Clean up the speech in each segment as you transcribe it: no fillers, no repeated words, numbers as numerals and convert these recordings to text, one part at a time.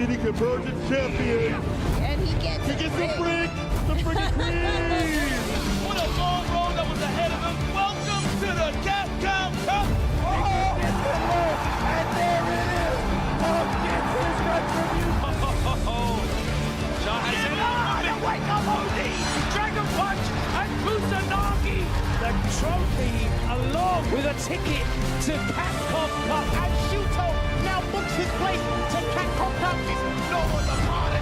he converted champion. And he gets the freaking cream. What a long road that was ahead of him. Welcome to the Capcom Cup. And there it is. Gets his retribution. Wake up, OD! Dragon Punch and Kusanagi! The trophy along with a ticket to Capcom Cup. And Shuto now books his place to Capcom Cup. It's no other quality.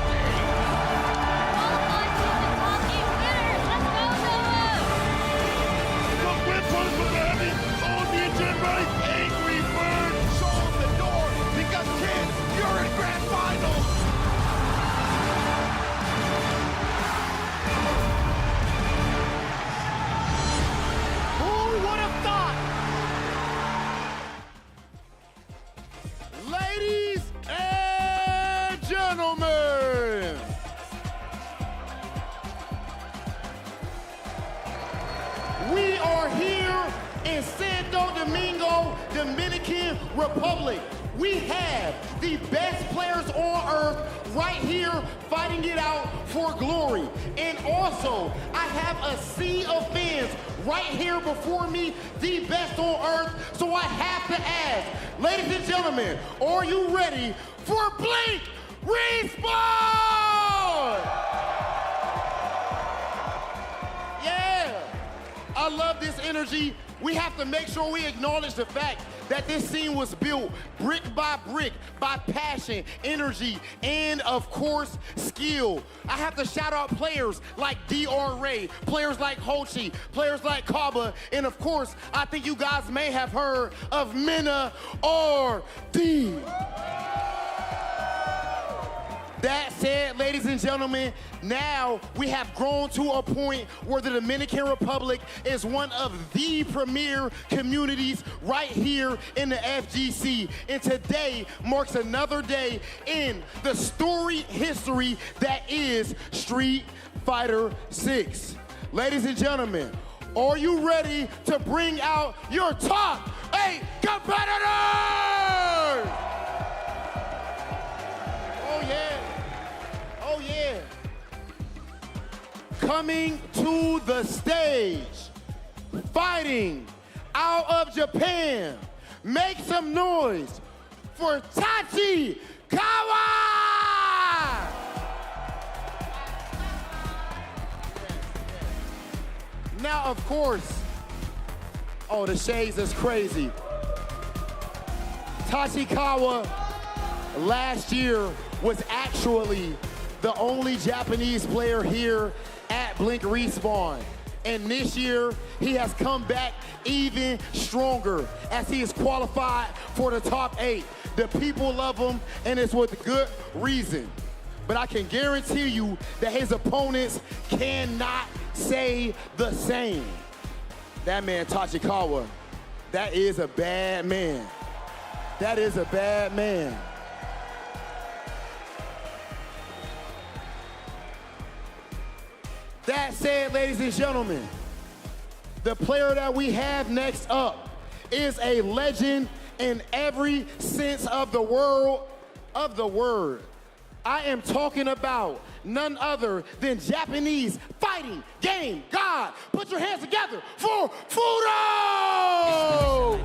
qualified to the top 8 winners. Let's go, Noah! The whip was for the heavy on the engine right. Angry Bird. Show him the door because, kids, you're in grand finals. Who would have thought? Ladies and gentlemen, we are here in Santo Domingo, Dominican Republic. We have the best players on earth right here fighting it out for glory. And also, I have a sea of fans right here before me, the best on earth. So I have to ask, ladies and gentlemen, are you ready for Blink Respawn? Yeah, I love this energy. We have to make sure we acknowledge the fact that this scene was built brick by passion, energy, and of course, skill. I have to shout out players like DR Ray, players like Hochi, players like Kaba, and of course, I think you guys may have heard of Mena RD. That said, ladies and gentlemen, now we have grown to a point where the Dominican Republic is one of the premier communities right here in the FGC. And today marks another day in the storied history that is Street Fighter 6. Ladies and gentlemen, are you ready to bring out your top 8 competitors? Oh yeah. Oh yeah. Coming to the stage, fighting out of Japan. Make some noise for Tachikawa! Now, of course, oh, the shades is crazy. Tachikawa last year was actually the only Japanese player here at Blink Respawn. And this year, he has come back even stronger as he is qualified for the top 8. The people love him, and it's with good reason. But I can guarantee you that his opponents cannot say the same. That man, Tachikawa, that is a bad man. That is a bad man. That said, ladies and gentlemen, the player that we have next up is a legend in every sense of the word. I am talking about none other than Japanese fighting game god. Put your hands together for Fudo!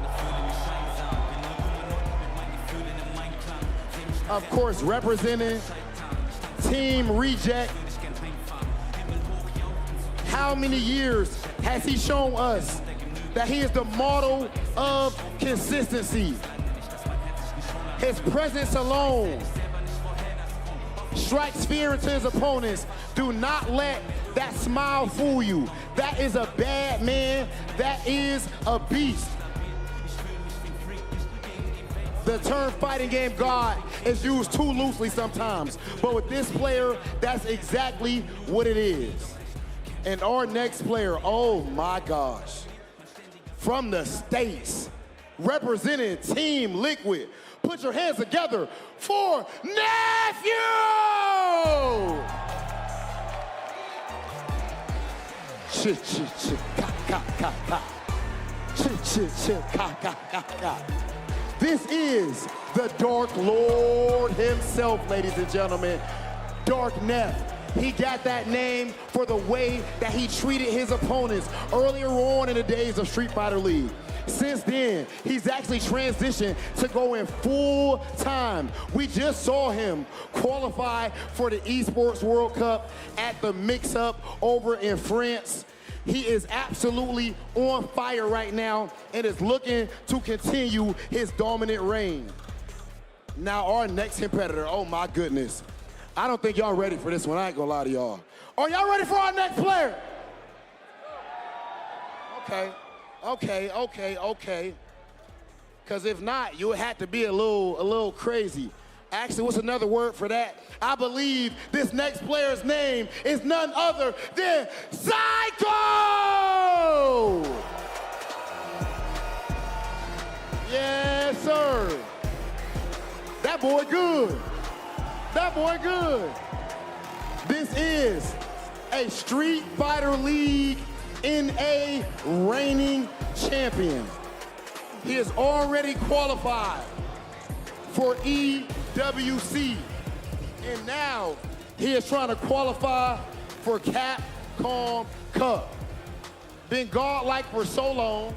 Of course, representing Team Reject. How many years has he shown us that he is the model of consistency? His presence alone strikes fear into his opponents. Do not let that smile fool you. That is a bad man. That is a beast. The term fighting game god is used too loosely sometimes, but with this player, that's exactly what it is. And our next player, oh my gosh, from the States, representing Team Liquid. Put your hands together for Nephew! This is the Dark Lord himself, ladies and gentlemen, Dark Neph. He got that name for the way that he treated his opponents earlier on in the days of Street Fighter League. Since then, he's actually transitioned to going full time. We just saw him qualify for the Esports World Cup at the mix-up over in France. He is absolutely on fire right now and is looking to continue his dominant reign. Now our next competitor, oh my goodness. I don't think y'all ready for this one, I ain't gonna lie to y'all. Are y'all ready for our next player? Okay. Because if not, you would have to be a little crazy. Actually, what's another word for that? I believe this next player's name is none other than Psycho! Yes, sir. That boy good. That boy good. This is a Street Fighter League NA reigning champion. He is already qualified for EWC, and now he is trying to qualify for Capcom Cup. Been godlike for so long,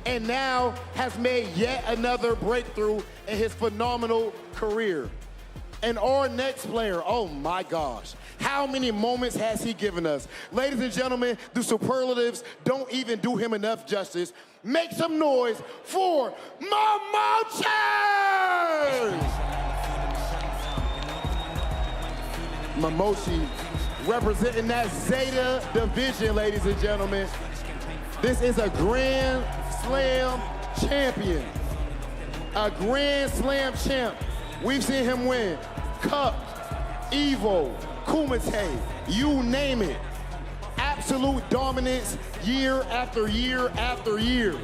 and now has made yet another breakthrough in his phenomenal career. And our next player, oh my gosh, how many moments has he given us? Ladies and gentlemen, the superlatives don't even do him enough justice. Make some noise for Mimochi! Mimochi representing that Zeta division, ladies and gentlemen. This is a Grand Slam champion. A Grand Slam champ. We've seen him win Cup, Evo, Kumite, you name it. Absolute dominance year after year after year.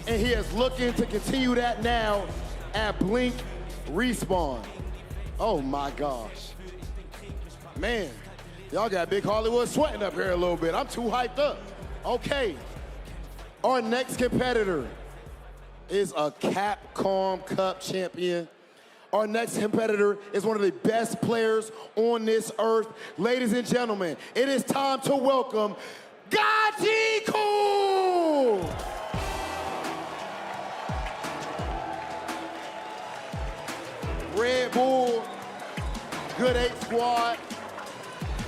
And he is looking to continue that now at Blink Respawn. Oh my gosh. Man, y'all got Big Hollywood sweating up here a little bit. I'm too hyped up. Okay, our next competitor is a Capcom Cup champion. Our next competitor is one of the best players on this earth. Ladies and gentlemen, it is time to welcome Gachikun! Red Bull, Good 8 Squad.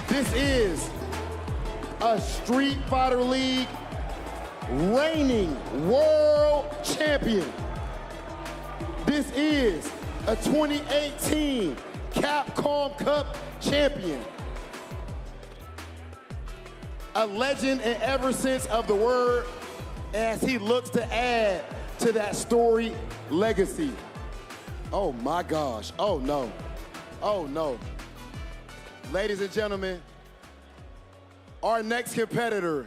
This is a Street Fighter League reigning world champion. This is a 2018 Capcom Cup champion. A legend in every sense of the word as he looks to add to that storied legacy. Oh my gosh, oh no, oh no. Ladies and gentlemen, our next competitor,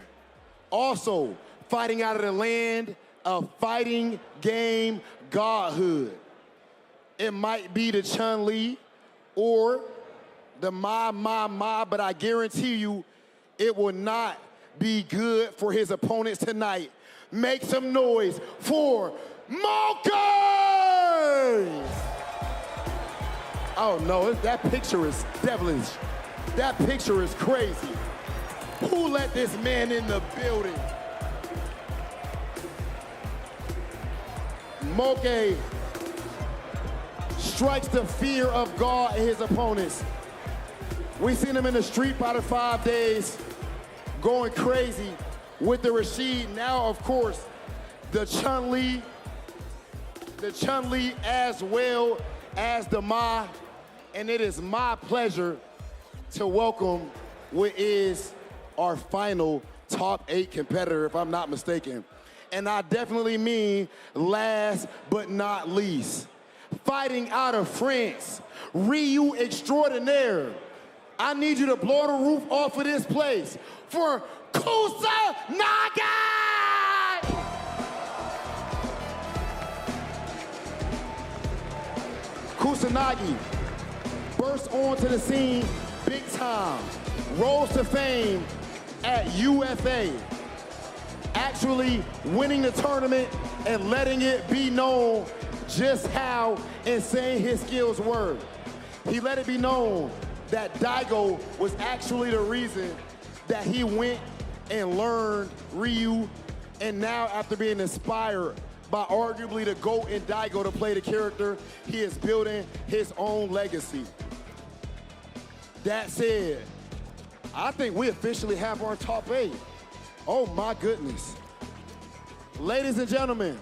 also fighting out of the land of fighting game godhood. It might be the Chun-Li or the Ma, but I guarantee you it will not be good for his opponents tonight. Make some noise for Monkey! Oh no, that picture is devilish. That picture is crazy. Who let this man in the building? Monkey strikes the fear of God in his opponents. We've seen him in the Street Fighter 5 days going crazy with the Rashid. Now, of course, the Chun-Li as well as the Ma. And it is my pleasure to welcome what is our final top 8 competitor, if I'm not mistaken. And I definitely mean last but not least. Fighting out of France, Ryu Extraordinaire. I need you to blow the roof off of this place for Kusanagi! Kusanagi bursts onto the scene big time, rose to fame at UFA, actually winning the tournament and letting it be known just how insane his skills were. He let it be known that Daigo was actually the reason that he went and learned Ryu, and now after being inspired by arguably the GOAT in Daigo to play the character, he is building his own legacy. That said, I think we officially have our top 8. Oh my goodness. Ladies and gentlemen,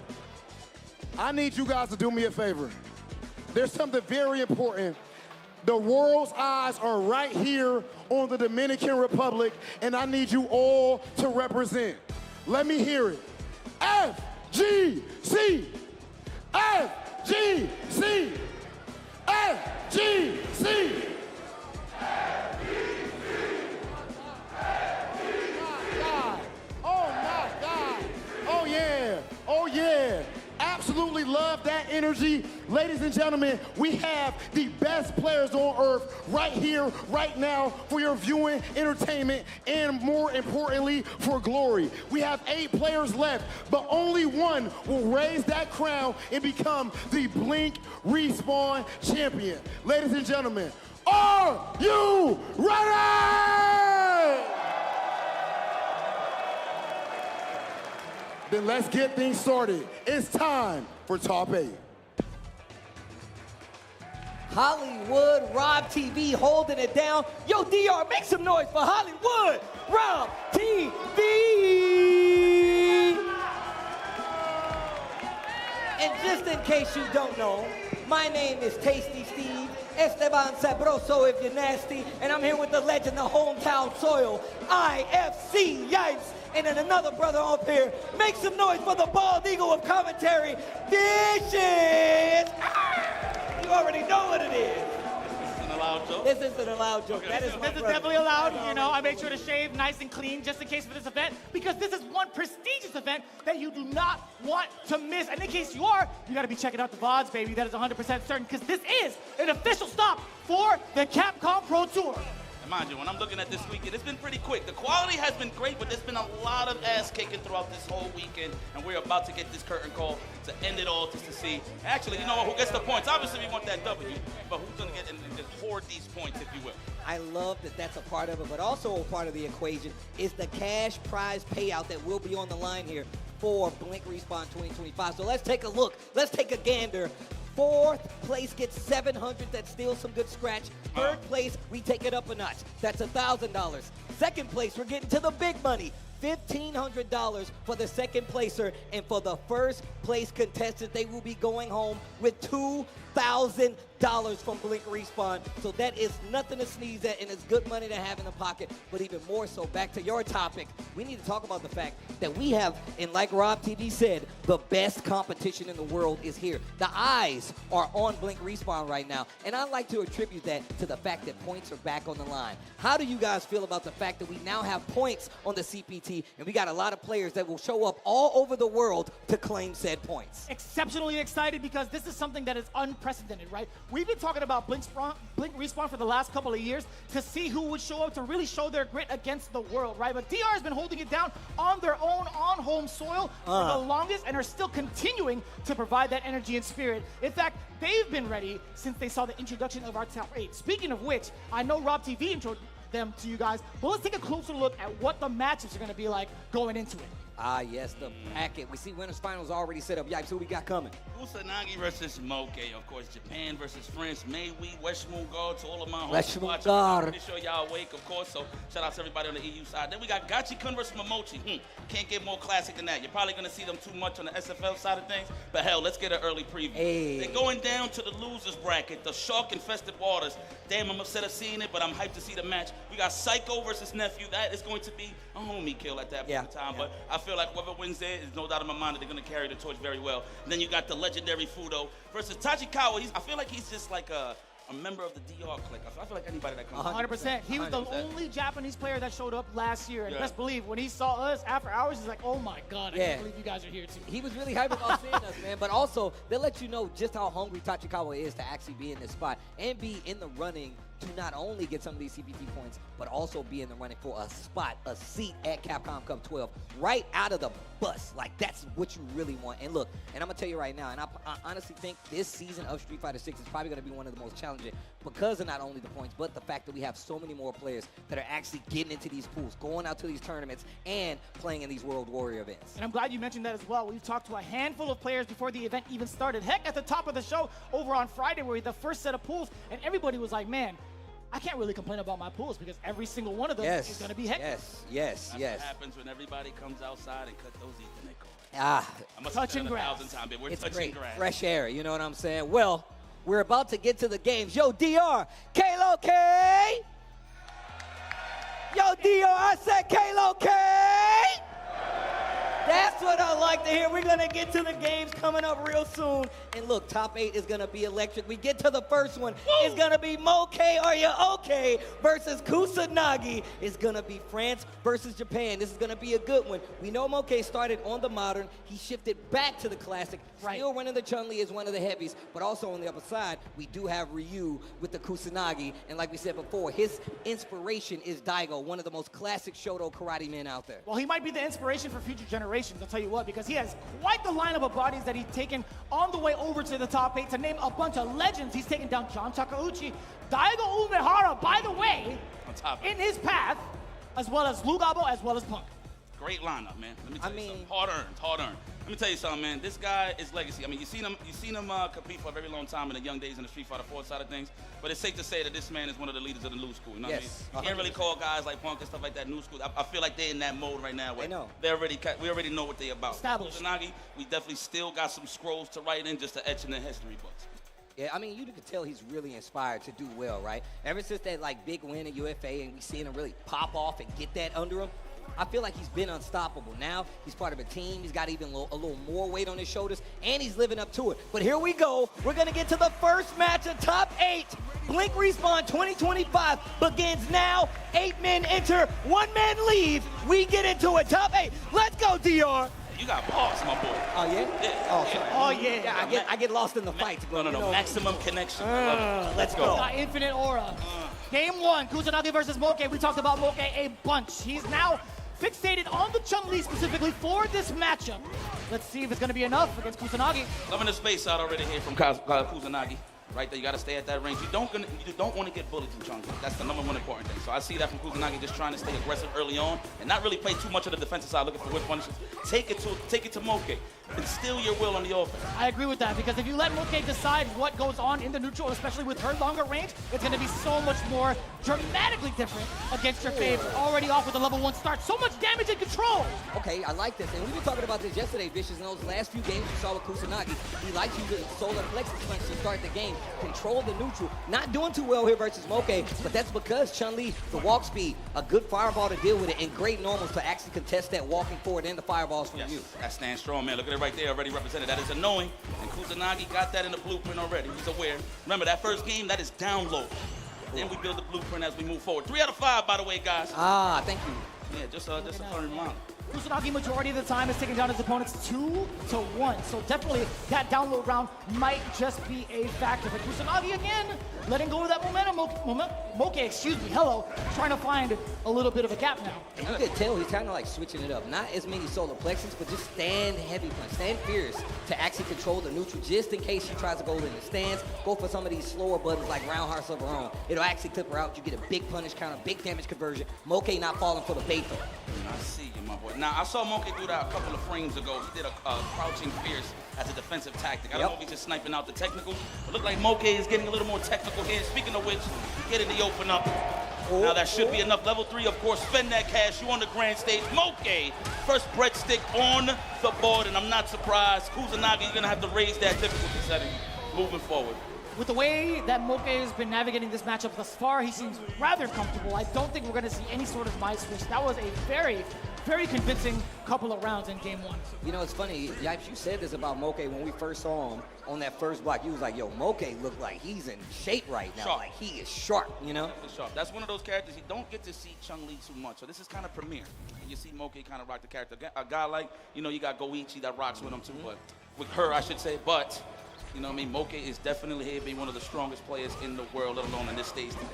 I need you guys to do me a favor. There's something very important. The world's eyes are right here on the Dominican Republic, and I need you all to represent. Let me hear it. FGC! FGC! FGC! Oh yeah, absolutely love that energy. Ladies and gentlemen, we have the best players on earth right here, right now for your viewing entertainment and more importantly, for glory. We have 8 players left, but only one will raise that crown and become the Blink Respawn champion. Ladies and gentlemen, are you ready? Then let's get things started. It's time for Top 8. Hollywood Rob TV holding it down. Yo, DR, make some noise for Hollywood Rob TV. And just in case you don't know, my name is Tasty Steve, Esteban Sabroso if you're nasty, and I'm here with the legend, the hometown soil, IFC Yipes. And then another brother up here, make some noise for the bald eagle of commentary, Dishes. You already know what it is. This isn't a loud joke? This isn't a loud joke. Okay. That is my This is brother. definitely allowed. You know, I make sure to shave nice and clean just in case for this event, because this is one prestigious event that you do not want to miss. And in case you are, you got to be checking out the VODs, baby. That is 100% certain, because this is an official stop for the Capcom Pro Tour. And mind you, when I'm looking at this weekend, it's been pretty quick. The quality has been great, but there's been a lot of ass kicking throughout this whole weekend, and we're about to get this curtain call to end it all just to see. Actually, you know what? Who gets the points? Obviously, we want that W, but who's going to get and hoard these points, if you will? I love that that's a part of it, but also a part of the equation is the cash prize payout that will be on the line here for Blink Respawn 2025. So let's take a look. Let's take a gander. 4th place gets 700. That's still some good scratch. 3rd place, we take it up a notch. That's $1,000. 2nd place, we're getting to the big money. $1,500 for the 2nd placer, and for the 1st place contestant, they will be going home with $2,000 from Blink Respawn. So that is nothing to sneeze at, and it's good money to have in the pocket. But even more so, back to your topic, we need to talk about the fact that we have, and like Rob TV said, the best competition in the world is here. The eyes are on Blink Respawn right now, and I like to attribute that to the fact that points are back on the line. How do you guys feel about the fact that we now have points on the CPT, and we got a lot of players that will show up all over the world to claim said points? Exceptionally excited, because this is something that is unprecedented, right? We've been talking about Blink Respawn for the last couple of years to see who would show up to really show their grit against the world, right? But DR has been holding it down on their own, on home soil for the longest, and are still continuing to provide that energy and spirit. In fact, they've been ready since they saw the introduction of our top 8. Speaking of which, I know Rob TV introduced them to you guys, but let's take a closer look at what the matchups are going to be like going into it. Ah, yes, the packet. We see winners finals already set up. Yipes, who we got coming? Kusanagi versus Moke, of course. Japan versus France. May we, Westmungar, to all of my homies Westmungar. watching. I'm pretty sure y'all awake, of course. So shout out to everybody on the EU side. Then we got Gachikun versus Mimochi. Can't get more classic than that. You're probably going to see them too much on the SFL side of things. But hell, let's get an early preview. Hey. They're going down to the losers bracket, the shark-infested waters. Damn, I'm upset of seeing it, but I'm hyped to see the match. We got Psycho versus Nephew. That is going to be a homie kill at that point in time. But I feel like whoever wins there, there's no doubt in my mind that they're going to carry the torch very well. And then you got the legendary Fudo versus Tachikawa. I feel like he's just like a member of the DR clique. I feel like anybody that comes 100%. He was the 100%. only Japanese player that showed up last year. And best believe, when he saw us after hours, he's like, oh my God, I can't believe you guys are here too. He was really hyped about seeing us, man. But also, they let you know just how hungry Tachikawa is to actually be in this spot and be in the running to not only get some of these CPT points, but also be in the running for a seat at Capcom Cup 12 right out of the bus. Like, that's what you really want. And look, and I'm going to tell you right now, and I honestly think this season of Street Fighter 6 is probably going to be one of the most challenging because of not only the points, but the fact that we have so many more players that are actually getting into these pools, going out to these tournaments, and playing in these World Warrior events. And I'm glad you mentioned that as well. We've talked to a handful of players before the event even started. Heck, at the top of the show over on Friday, where we had the first set of pools, and everybody was like, man, I can't really complain about my pools because every single one of them is going to be hectic. Yes. That's what happens when everybody comes outside and cut those Ethernet cords. Ah, Touching grass. We're it's touching great. grass. Fresh air, you know what I'm saying? Well, we're about to get to the games. Yo, DR, Kalo K! Yo, DR, I said Kalo K! That's what I like to hear. We're going to get to the games coming up real soon. And look, top 8 is going to be electric. We get to the first one. Woo! It's going to be Moke, are you okay? Versus Kusanagi. It's going to be France versus Japan. This is going to be a good one. We know Moke started on the modern. He shifted back to the classic. Right. Still running the Chun-Li as one of the heavies. But also on the other side, we do have Ryu with the Kusanagi. And like we said before, his inspiration is Daigo, one of the most classic Shoto karate men out there. Well, he might be the inspiration for future generations, I'll tell you what, because he has quite the lineup of bodies that he's taken on the way over to the top 8. To name a bunch of legends, he's taken down John Takeuchi, Daigo Umehara, by the way, On top. in his path, as well as Lou Gabo, as well as Punk. Great lineup, man. Let me tell you something. Hard earned. Let me tell you something, man. This guy is legacy. I mean, you've seen him compete for a very long time in the young days in the Street Fighter 4 side of things. But it's safe to say that this man is one of the leaders of the new school. You know what I mean? You can't really call guys like Punk and stuff like that new school. I feel like they're in that mode right now. Where we already know what they're about. Established. Kusanagi, we definitely still got some scrolls to write in just to etch in the history books. Yeah, I mean, you can tell he's really inspired to do well, right? Ever since that, like, big win at UFA and we seen him really pop off and get that under him, I feel like he's been unstoppable. Now he's part of a team. He's got even a little more weight on his shoulders, and he's living up to it. But here we go. We're going to get to the first match of top 8. Blink Respawn 2025 begins now. 8 men enter, 1 man leave. We get into it. Top 8. Let's go, DR. You got boss, my boy. Oh, yeah? Yeah. Oh, sorry. Oh, yeah. I get lost in the fights, bro. No. Maximum connection. Let's go. Got infinite aura. Game 1, Kusanagi versus Moke. We talked about Moke a bunch. He's now fixated on the Chun-Li specifically for this matchup. Let's see if it's going to be enough against Kusanagi. Loving the space out already here from Kusanagi. Right there, you got to stay at that range. You don't want to get bullied in Chun-Li. That's the number one important thing. So I see that from Kusanagi, just trying to stay aggressive early on and not really play too much of the defensive side, looking for whip punishes. Take it to Moke. Instill your will on the offense. I agree with that, because if you let Moke decide what goes on in the neutral, especially with her longer range, it's going to be so much more dramatically different against your favor. Already off with a level 1 start. So much damage and control. Okay, I like this. And we were talking about this yesterday, Vicious. In those last few games you saw with Kusanagi, he likes you to solar plexus punch to start the game, control the neutral. Not doing too well here versus Moke, but that's because Chun-Li, the walk speed, a good fireball to deal with it, and great normals to actually contest that walking forward and the fireballs from you. That stands strong, man. Look at it right there, already represented. That is a knowing, and Kusanagi got that in the blueprint already. He's aware. Remember, that first game, that is download. Then we build the blueprint as we move forward. 3 out of 5, by the way, guys. Ah, thank you. Yeah, just a fun reminder. Kusanagi, majority of the time, is taking down his opponents 2-1. So definitely that download round might just be a factor. But Kusanagi, again, letting go of that momentum. Moke, trying to find a little bit of a gap now. And you could tell he's kind of like switching it up. Not as many solar plexus, but just stand heavy punch, stand fierce to actually control the neutral, just in case she tries to go in the stance. Go for some of these slower buttons like round hearts of her own. It'll actually clip her out. You get a big punish counter, big damage conversion. Moke not falling for the bait though. I see you, my boy. Now, I saw Moke do that a couple of frames ago. He did a crouching fierce as a defensive tactic. I don't know if he's just sniping out the technicals, but look like Moke is getting a little more technical here. Speaking of which, get in the open up. Now that should be enough. Level 3, of course, spend that cash. You on the grand stage. Moke, first breadstick on the board, and I'm not surprised. Kusanagi, you're gonna have to raise that difficulty setting moving forward. With the way that Moke has been navigating this matchup thus far, he seems rather comfortable. I don't think we're going to see any sort of mind switch. That was a very, very convincing couple of rounds in game 1. You know, it's funny, Yipes, you said this about Moke when we first saw him on that first block. You was like, yo, Moke look like he's in shape right now. Sharp. Like, he is sharp, you know? Sharp. That's one of those characters you don't get to see Chun-Li too much. So this is kind of premiere. And you see Moke kind of rock the character. A guy like, you know, you got Goichi that rocks with him too, but with her, I should say, but You know what I mean? Moke is definitely here being one of the strongest players in the world, let alone in this stage today.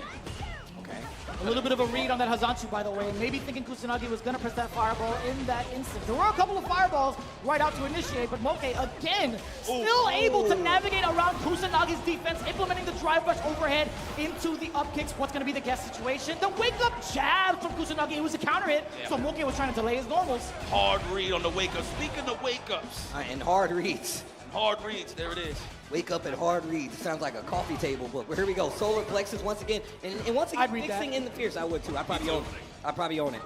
Okay. A little bit of a read on that Hazanchu, by the way. Maybe thinking Kusanagi was going to press that fireball in that instant. There were a couple of fireballs right out to initiate, but Moke, again, still able to navigate around Kusanagi's defense, implementing the drive rush overhead into the up kicks. What's going to be the guess situation? The wake-up jab from Kusanagi. It was a counter hit, so Moke was trying to delay his normals. Hard read on the wake-up. Speaking of wake-ups. And hard reads. Hard reads, there it is. Wake up and hard reads. It sounds like a coffee table book. But here we go. Solar plexus once again. And once again, mixing in the fierce. I would too. I probably own it.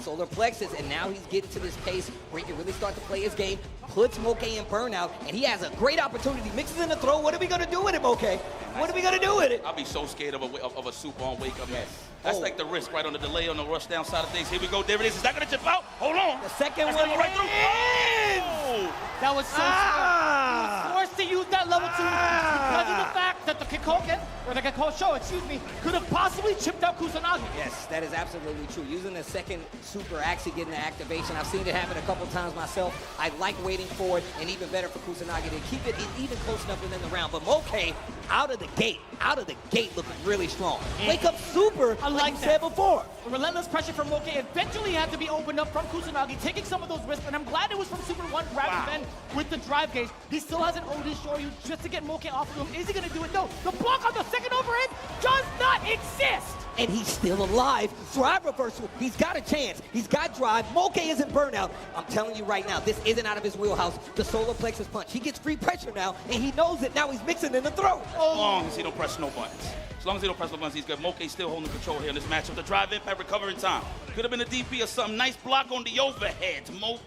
Solar plexus. And now he's getting to this pace where he can really start to play his game. Puts Moke in burnout. And he has a great opportunity. Mixes in the throw. What are we going to do with it, Moke? What are we going to do with it? I'll be so scared of a super on wake up, man. That's like the risk right on the delay on the rush down side of things. Here we go. There it is. Is that going to chip out? Hold on. The second That's one right through. wins. That was so smart. He was forced to use that level 2 because of the fact that the Kikoken, or the Kikosho, could have possibly chipped out Kusanagi. Yes, that is absolutely true. Using the second super, actually getting the activation. I've seen it happen a couple times myself. I like waiting for it, and even better for Kusanagi to keep it even close enough within the round. But Moke, out of the gate, looking really strong. Wake up super, like you said before. Relentless pressure from Moke eventually had to be opened up from Kusanagi, taking some of those risks, and I'm glad it was from Super 1 rather than with the drive gauge. He still hasn't owed his Shoryu just to get Moke off of him. Is he going to do it? No. The block on the second overhead does not exist. And he's still alive. Drive reversal. He's got a chance. He's got drive. Moke isn't burnout. I'm telling you right now, this isn't out of his wheelhouse. The solar plexus punch. He gets free pressure now, and he knows it. Now he's mixing in the throw. As long as he don't press no buttons. As long as he don't press no buttons, he's good. Moke's still holding control here in this matchup. The drive impact recovering time. Could have been a DP or something. Nice block on the overhead. Moke.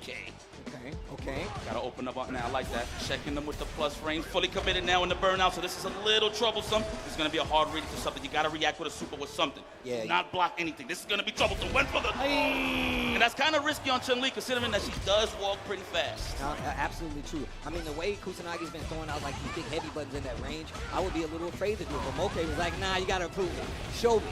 Okay. Gotta open up now. I like that. Checking them with the plus frames. Fully committed now in the burnout, so this is a little troublesome. This is gonna be a hard read to something. You gotta react with a super with something. Yeah. Not block anything. This is gonna be troublesome. Went for the... And that's kind of risky on Chun-Li, considering that she does walk pretty fast. Absolutely true. I mean, the way Kusanagi's been throwing out like these big heavy buttons in that range, I would be a little afraid to do it. But Moke was like, nah, you gotta improve it. Show me.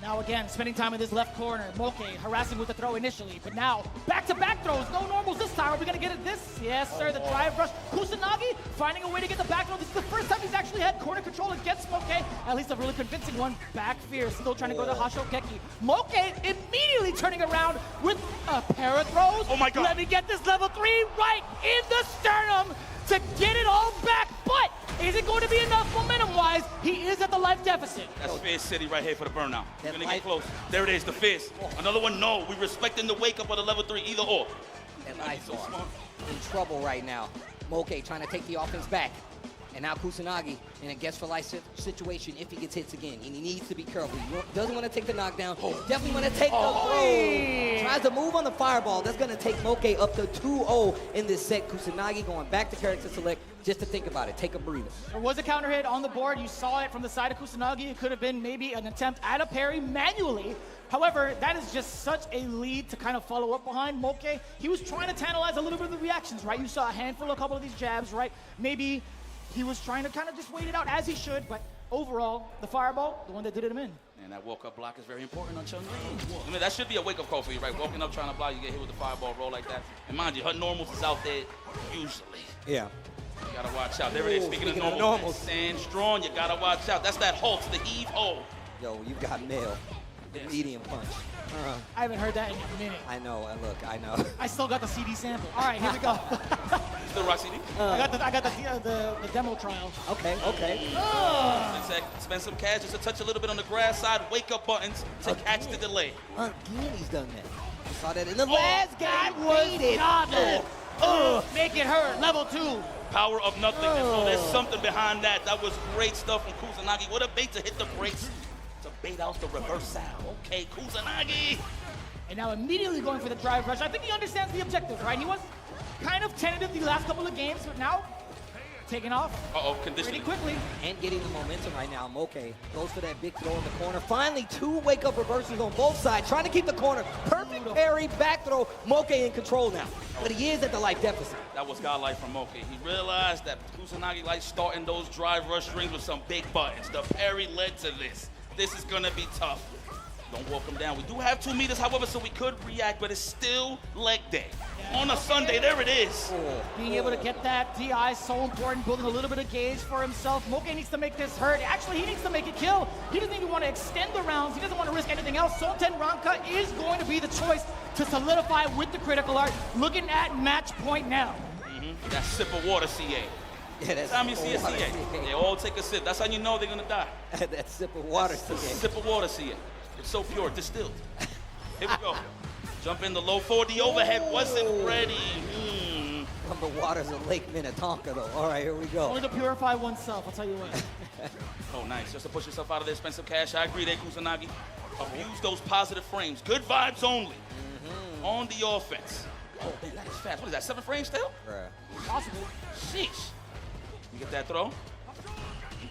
Now again, spending time in this left corner. Moke harassing with the throw initially, but now back-to-back throws. No normals this time. Are we gonna get it this? Yes, sir. The drive rush. Kusanagi finding a way to get the back throw. This is the first time he's actually had corner control against Moke. At least a really convincing one. Back fierce. Still trying to go to Hashokeki. Moke immediately turning around with a pair of throws. Oh my God. Let me get this level 3 right in the sternum to get it all back. But is it going to be enough momentum-wise? He is at the life deficit. That's Fizz City right here for the burnout. We're gonna get close. There it is, the Fizz. Another one, no. We're respecting the wake-up of the level 3, either or. That life so smart. In trouble right now. Moke trying to take the offense back. And now Kusanagi in a guess for life situation if he gets hits again. And he needs to be careful. He doesn't want to take the knockdown. Definitely want to take the throw. Tries to move on the fireball. That's going to take Moke up to 2-0 in this set. Kusanagi going back to character select just to think about it. Take a breather. There was a counter hit on the board. You saw it from the side of Kusanagi. It could have been maybe an attempt at a parry manually. However, that is just such a lead to kind of follow up behind. Moke, he was trying to tantalize a little bit of the reactions, right? You saw a handful, a couple of these jabs, right? Maybe he was trying to kind of just wait it out as he should, but overall, the fireball, the one that did him in. And that walk-up block is very important on Chun-Li. I mean, that should be a wake-up call for you, right? Walking up, trying to block, you get hit with the fireball roll like that. And mind you, her normals is out there usually. Yeah. You gotta watch out. There it is, speaking of normals. Stand strong, you gotta watch out. That's that Hulk, the Eve-O. Yo, you got mail. The medium punch. I haven't heard that in a minute. I know, look, I know. I still got the CD sample. All right, here we go. Still rock CD? I got the demo trial. Okay. Spend some cash just to touch a little bit on the grass side, wake up buttons to catch the delay. Again, he's done that. I saw that in the last game. Make it hurt, level 2. Power of nothingness. So there's something behind that. That was great stuff from Kusanagi. What a bait to hit the brakes. To bait out the reverse sound. Okay, Kusanagi. And now immediately going for the drive rush. I think he understands the objective, right? He was kind of tentative the last couple of games, but now taking off conditioning. pretty quickly. And getting the momentum right now. Moke goes for that big throw in the corner. Finally, 2 wake-up reversals on both sides, trying to keep the corner. Perfect parry, back throw. Moke in control now. But he is at the life deficit. That was godlike from Moke. He realized that Kusanagi likes starting those drive rush strings with some big buttons. The parry led to this. This is gonna be tough. Don't walk him down. We do have 2 meters, however, so we could react, but it's still leg day. Yeah, on a Sunday. There it is. Being able to get that DI is so important, building a little bit of gauge for himself. Moke needs to make this hurt. Actually, he needs to make it kill. He doesn't even want to extend the rounds. He doesn't want to risk anything else. Sonten Ranka is going to be the choice to solidify with the critical art. Looking at match point now. That sip of water, CA. Yeah, that's Time you see a CA, they all take a sip. That's how you know they're gonna die. that sip of water, CA. Sip of water, CA. It's so pure, distilled. Here we go. Jump in the low forward. The overhead wasn't ready. From the waters of Lake Minnetonka, though. All right, here we go. Only to purify oneself, I'll tell you what. Oh, nice. Just to push yourself out of the expensive cash. I agree there, Kusanagi. Abuse those positive frames. Good vibes only. On the offense. Oh, man, that is fast. What is that, 7 frames still? Bruh. Possible. Sheesh. You get that throw?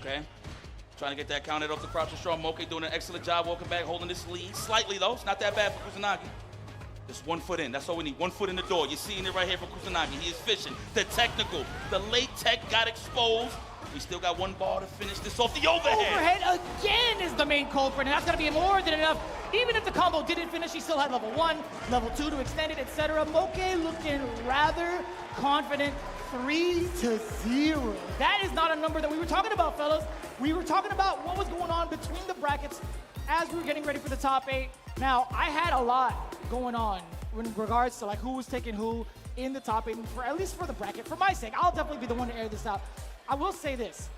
Okay. Trying to get that counted off the crouch and strong. Moke doing an excellent job walking back, holding this lead. Slightly, though. It's not that bad for Kusanagi. Just 1 foot in. That's all we need. 1 foot in the door. You're seeing it right here for Kusanagi. He is fishing. The technical. The late tech got exposed. We still got 1 ball to finish this off. The overhead. Overhead again is the main culprit, and that's going to be more than enough. Even if the combo didn't finish, he still had level 1, level 2 to extend it, etc. Moke looking rather confident. 3-0. That is not a number that we were talking about, fellas. We were talking about what was going on between the brackets as we were getting ready for the top 8. Now, I had a lot going on in regards to like who was taking who in the top 8, for at least for the bracket. For my sake, I'll definitely be the one to air this out. I will say this.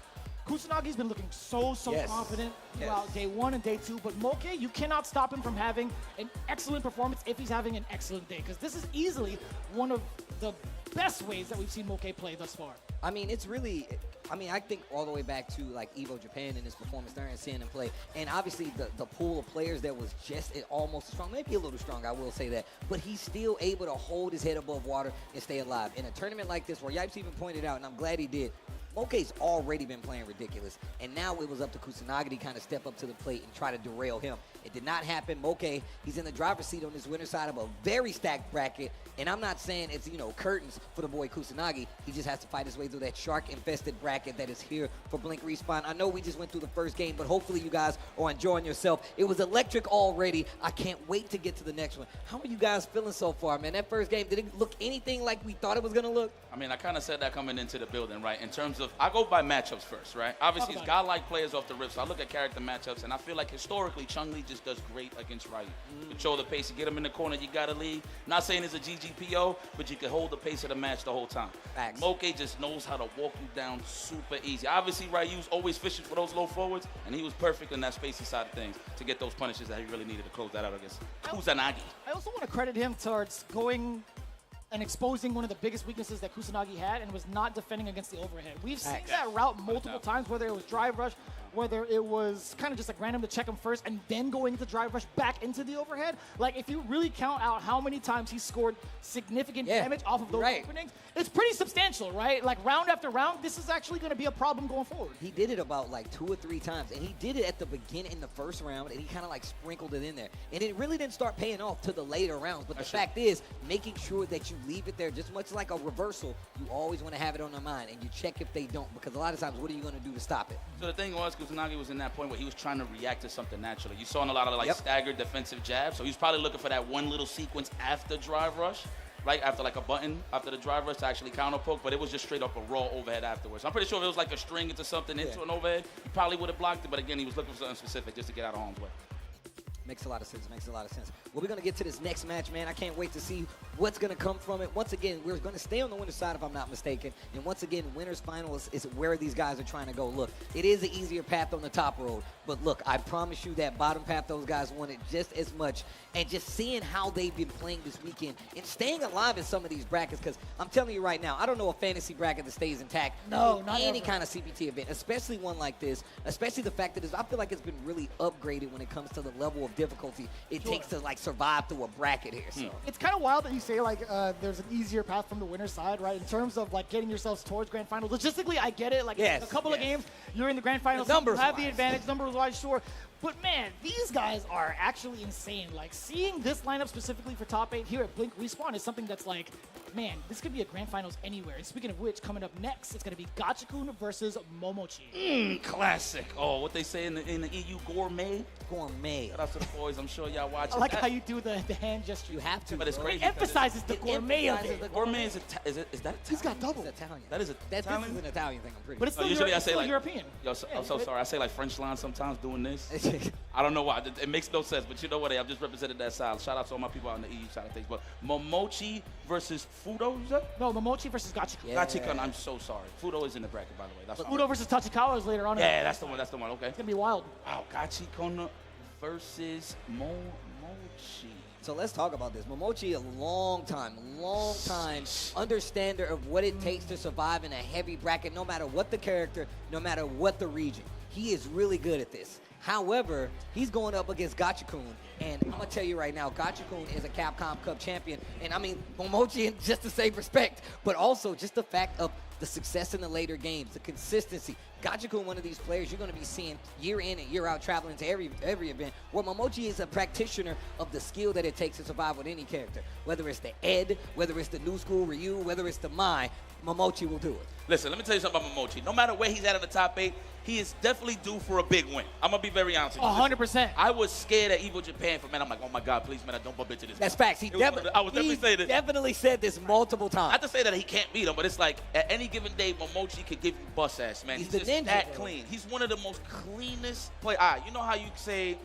Kusanagi's been looking so confident throughout day 1 and day 2, but Moke, you cannot stop him from having an excellent performance if he's having an excellent day, because this is easily one of the best ways that we've seen Moke play thus far. I mean, it's really, I think all the way back to like Evo Japan and his performance there and seeing him play. And obviously the pool of players that was just almost as strong, maybe a little strong, I will say that. But he's still able to hold his head above water and stay alive. In a tournament like this where Yipes even pointed out, and I'm glad he did, Moke's already been playing ridiculous, and now it was up to Kusanagi to kind of step up to the plate and try to derail him. It did not happen. Moke, he's in the driver's seat on this winner's side of a very stacked bracket, and I'm not saying it's, curtains for the boy Kusanagi. He just has to fight his way through that shark-infested bracket that is here for Blink Respawn. I know we just went through the first game, but hopefully you guys are enjoying yourself. It was electric already. I can't wait to get to the next one. How are you guys feeling so far, man? That first game, did it look anything like we thought it was going to look? I mean, I kind of said that coming into the building, right? In terms of, I go by matchups first, right? Obviously, it's godlike players off the rip, so I look at character matchups, and I feel like historically, Chun-Li just does great against Ryu. Control the pace, you get him in the corner, you got to lead. Not saying it's a GGPO, but you can hold the pace of the match the whole time. Facts. Moke just knows how to walk you down super easy. Obviously, Ryu's always fishing for those low forwards, and he was perfect in that spacey side of things to get those punishes that he really needed to close that out against Kusanagi. I also want to credit him towards going and exposing one of the biggest weaknesses that Kusanagi had, and was not defending against the overhead. We've seen that route multiple times, whether it was drive rush, whether it was kind of just like random to check him first and then going into drive rush back into the overhead. Like, if you really count out how many times he scored significant damage off of those openings, it's pretty substantial, right? Like, round after round, this is actually going to be a problem going forward. He did it about like 2 or 3 times, and he did it at the beginning in the first round, and he kind of like sprinkled it in there. And it really didn't start paying off to the later rounds. But the fact is, making sure that you leave it there, just much like a reversal, you always want to have it on the mind, and you check if they don't, because a lot of times, what are you going to do to stop it? So the thing was, Kusanagi was in that point where he was trying to react to something naturally. You saw in a lot of like staggered defensive jabs, so he was probably looking for that one little sequence after drive rush, right after like a button after the drive rush to actually counter poke, but it was just straight up a raw overhead afterwards. I'm pretty sure if it was like a string into something into an overhead, he probably would have blocked it, but again, he was looking for something specific just to get out of harm's way. Makes a lot of sense, makes a lot of sense. Well, we're going to get to this next match, man. I can't wait to see what's going to come from it. Once again, we're going to stay on the winner's side, if I'm not mistaken. And once again, winner's finals is where these guys are trying to go. Look, it is an easier path on the top road. But look, I promise you that bottom path, those guys wanted just as much. And just seeing how they've been playing this weekend and staying alive in some of these brackets, because I'm telling you right now, I don't know a fantasy bracket that stays intact. No, not any ever. kind of CPT event, especially one like this, especially the fact that I feel like it's been really upgraded when it comes to the level of difficulty it takes to like survive through a bracket here. So It's kind of wild that you say like there's an easier path from the winner's side, right? In terms of like getting yourselves towards grand finals. Logistically, I get it. Like a couple of games, you're in the grand finals. Numbers you have the advantage, numbers-wise, sure. But man, these guys are actually insane. Like, seeing this lineup specifically for top 8 here at Blink Respawn is something that's like, man, this could be a grand finals anywhere. And speaking of which, coming up next, it's going to be Gachikun versus Mimochi. Classic. Oh, what they say in the EU, gourmet? Gourmet. Shout out to the boys. I'm sure y'all watching. I like how you do the hand gesture. You have to. But it's bro. crazy. It emphasizes the It gourmet of emphasizes it. the Gourmet is that Italian? He's got double. It's Italian. That is This Italian? is an Italian thing, I'm pretty But it's No, still, usually I it's say still like European. Yo, I'm so sorry. I say like French line sometimes doing this. I don't know why. It makes no sense. But you know what? I've just represented that side. Shout out to all my people out in the EU side of things. But Mimochi versus Fudo, is that? No, Mimochi versus Gachikun. Yeah. Gachikun, I'm so sorry. Fudo is in the bracket, by the way. That's Fudo versus Tachikawa is later on. Yeah, that's the one. That's the one. Okay. It's going to be wild. Wow, Gachikun versus Mimochi. So let's talk about this. Mimochi, a long time understander of what it takes to survive in a heavy bracket, no matter what the character, no matter what the region. He is really good at this. However, he's going up against Gachikun, and I'm gonna tell you right now, Gachikun is a Capcom Cup champion, and I mean, Mimochi in just the same respect, but also just the fact of the success in the later games, the consistency. Gachikun, one of these players you're going to be seeing year in and year out traveling to every event, where Mimochi is a practitioner of the skill that it takes to survive with any character. Whether it's the Ed, whether it's the new school Ryu, whether it's the Mai, Mimochi will do it. Listen, let me tell you something about Mimochi. No matter where he's at in the top 8, he is definitely due for a big win. I'm going to be very honest with you. 100%. I was scared at Evo Japan for, man, I'm like, oh my God, please, man, I don't bump into this. That's facts. I was definitely saying this. definitely said this multiple times. Not to say that he can't beat him, but it's like at any given day, Mimochi could give you bus ass, man. He's He's the just ninja, that bro. clean. He's one of the most cleanest players. You know how you say,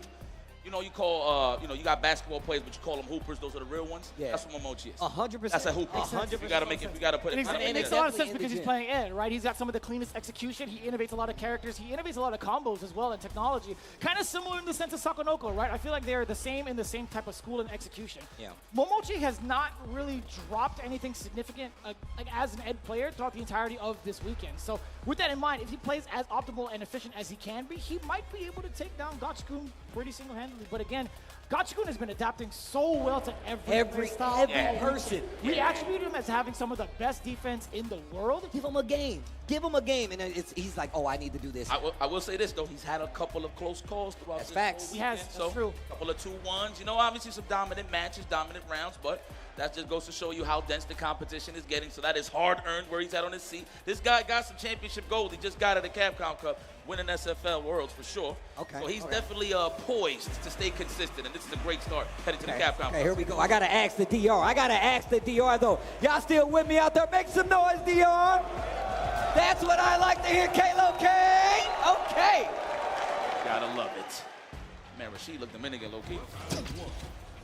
you call, you got basketball players, but you call them hoopers. Those are the real ones. Yeah. That's what Mimochi is. 100%. That's a hooper. 100%. You gotta make it. You gotta put it. It makes Yeah. a lot of sense Definitely in because the he's gym. playing Ed, right? He's got some of the cleanest execution. He innovates a lot of characters. He innovates a lot of combos as well and technology. Kind of similar in the sense of Sakonoko, right? I feel like they're the same in the same type of school and execution. Yeah. Momochi has not really dropped anything significant like as an Ed player throughout the entirety of this weekend. So with that in mind, if he plays as optimal and efficient as he can be, he might be able to take down Gachikun pretty single-handedly. But again, Gachikun has been adapting so well to every style. person. We attribute him as having some of the best defense in the world. Give him a game. Give him a game. And he's like, oh, I need to do this. I will say this though, he's had a couple of close calls throughout That's this facts. whole He has, weekend. that's So, true. a couple of 2-1s. You know, obviously some dominant matches, dominant rounds, but that just goes to show you how dense the competition is getting. So that is hard-earned where he's at on his seat. This guy got some championship gold. He just got at the Capcom Cup, winning SFL Worlds for sure. Okay, So he's okay. definitely poised to stay consistent, and this is a great start heading to the Capcom Cup. Okay, here we go. I gotta ask the DR. Though. Y'all still with me out there? Make some noise, DR. That's what I like to hear, Kalo Kane. Okay. Gotta love it. Man, Rashid looked Dominican low-key.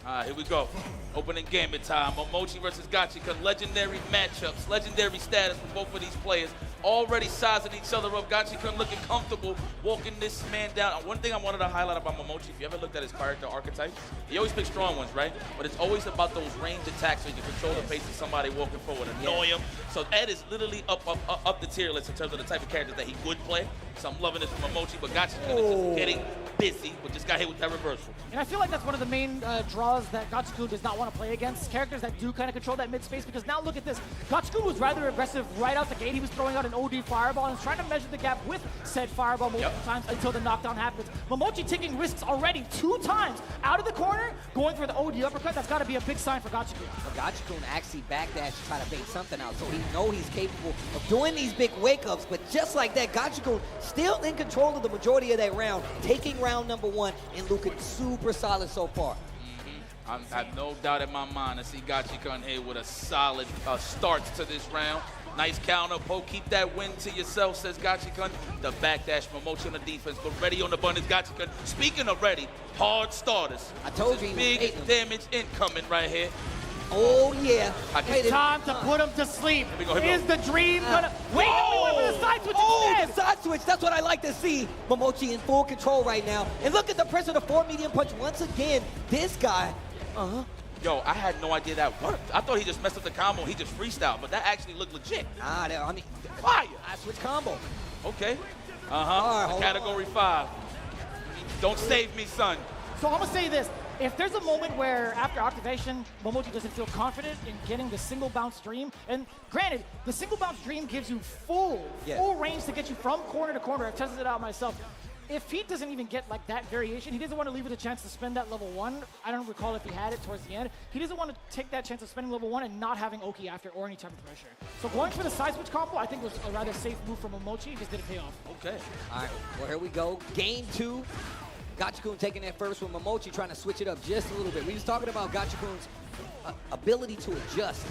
All right, here we go. Opening game at time. Mimochi versus Gachikun. Legendary matchups, legendary status for both of these players. Already sizing each other up. Gachikun looking comfortable walking this man down. One thing I wanted to highlight about Mimochi, if you ever looked at his character archetype, he always picks strong ones, right? But it's always about those range attacks where you can control the pace of somebody walking forward, annoy him. So Ed is literally up the tier list in terms of the type of characters that he would play. So I'm loving this from Mimochi, but Gachikun is just getting busy, but just got hit with that reversal. And I feel like that's one of the main draws that Gachikun does not want to play against, characters that do kind of control that mid space, because now look at this. Gachikun was rather aggressive right out the gate. He was throwing out an OD fireball and trying to measure the gap with said fireball multiple times until the knockdown happens. Momochi taking risks already 2 times out of the corner, going for the OD uppercut. That's got to be a big sign for Gachikun. Gachikun actually backdash to try to bait something out, so he know he's capable of doing these big wake-ups, but just like that, Gachikun still in control of the majority of that round, taking round number 1 and looking super solid so far. I have no doubt in my mind to see Gachikun here with a solid start to this round. Nice counter, poke, keep that win to yourself, says Gachikun. The backdash, Mimochi on the defense, but ready on the bun is Gachikun. Speaking of ready, hard starters. I told you he was Big hating him. damage incoming right here. Oh, yeah. It's time to put him to sleep. Here we go, here we Is go. the dream gonna... Wait, he went for the side switch Oh, instead. the side switch. That's what I like to see. Mimochi in full control right now. And look at the pressure, the 4 medium punch. Once again, this guy, Yo, I had no idea that worked. I thought he just messed up the combo. He just freestyled, but that actually looked legit. I mean, Fire. I switch combo. Okay. All right, hold Category 5. Don't save me, son. So I'm gonna say this. If there's a moment where after activation, Momochi doesn't feel confident in getting the single bounce dream, and granted, the single bounce dream gives you full range to get you from corner to corner. I've tested it out myself. if he doesn't even get like that variation, he doesn't want to leave it a chance to spend that level 1. I don't recall if he had it towards the end. He doesn't want to take that chance of spending level 1 and not having Oki after or any type of pressure. So going for the side switch combo, I think was a rather safe move from Mimochi. Just didn't pay off. Okay. All right, well, here we go. Game 2. Gachikun taking that first with Mimochi trying to switch it up just a little bit. We was talking about Gachikun's ability to adjust,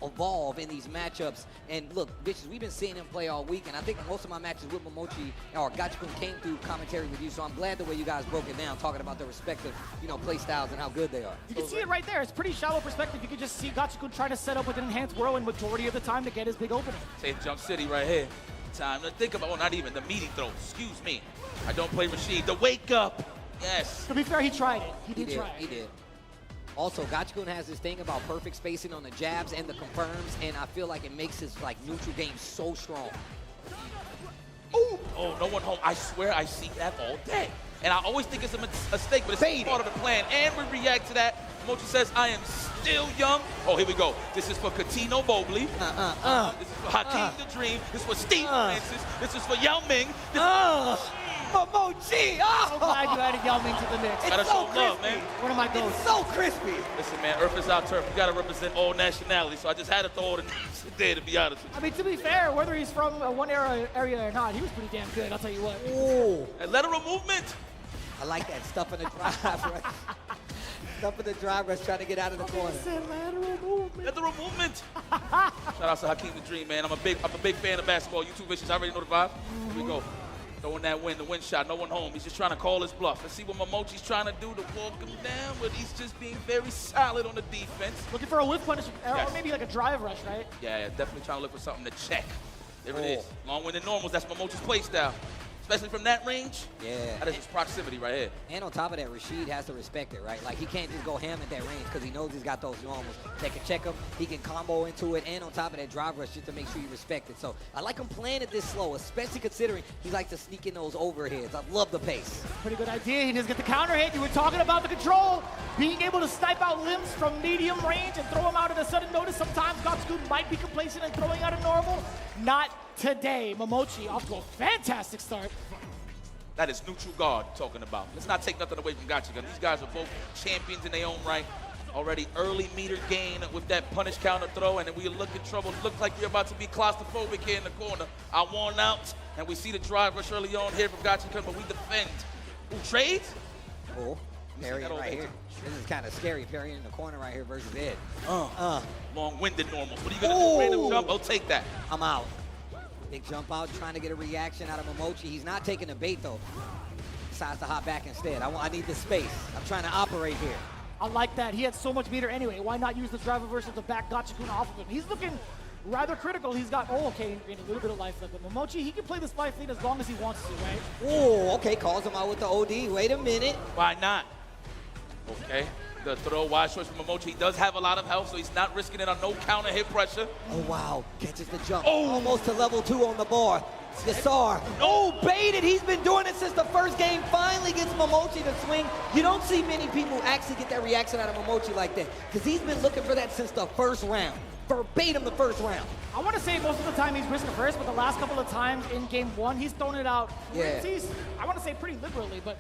evolve in these matchups. And look, bitches, we've been seeing him play all week, and I think most of my matches with Mimochi or Gachikun came through commentary with you, so I'm glad the way you guys broke it down, talking about their respective, play styles and how good they are. You can see it right there. It's pretty shallow perspective. You can just see Gachikun trying to set up with an enhanced whirlwind majority of the time to get his big opening. Say Jump City right here. Time to think about, not even the meaty throw. Excuse me. I don't play Rashid. The wake up. Yes. To be fair, he tried it. He did try it. He did. Also, Gachikun has this thing about perfect spacing on the jabs and the confirms, and I feel like it makes his neutral game so strong. Ooh. Oh, no one home. I swear I see that all day. And I always think it's a mistake, but it's part of the plan. And we react to that. Mimochi says, I am still young. Oh, here we go. This is for Katino Mobley. This is for Hakeem the Dream. This is for Steve Francis. This is for Yao Ming. Mimochi! I'm glad you added Yao Ming to the mix. Gotta show love, man. One of my ghosts. It's so crispy. Listen, man, Earth is our turf. We gotta represent all nationalities. So I just had to throw all the names in there, to be honest with you. I mean, to be fair, whether he's from one area or not, he was pretty damn good, I'll tell you what. Ooh. And lateral movement. I like that stuff in the drive rush. Stuff in the drive rush trying to get out of the corner. Lateral movement. Lateral movement. Shout out to Hakeem the Dream, man. I'm a big fan of basketball. You two vicious. I already know the vibe. Here we go. Throwing that win, the win shot. No one home. He's just trying to call his bluff. Let's see what Mimochi's trying to do to walk him down, but he's just being very solid on the defense. Looking for a whiff punish, Yes. or maybe like a drive rush, right? Yeah, definitely trying to look for something to check. There it is. Long-winded normals. That's Mimochi's play style. Especially from that range. Yeah. That is his proximity right here. And on top of that, Rashid has to respect it, right? Like, he can't just go ham at that range because he knows he's got those normals. They can check him. He can combo into it. And on top of that, drive rush just to make sure you respect it. So I like him playing it this slow, especially considering he likes to sneak in those overheads. I love the pace. Pretty good idea. He does get the counter hit. You were talking about the control. Being able to snipe out limbs from medium range and throw them out at a sudden notice. Sometimes Gachikun might be complacent in throwing out a normal. Not today. Mimochi off to a fantastic start. That is neutral guard talking about. Let's not take nothing away from Gachikun. These guys are both champions in their own right. Already early meter gain with that punish counter throw, and then we look in trouble. Looks like we're about to be claustrophobic here in the corner. I worn out, and we see the drive rush early on here from Gachikun, but we defend. Who trades? Oh, parrying right here. This is kind of scary. Parrying in the corner right here versus Ed. Long-winded normals. What are you going to do? Random jump? I'll take that. I'm out. Big jump out, trying to get a reaction out of Mimochi. He's not taking the bait, though. Decides to hop back instead. I need the space. I'm trying to operate here. I like that. He had so much meter anyway. Why not use the driver versus the back Gachikun off of him? He's looking rather critical. He's got, okay, a little bit of life left. But Mimochi, he can play this life lead as long as he wants to, right? Oh, okay. Calls him out with the OD. Wait a minute. Why not? Okay. The throw, wide choice from Mimochi. He does have a lot of health, so he's not risking it on no counter hit pressure. Oh, wow. Catches the jump. Oh, almost to level 2 on the bar. Yassar. Oh, baited. He's been doing it since the first game. Finally gets Mimochi to swing. You don't see many people actually get that reaction out of Mimochi like that, because he's been looking for that since the first round. Verbatim the first round. I want to say most of the time he's risking first, but the last couple of times in game 1, he's thrown it out. Yeah. I want to say pretty liberally, but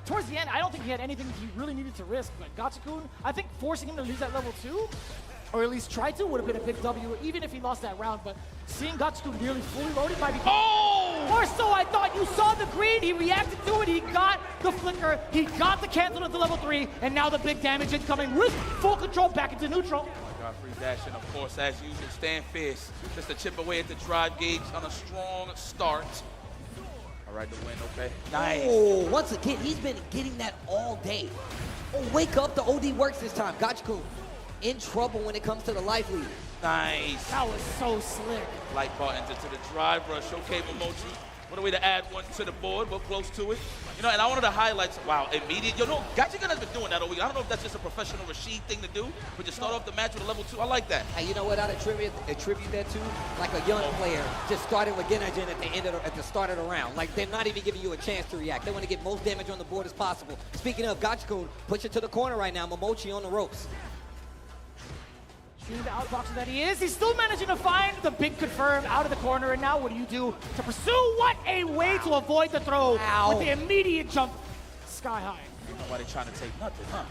towards the end, I don't think he had anything he really needed to risk. But Gachikun, I think forcing him to lose that level 2, or at least try to, would have been a big W, even if he lost that round. But seeing Gachikun nearly fully loaded might be... Or so I thought. You saw the green, he reacted to it, he got the flicker, he got the cancel into level 3, and now the big damage incoming with full control back into neutral. Got free dash, and of course, as usual, stand fierce. Just to chip away at the drive gauge on a strong start. All right, the win, okay. Nice. Oh, once again, he's been getting that all day. Oh, wake up, the OD works this time. Gachikun in trouble when it comes to the life lead. Nice. That was so slick. Light buttons into the drive rush. Okay, Mimochi. What a way to add one to the board. We're close to it. You know, and I wanted to highlight, wow, immediate. You know, Gachikun has been doing that all week. I don't know if that's just a professional Rashid thing to do, but just start off the match with a level 2. I like that. Hey, you know what I'd attribute that to? Like a young player just starting with Genajin at the start of the round. Like, they're not even giving you a chance to react. They want to get most damage on the board as possible. Speaking of, Gachikun, push it to the corner right now. Mimochi on the ropes. Being the outboxer that he is, he's still managing to find the big confirm out of the corner. And now what do you do to pursue? What a way to avoid the throw with the immediate jump sky high. You know why they're trying to take nothing, huh?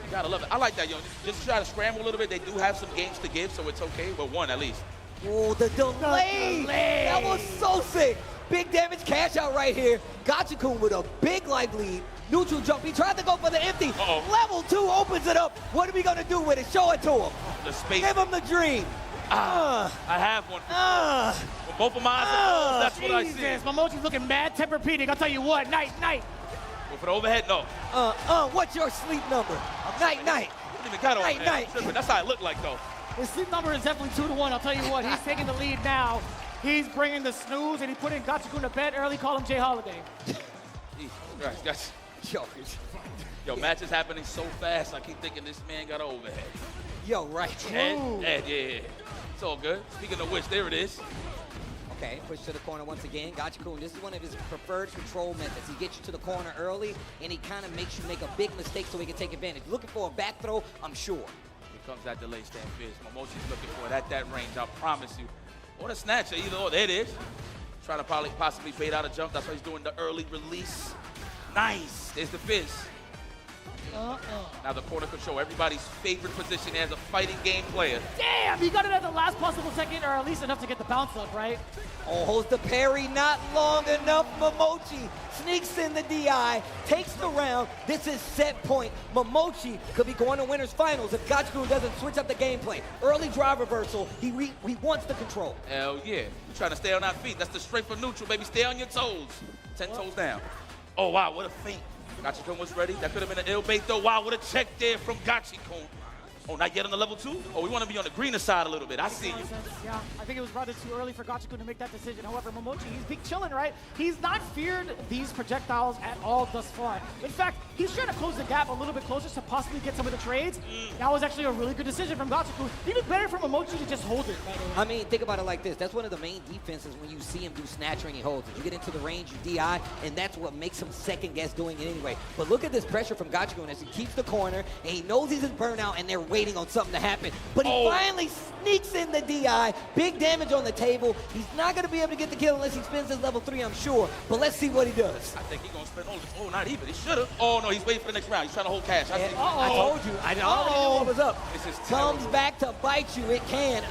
You gotta love it. I like that, yo. Just try to scramble a little bit. They do have some games to give, so it's okay. Well, one at least. Oh, the delay. That was so sick. Big damage cash out right here. Gachikun with a big life lead. Neutral jump. He tried to go for the empty. Level 2 opens it up. What are we going to do with it? Show it to him. The space. Give him the dream. I have one. With both of my eyes, that's what I see. Mimochi's looking mad Tempur-Pedic. I'll tell you what. Night. Go for the overhead? No. What's your sleep number? Night. I didn't even got overhead. Night. That's how it looked like, though. His sleep number is definitely 2-1. I'll tell you what. He's taking the lead now. He's bringing the snooze, and he's putting Gachikun to bed early. Call him Jay Holiday. Right, guys. Yo, matches happening so fast. I keep thinking this man got an overhead. Yo, right. Ed, yeah. It's all good. Speaking of which, there it is. Okay, push to the corner once again. Gachikun, this is one of his preferred control methods. He gets you to the corner early, and he kind of makes you make a big mistake so he can take advantage. Looking for a back throw, I'm sure. Here comes that delay stand fierce. Mimochi's looking for it at that range, I promise you. Or the snatcher, either or. There it is. Trying to possibly bait out a jump. That's why he's doing the early release. Nice. There's the fizz. Now the corner control, everybody's favorite position as a fighting game player. Damn, he got it at the last possible second, or at least enough to get the bounce up, right? Holds the parry, not long enough. Mimochi sneaks in the DI, takes the round. This is set point. Mimochi could be going to winners finals if Gachikun doesn't switch up the gameplay. Early drive reversal, he wants the control. Hell yeah. You're trying to stay on our feet. That's the straight for neutral, baby. Stay on your toes. 10 toes down. Oh, wow, what a feint. Gachikun was ready. That could have been an ill bait, though. Wow, what a check there from Gachikun. Oh, not yet on the level 2? Oh, we want to be on the greener side a little bit. I see you. Yeah, I think it was rather too early for Gachikun to make that decision. However, Mimochi, he's big chilling, right? He's not feared these projectiles at all thus far. In fact, he's trying to close the gap a little bit closer to possibly get some of the trades. That was actually a really good decision from Gachikun. Even better for Mimochi to just hold it, by the way. I mean, think about it like this. That's one of the main defenses when you see him do snatcher and he holds it. You get into the range, you DI, and that's what makes him second guess doing it anyway. But look at this pressure from Gachikun as he keeps the corner, and he knows he's in burnout, and they're waiting on something to happen. But he finally sneaks in the DI. Big damage on the table. He's not going to be able to get the kill unless he spends his level 3, I'm sure. But let's see what he does. I think he's going to spend all this. Oh, not even. He should have. Oh, no, he's waiting for the next round. He's trying to hold cash. I told you. I already knew what was up. This is Comes back to bite you. It can.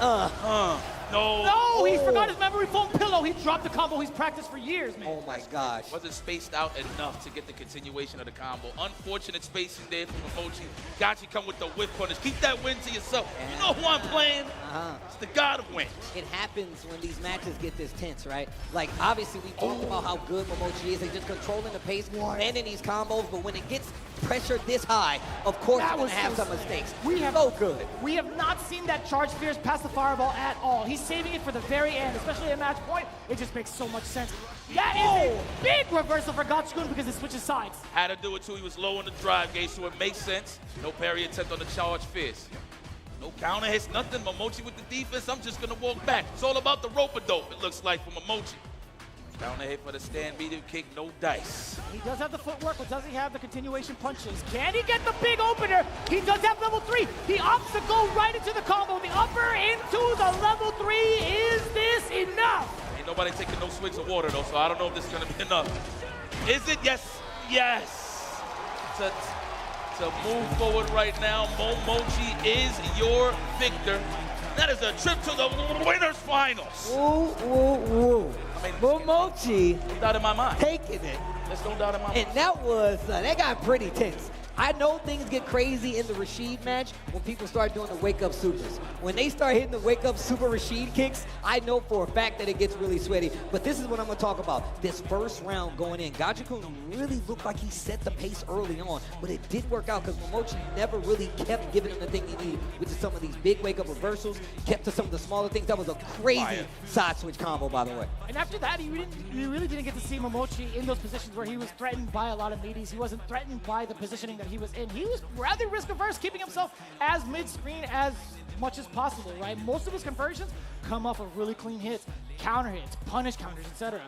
No, he forgot his memory foam pillow. He dropped the combo he's practiced for years, man. Oh my gosh. Wasn't spaced out enough to get the continuation of the combo. Unfortunate spacing there from Mimochi. Gachikun with the whip punish. Keep that win to yourself. You know who I'm playing? It's the god of win. It happens when these matches get this tense, right? Like, obviously, we talked about how good Mimochi is. He's just controlling the pace, landing these combos, but when it gets pressure this high, of course you're going to have some mistakes. So good. We have not seen that charge fierce past the fireball at all. He's saving it for the very end, especially at match point. It just makes so much sense. That is a big reversal for Gachikun because it switches sides. Had to do it too. He was low on the drive gauge, so it makes sense. No parry attempt on the charge fierce. No counter hits, nothing. Mimochi with the defense. I'm just going to walk back. It's all about the rope-a-dope, it looks like, for Mimochi. Counter hit for the stand beating kick, no dice. He does have the footwork, but does he have the continuation punches? Can he get the big opener? He does have level 3. He opts to go right into the combo. The upper into the level 3. Is this enough? Ain't nobody taking no swigs of water, though, so I don't know if this is going to be enough. Is it? Yes. Yes. To move forward right now, Mimochi is your victor. That is a trip to the winners finals. Woo. I mean, Mimochi, no doubt in my mind. Taking it. There's no doubt in my mind. And that got pretty tense. I know things get crazy in the Rashid match when people start doing the wake-up supers. When they start hitting the wake-up super Rashid kicks, I know for a fact that it gets really sweaty. But this is what I'm going to talk about. This first round going in, Gachikun really looked like he set the pace early on, but it did work out because Mimochi never really kept giving him the thing he needed, which is some of these big wake-up reversals, kept to some of the smaller things. That was a crazy side switch combo, by the way. And after that, you really didn't get to see Mimochi in those positions where he was threatened by a lot of meaties. He wasn't threatened by the positioning that he was in. He was rather risk-averse, keeping himself as mid-screen as much as possible, right? Most of his conversions come off of really clean hits, counter hits, punish counters, etc.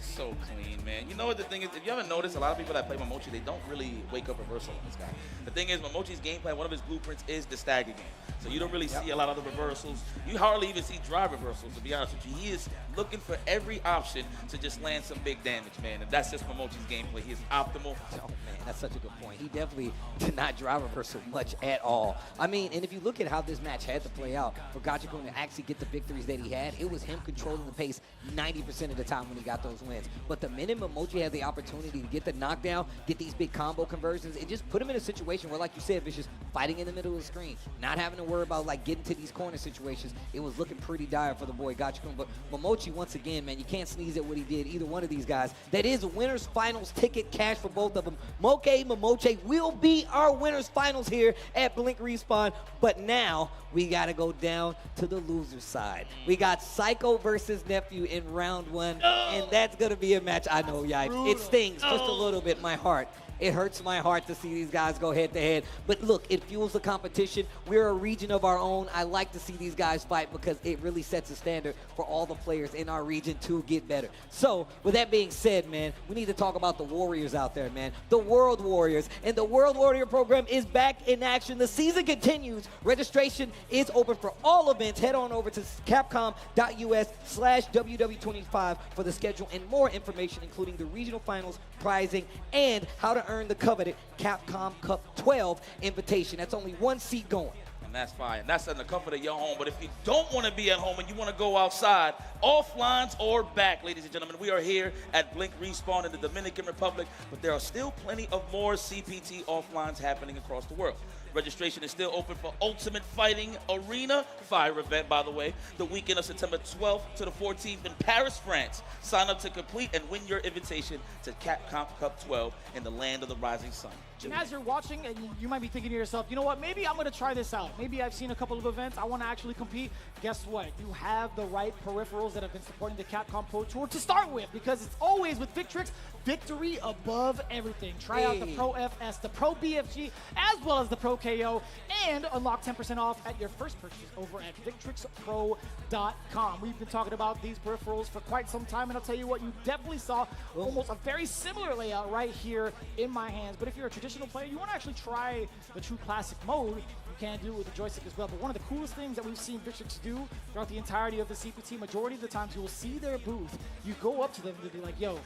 So clean, man. You know what the thing is? If you haven't noticed, a lot of people that play Mimochi, they don't really wake up reversal on this guy. The thing is, Mimochi's game plan, one of his blueprints is the stagger game. So you don't really see a lot of the reversals. You hardly even see drive reversals, to be honest with you. He is looking for every option to just land some big damage, man. And that's just Mimochi's gameplay. He is optimal. Oh, man, that's such a good point. He definitely did not drive reversal much at all. I mean, and if you look at how this match had to play out for Gachikun to actually get the victories that he had, it was him controlling the pace 90% of the time when he got those wins. But the minute Mimochi had the opportunity to get the knockdown, get these big combo conversions, it just put him in a situation where, like you said, Vicious, fighting in the middle of the screen, not having to worry about like getting to these corner situations. It was looking pretty dire for the boy Gachikun. But Mimochi, once again, man, you can't sneeze at what he did, either one of these guys. That is a winner's finals ticket cash for both of them. Moke Mimochi will be our winner's finals here at Blink Respawn. But now we got to go down to the loser's side. We got Psycho versus Nephew in round 1, and that's going to be a match. I know, yikes. It stings just a little bit, my heart. It hurts my heart to see these guys go head-to-head. But look, it fuels the competition. We're a region of our own. I like to see these guys fight because it really sets a standard for all the players in our region to get better. So, with that being said, man, we need to talk about the Warriors out there, man. The World Warriors. And the World Warrior program is back in action. The season continues. Registration is open for all events. Head on over to capcom.us/WW25 for the schedule and more information, including the regional finals, prizing, and how to earn the coveted Capcom Cup 12 invitation. That's only one seat going. And that's fine. That's in the comfort of your home. But if you don't want to be at home and you want to go outside, offlines or back, ladies and gentlemen, we are here at Blink Respawn in the Dominican Republic, but there are still plenty of more CPT offlines happening across the world. Registration is still open for Ultimate Fighting Arena Fire event, by the way, the weekend of September 12th to the 14th in Paris, France. Sign up to complete and win your invitation to Capcom Cup 12 in the land of the rising sun. And as you're watching, and you might be thinking to yourself, you know what, maybe I'm going to try this out. Maybe I've seen a couple of events. I want to actually compete. Guess what? You have the right peripherals that have been supporting the Capcom Pro Tour to start with, because it's always with Victrix, victory above everything. Try out the Pro FS, the Pro BFG, as well as the Pro KO, and unlock 10% off at your first purchase over at VictrixPro.com. We've been talking about these peripherals for quite some time, and I'll tell you what, you definitely saw almost a very similar layout right here in my hands. But if you're a traditional player, you want to actually try the true classic mode, you can do it with the joystick as well. But one of the coolest things that we've seen Victrix do throughout the entirety of the CPT, majority of the times you will see their booth, you go up to them and be like, yo,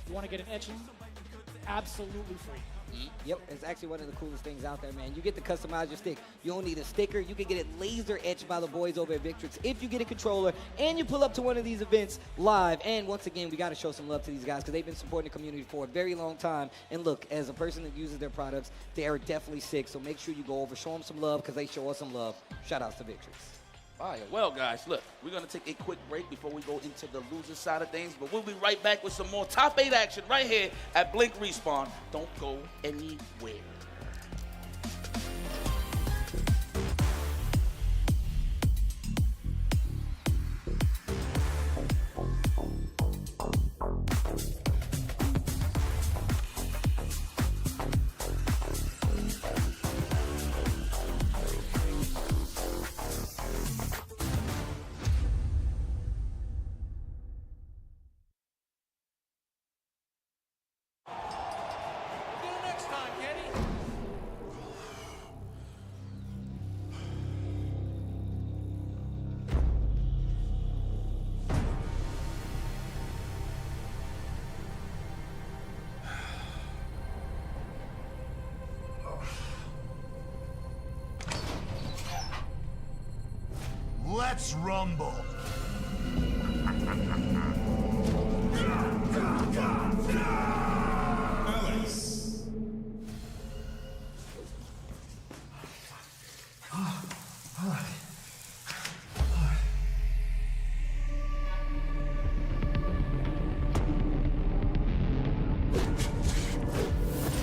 you want to get an etching? Absolutely free. Yep, it's actually one of the coolest things out there, man. You get to customize your stick. You don't need a sticker. You can get it laser etched by the boys over at Victrix if you get a controller and you pull up to one of these events live. And once again, we got to show some love to these guys because they've been supporting the community for a very long time. And look, as a person that uses their products, they are definitely sick. So make sure you go over, show them some love because they show us some love. Shout outs to Victrix. Fire. Well, guys, look, we're going to take a quick break before we go into the loser side of things, but we'll be right back with some more top 8 action right here at Blink Respawn. Don't go anywhere. Let's rumble. Alex.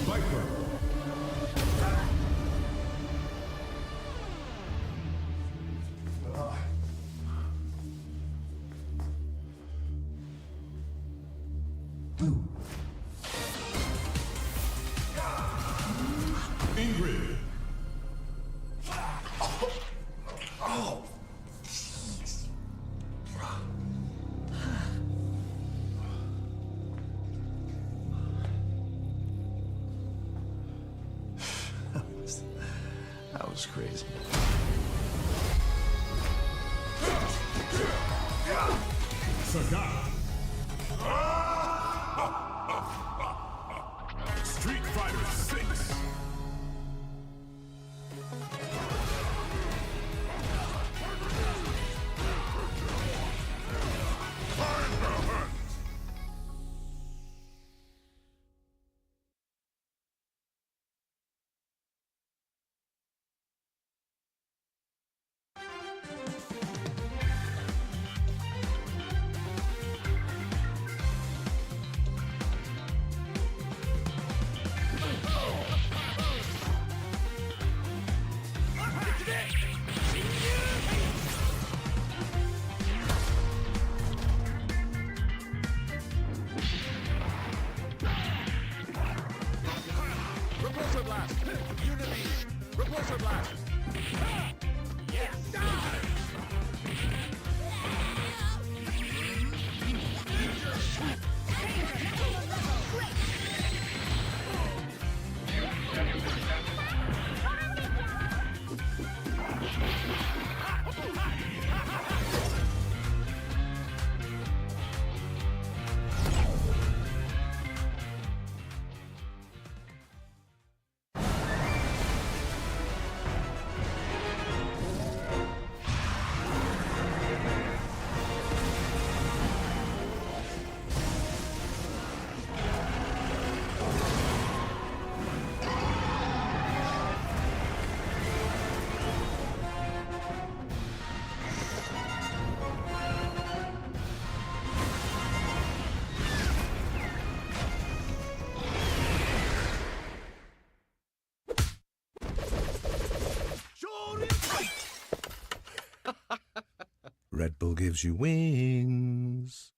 Viper. Ingrid. Oh. That was crazy. Sagat. Street Fighter 6. Repulsor blast! Unity! Repulsor blast! Yes! Red Bull gives you wings.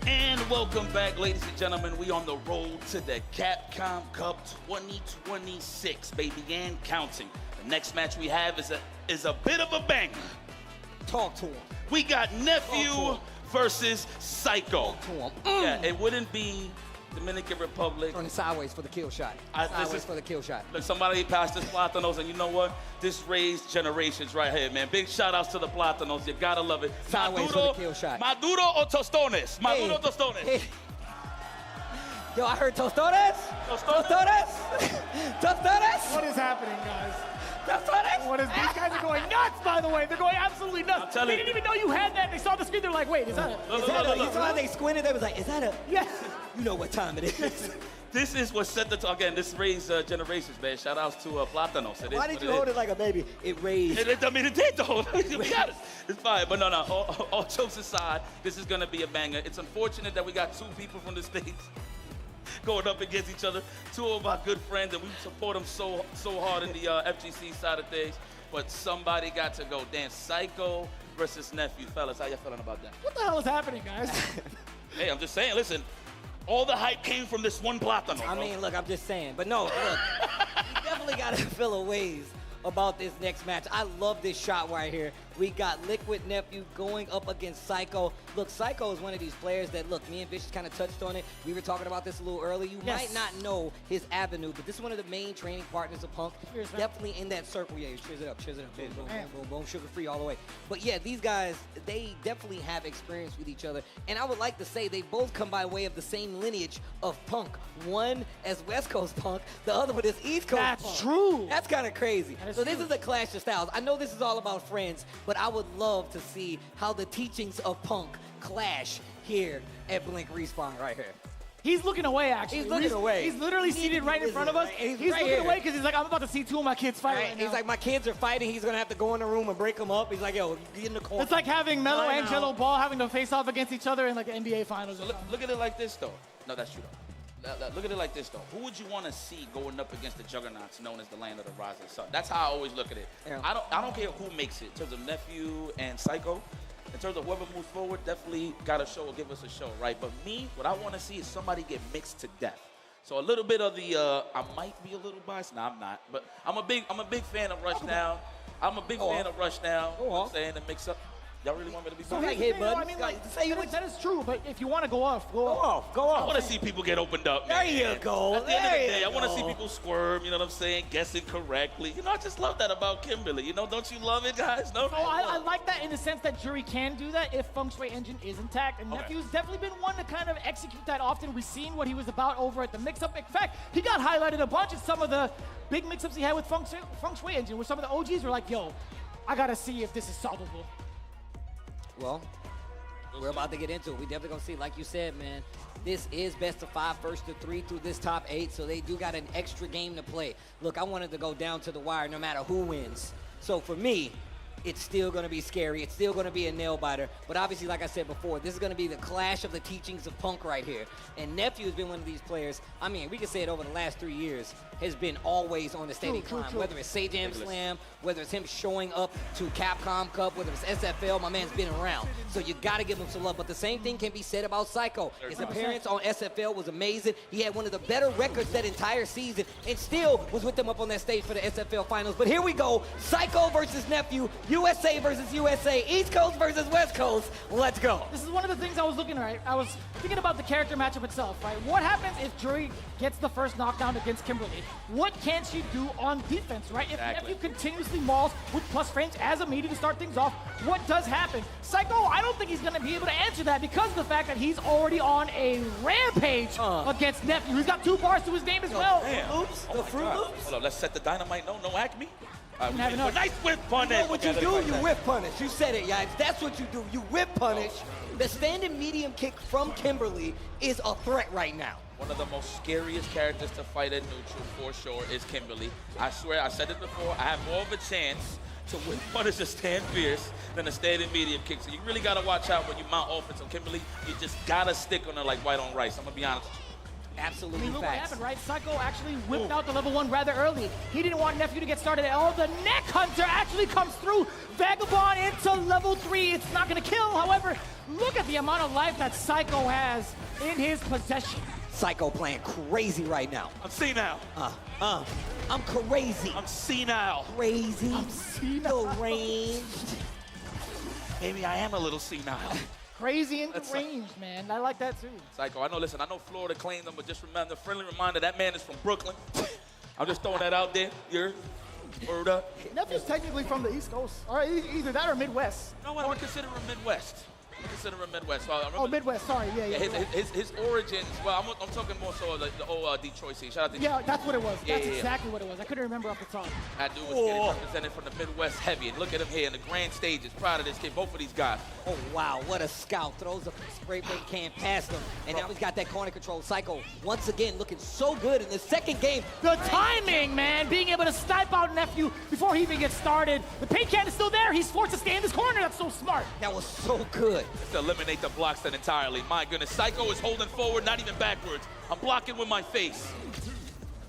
And welcome back, ladies and gentlemen. We on the road to the Capcom Cup 2026, baby, and counting. The next match we have is a bit of a banger. Talk to him. We got Nephew versus Psycho. Talk to him. Yeah, it wouldn't be Dominican Republic. Turning sideways for the kill shot. Sideways for the kill shot. Look, somebody passed this Platanos, and you know what? This raised generations right here, man. Big shout outs to the Platanos. You gotta love it. Sideways for the kill shot. Maduro or Tostones? Maduro Tostones. Hey. Yo, I heard Tostones. Tostones. Tostones. What is happening, guys? Tostones. What is, these guys are going nuts, by the way. They're going absolutely nuts. telling They didn't even know you had that. They saw the screen. They're like, wait, is that a... Look, Is that look, a, you look, saw how look. they squinted? They was like, is that a... Yes. You know what time it is. This is what set the again. This raised generations, man. Shout outs to Platanos. It is Why did what you it hold is. it like a baby? It raised. I mean, it did though. We got it. It's fine. But no. All jokes aside, this is gonna be a banger. It's unfortunate that we got two people from the States going up against each other. Two of our good friends, and we support them so hard in the FGC side of things. But somebody got to go. Damn, Psycho versus Nephew. Fellas, how you feeling about that? What the hell is happening, guys? Hey, I'm just saying, listen, all the hype came from this one Plátano. I mean, look, I'm just saying. But no, look, you definitely got to feel a ways about this next match. I love this shot right here. We got Liquid Nephew going up against Psycho. Look, Psycho is one of these players that, look, me and Vicious kind of touched on it. We were talking about this a little earlier. You might not know his avenue, but this is one of the main training partners of Punk. Definitely in that circle. Yeah, cheers it up. Boom, boom, boom, boom, boom. Sugar-free all the way. But yeah, these guys, they definitely have experience with each other. And I would like to say they both come by way of the same lineage of Punk. One as West Coast Punk, the other one is East Coast Punk. That's true. That's kind of crazy. So this is a clash of styles. I know this is all about friends, but I would love to see how the teachings of Punk clash here at Blink Respawn right here. He's looking away, actually. He's looking away. He's literally seated right in front of us. He's looking away because he's like, I'm about to see two of my kids fight right now. He's like, my kids are fighting. He's going to have to go in the room and break them up. He's like, yo, get in the corner. It's like having Melo and Jello Ball having to face off against each other in like the NBA Finals. So look at it like this, though. No, that's true, though. Look at it like this, though. Who would you want to see going up against the juggernauts known as the land of the rising sun? That's how I always look at it. Yeah. I don't care who makes it in terms of Nephew and Psycho. In terms of whoever moves forward, definitely got a show or give us a show, right? But me, what I want to see is somebody get mixed to death. So a little bit of the, I might be a little biased. No, I'm not. But I'm a big fan of Rush Now. I'm a big fan of Rush Now. You know what I'm saying? The mix up. Y'all really want me to be So biased? I mean, like, that is true, but if you want to go off, go off. I want to see people get opened up, man. There you go. At the end of the day, I want to see people squirm, you know what I'm saying, guessing correctly. You know, I just love that about Kimberly. You know, don't you love it, guys? No? Oh, I like that in the sense that Jury can do that if Feng Shui Engine is intact. And Nephew's definitely been one to kind of execute that often. We've seen what he was about over at the mix-up. In fact, he got highlighted a bunch in some of the big mix-ups he had with Feng Shui Engine, where some of the OGs were like, yo, I got to see if this is solvable. Well, we're about to get into it. We definitely gonna see, like you said, man, this is best of 5, first to 3 through this top 8, so they do got an extra game to play. Look, I wanted to go down to the wire no matter who wins. So for me, it's still going to be scary. It's still going to be a nail-biter. But obviously, like I said before, this is going to be the clash of the teachings of Punk right here. And Nephew has been one of these players, I mean, we can say it over the last 3 years, has been always on the steady climb. Whether it's Say Jam Slam, whether it's him showing up to Capcom Cup, whether it's SFL, my man's been around. So you got to give him some love. But the same thing can be said about Psycho. His appearance on SFL was amazing. He had one of the better records that entire season and still was with them up on that stage for the SFL Finals. But here we go. Psycho versus Nephew. USA versus USA, East Coast versus West Coast. Let's go. This is one of the things I was looking at. I was thinking about the character matchup itself, right? What happens if Jury gets the first knockdown against Kimberly? What can she do on defense, right? If Nephew continuously mauls with plus frames as a media to start things off, what does happen? Psycho, I don't think he's going to be able to answer that because of the fact that he's already on a rampage against Nephew. He's got 2 bars to his name as well. Oops, the Fruit Loops. Hold on, let's set the dynamite. No Acme. Nice whip punish. You know what you do? You whip punish. You said it, guys. That's what you do. You whip punish. The standing medium kick from Kimberly is a threat right now. One of the most scariest characters to fight at neutral, for sure, is Kimberly. I swear, I said it before, I have more of a chance to whip punish a stand fierce than a standing medium kick. So you really got to watch out when you mount offense on Kimberly. You just got to stick on her like white on rice. I'm going to be honest with you. Absolutely look facts. what happened, right? Psycho actually whipped out the level 1 rather early. He didn't want Nephew to get started at all. The Neck Hunter actually comes through. Vagabond into level 3. It's not going to kill. However, look at the amount of life that Psycho has in his possession. Psycho playing crazy right now. I'm senile. I'm crazy. I'm senile. Crazy. I'm senile. Deranged. Maybe I am a little senile. Crazy and deranged, man. I like that too. Psycho, I know Florida claimed them, but just remember, friendly reminder, that man is from Brooklyn. I'm just throwing that out there. You're word up. Nephew's technically from the East Coast. Or either that or Midwest. No, I would consider him Midwest. Midwest. So oh, Midwest, sorry, yeah. His origins, well, I'm talking more so of the old Detroit scene. Shout out to Yeah, that's what it was. That's exactly what it was. I couldn't remember off the top. That dude was getting represented from the Midwest heavy. And look at him here in the grand stages. Proud of this kid, both of these guys. Oh, wow, what a scout. Throws a spray paint can past him. And now he's got that corner control. Psycho, once again, looking so good in the second game. The timing, man, being able to snipe out Nephew before he even gets started. The paint can is still there. He's forced to stay in this corner. That's so smart. That was so good. To eliminate the blocks that entirely. My goodness, Psycho is holding forward, not even backwards. I'm blocking with my face.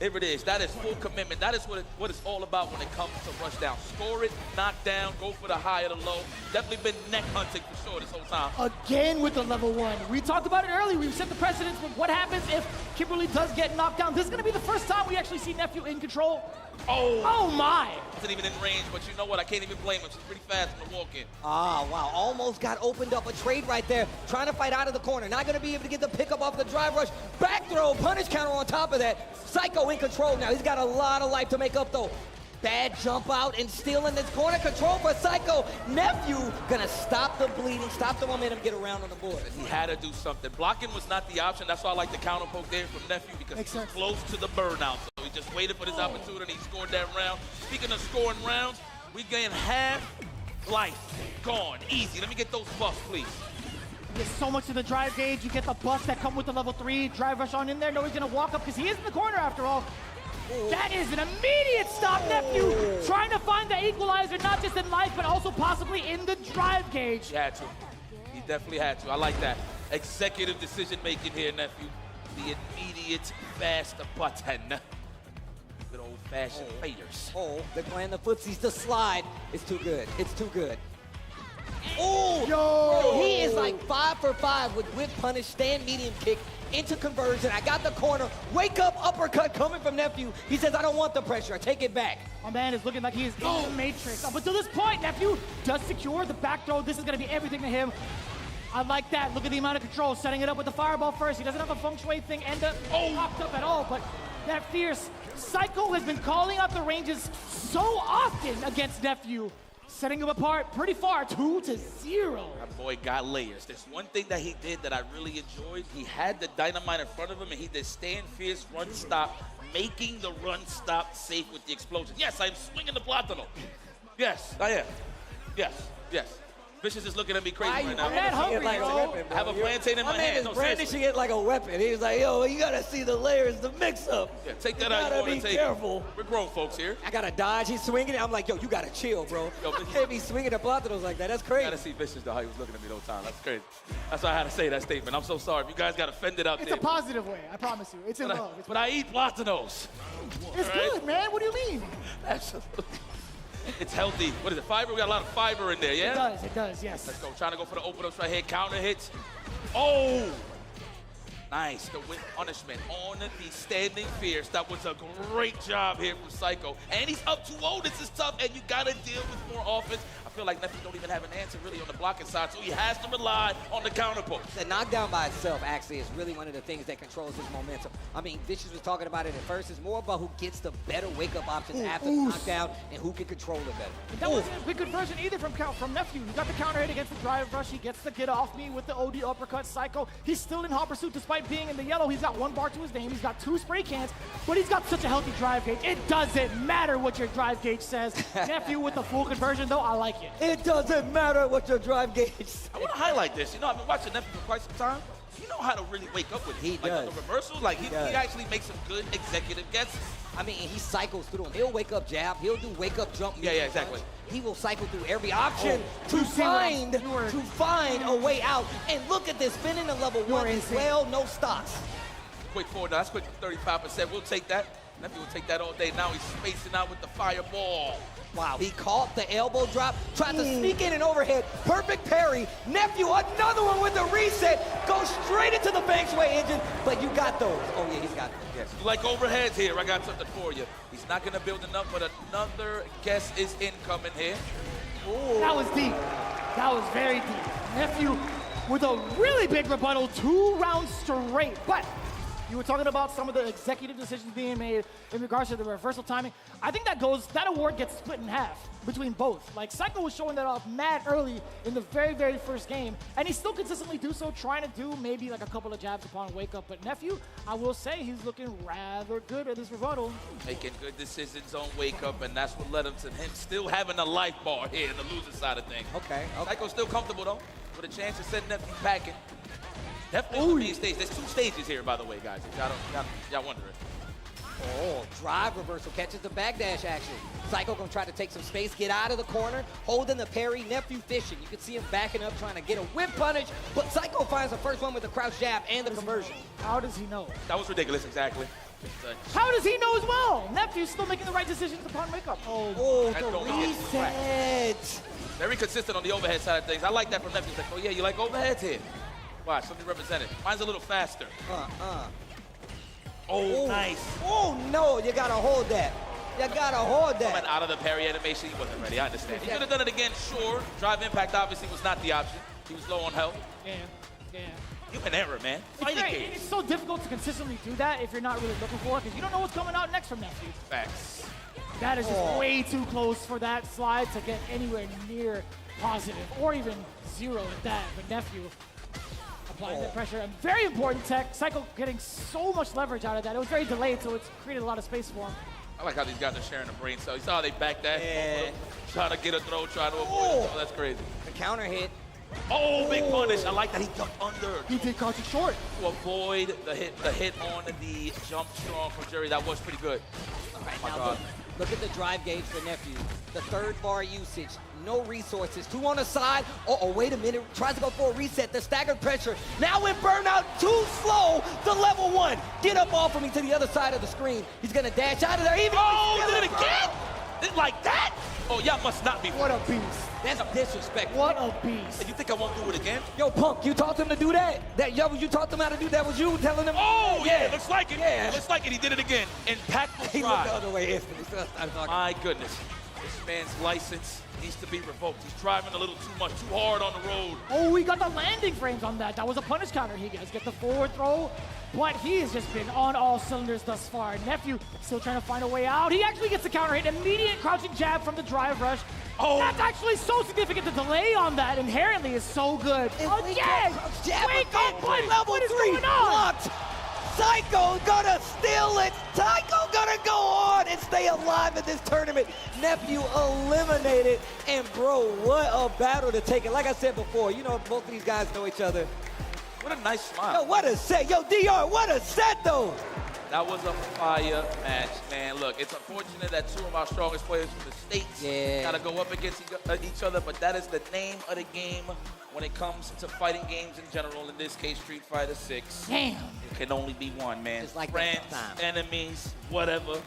There it is. That is full commitment. That is what it's all about when it comes to rush down. Score it, knock down, go for the high or the low. Definitely been neck hunting for sure this whole time. Again with the level 1. We talked about it earlier. We've set the precedence with what happens if Kimberly does get knocked down. This is going to be the first time we actually see Nephew in control Oh my! Wasn't even in range, but you know what? I can't even blame him. She's pretty fast in the walk-in. Ah, wow. Almost got opened up. A trade right there. Trying to fight out of the corner. Not going to be able to get the pickup off the drive rush. Back throw. Punish counter on top of that. Psycho in control now. He's got a lot of life to make up, though. Bad jump out and still in this corner. Control for Psycho. Nephew gonna stop the bleeding, stop the momentum, get around on the board. He had to do something. Blocking was not the option. That's why I like the counter poke there from Nephew because he's close to the burnout. So he just waited for this opportunity. He scored that round. Speaking of scoring rounds, we gain half life. Gone. Easy. Let me get those buffs, please. You get so much to the drive gauge. You get the buffs that come with the level 3. Drive rush on in there. No, he's gonna walk up because he is in the corner after all. That is an immediate stop, Nephew. Trying to find the equalizer, not just in life, but also possibly in the drive gauge. He had to. He definitely had to. I like that. Executive decision making here, Nephew. The immediate fast button. Good old-fashioned faders. Oh, they're playing the footsies. The slide is too good. It's too good. Oh, yo! He is like 5 for 5 with whip punish, stand medium kick into conversion. I got the corner. Wake up uppercut coming from Nephew. He says, I don't want the pressure. I take it back. My man is looking like he is in the matrix. Up until this point, Nephew does secure the back throw. This is going to be everything to him. I like that. Look at the amount of control. Setting it up with the fireball first. He doesn't have a feng shui thing end up popped up at all, but that fierce Psycho has been calling out the ranges so often against Nephew. Setting him apart pretty far, 2-0. That boy got layers. There's one thing that he did that I really enjoyed. He had the dynamite in front of him, and he did stand fierce, run stop, making the run stop safe with the explosion. Yes, I'm swinging the Platano. Yes, I am. Yes, yes. Vicious is looking at me crazy right now. I'm not hungry, like bro. a weapon, bro. I have a plantain in my hand. No, brandishing it like a weapon. He was like, yo, you gotta see the layers, the mix-up. Yeah, take that out. You want to take careful. We're grown folks here. I gotta dodge. He's swinging it. I'm like, yo, you gotta chill, bro. Yo, You can't be swinging the Platanos like that. That's I crazy. gotta see Vicious though, how he was looking at me the whole time. That's crazy. That's why I had to say that statement. I'm so sorry if you guys got offended out It's there. a positive way, I promise you. It's in love. But I eat Platanos. It's good, man. What do you mean? Absolutely. It's healthy. What is it, fiber? We got a lot of fiber in there, yeah? It does, yes. Let's go. Trying to go for the open ups right here. Counter hits. Oh! Nice. The whip punishment on the standing fierce. That was a great job here from Psycho. And he's up 2-0. This is tough, and you got to deal with more offense. I feel like Nephew don't even have an answer really on the blocking side, so he has to rely on the counter poke. The knockdown by itself actually is really one of the things that controls his momentum. I mean, Vicious was talking about it at first. It's more about who gets the better wake-up options after the knockdown and who can control it better. That wasn't a big conversion either from Nephew. He got the counter hit against the drive rush. He gets the get off me with the OD uppercut. Psycho. He's still in hot pursuit despite being in the yellow. He's got 1 bar to his name. He's got 2 spray cans, but he's got such a healthy drive gauge. It doesn't matter what your drive gauge says. Nephew with the full conversion, though, I like it. It doesn't matter what your drive gauge says. I want to highlight this. You know, I've been watching Nephew for quite some time. You know how to really wake up with him. He like does. on the reversal, like he actually makes some good executive guesses. I mean, he cycles through them. He'll wake up jab. He'll do wake up jump. Yeah, exactly. He will cycle through every option to find a way out. And look at this, spinning to level 1 as well, no stocks. Quick forward, that's quick for 35%. We'll take that. Nephew will take that all day. Now he's spacing out with the fireball. Wow, he caught the elbow drop, tried to sneak in an overhead. Perfect parry. Nephew, another one with the reset. Goes straight into the Feng Shui engine, but you got those. Oh, yeah, he's got them. Yes. You like overheads here? I got something for you. He's not going to build enough, but another guess is incoming here. Ooh. That was deep. That was very deep. Nephew with a really big rebuttal, 2 rounds straight. But you were talking about some of the executive decisions being made in regards to the reversal timing. I think that award gets split in half between both. Like, Psycho was showing that off mad early in the very, very first game, and he still consistently do so, trying to do maybe like a couple of jabs upon wake up. But Nephew, I will say, he's looking rather good at this rebuttal. Making good decisions on wake up, and that's what led him to him still having a life bar here in the loser side of things. Okay. Psycho's still comfortable though, with a chance to send Nephew packing. Definitely the main stage. There's 2 stages here, by the way, guys, if y'all wondering. Oh, drive reversal, catches the backdash action. Psycho gonna try to take some space, get out of the corner, holding the parry. Nephew fishing. You can see him backing up, trying to get a whip punish, but Psycho finds the first one with the crouch jab and the conversion. How does he know? That was ridiculous, exactly. How does he know as well? Nephew's still making the right decisions upon wake up. Oh, the reset. Very consistent on the overhead side of things. I like that from Nephew. He's like, oh yeah, you like overheads here? Watch, something represented. Mine's a little faster. Oh, nice. Oh, no, you got to hold that. You gotta hold that. Coming out of the parry animation, he wasn't ready. I understand. He could have done it again, sure. Drive impact obviously was not the option. He was low on health. Yeah. You an error, man. Fighting game. It's so difficult to consistently do that if you're not really looking for it, because you don't know what's coming out next from Nephew. Facts. That is just way too close for that slide to get anywhere near positive, or even 0 at that. But Nephew applying that pressure. And very important tech. Psycho getting so much leverage out of that. It was very delayed, so it's created a lot of space for him. I like how these guys are sharing the brain cell. You saw how they back that? Yeah. Trying to get a throw, trying to avoid it. Oh, that's crazy. The counter hit. Oh, big punish. I like that he ducked under. He did catch it short. To avoid the hit on the jump strong from Jerry. That was pretty good. All right, now look at the drive gauge for Nephew. The third bar usage, no resources. 2 on the side. Oh, wait a minute. Tries to go for a reset. The staggered pressure. Now with burnout, too slow to level 1. Get up off of me to the other side of the screen. He's going to dash out of there. Even did it again? Like that? Oh, y'all must not be. What a beast. That's disrespectful. What a beast. You think I won't do it again? Yo, Punk, you taught him to do that? You taught him how to do that? Was you telling him? Oh, yeah, looks like it. Yeah. Looks like it. He did it again. Impactful He looked the other way instantly. My goodness. This man's license needs to be revoked. He's driving a little too much, too hard on the road. Oh, we got the landing frames on that. That was a punish counter. He guys get the forward throw, but he has just been on all cylinders thus far. Nephew still trying to find a way out. He actually gets the counter hit. Immediate crouching jab from the drive rush. Oh, that's actually so significant. The delay on that inherently is so good. Again! Wake up! What is going on? Blocked. Psycho gonna steal it. Psycho gonna go on and stay alive in this tournament. Nephew eliminated. And bro, what a battle to take it. Like I said before, you know, both of these guys know each other. What a nice smile. Yo, what a set. Yo, DR, what a set though. That was a fire match, man. Look, it's unfortunate that 2 of our strongest players from the States gotta go up against each other, but that is the name of the game when it comes to fighting games in general. In this case, Street Fighter 6. Damn. It can only be one, man. Just like friends, that enemies, whatever.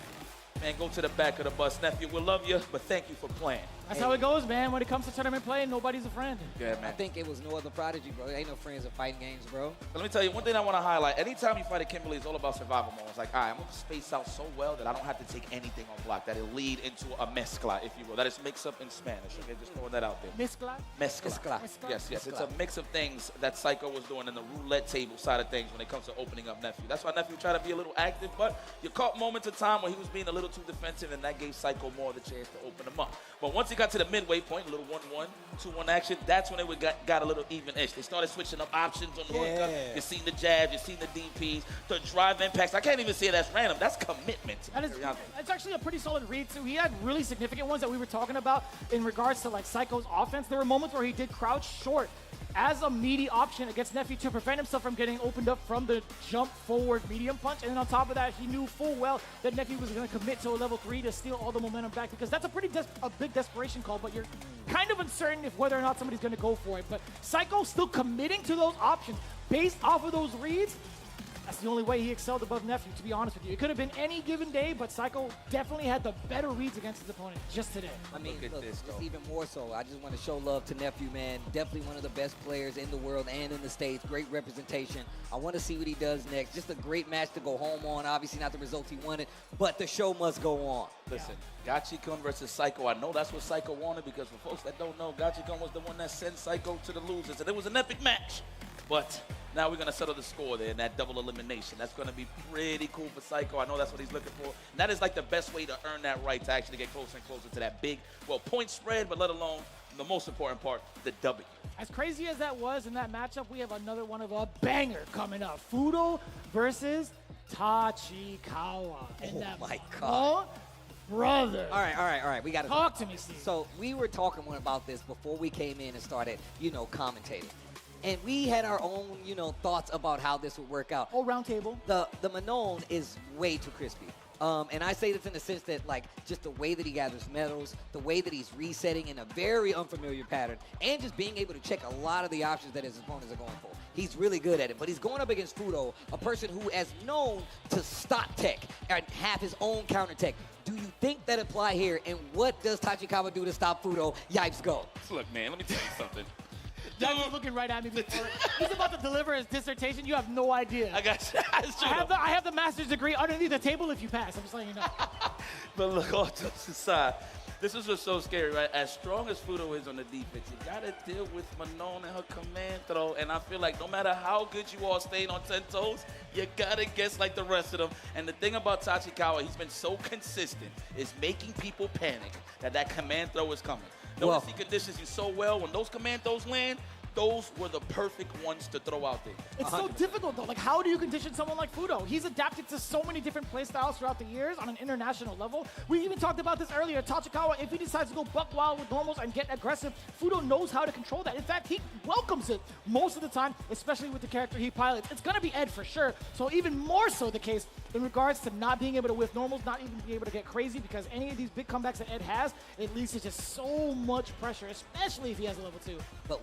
Man, go to the back of the bus. Nephew, we love you, but thank you for playing. That's how it goes, man. When it comes to tournament play, nobody's a friend. Yeah, man. I think it was no other prodigy, bro. There ain't no friends in fighting games, bro. But let me tell you, one thing I want to highlight. Anytime you fight a Kimberly, it's all about survival mode. It's like, all right, I'm going to space out so well that I don't have to take anything on block, that it'll lead into a mezcla, if you will. That is mix up in Spanish, okay? Just throwing that out there. Mezcla? Mezcla. Yes. It's a mix of things that Psycho was doing in the roulette table side of things when it comes to opening up Nephew. That's why Nephew tried to be a little active, but you caught moments of time where he was being a little too defensive, and that gave Psycho more of the chance to open him up. But once he got to the midway point, a little 1-1, 2-1 action, that's when it got a little even-ish. They started switching up options on the hookup. You've seen the jabs, you've seen the DPs, the drive impacts. I can't even say that's random. That's commitment. That's actually a pretty solid read, too. He had really significant ones that we were talking about in regards to, like, Psycho's offense. There were moments where he did crouch short as a meaty option against Nephew to prevent himself from getting opened up from the jump forward medium punch. And then on top of that, he knew full well that Nephew was going to commit to a level 3 to steal all the momentum back, because that's a big desperation call, but you're kind of uncertain if whether or not somebody's going to go for it. But Psycho still committing to those options based off of those reads. That's the only way he excelled above Nephew, to be honest with you. It could have been any given day, but Psycho definitely had the better reads against his opponent just today. I mean, look, it's even more so. I just want to show love to Nephew, man. Definitely one of the best players in the world and in the States. Great representation. I want to see what he does next. Just a great match to go home on. Obviously not the results he wanted, but the show must go on. Listen, Gachikun versus Psycho. I know that's what Psycho wanted, because for folks that don't know, Gachikun was the one that sent Psycho to the losers, and it was an epic match. But now we're going to settle the score there in that double elimination. That's going to be pretty cool for Psycho. I know that's what he's looking for. And that is like the best way to earn that right to actually get closer and closer to that big, point spread, but let alone the most important part, the W. As crazy as that was in that matchup, we have another one of a banger coming up. Fudo versus Tachikawa. Oh, my God. Brother. All right. We got to talk to me, Steve. So we were talking about this before we came in and started, commentating. And we had our own, thoughts about how this would work out. Oh, round table. The Manon is way too crispy. And I say this in the sense that, like, just the way that he gathers medals, the way that he's resetting in a very unfamiliar pattern, and just being able to check a lot of the options that his opponents are going for. He's really good at it. But he's going up against Fudo, a person who is known to stop tech and have his own counter tech. Do you think that apply here? And what does Tachikawa do to stop Fudo? Yipes, go. Look, man, let me tell you something. Dad's looking right at me before. He's about to deliver his dissertation. You have no idea. I got you. I have the master's degree underneath the table if you pass. I'm just letting you know. But look, all jokes aside, this is what's so scary, right? As strong as Fudo is on the defense, you gotta deal with Manon and her command throw. And I feel like no matter how good you are staying on 10 toes, you gotta guess like the rest of them. And the thing about Tachikawa, he's been so consistent, is making people panic that command throw is coming. Notice he conditions you so well. When those command throws land, those were the perfect ones to throw out there. It's so difficult, though. Like, how do you condition someone like Fudo? He's adapted to so many different playstyles throughout the years on an international level. We even talked about this earlier. Tachikawa, if he decides to go buck wild with normals and get aggressive, Fudo knows how to control that. In fact, he welcomes it most of the time, especially with the character he pilots. It's going to be Ed for sure. So even more so the case in regards to not being able to whiff normals, not even being able to get crazy, because any of these big comebacks that Ed has, it leads to just so much pressure, especially if he has a level 2. But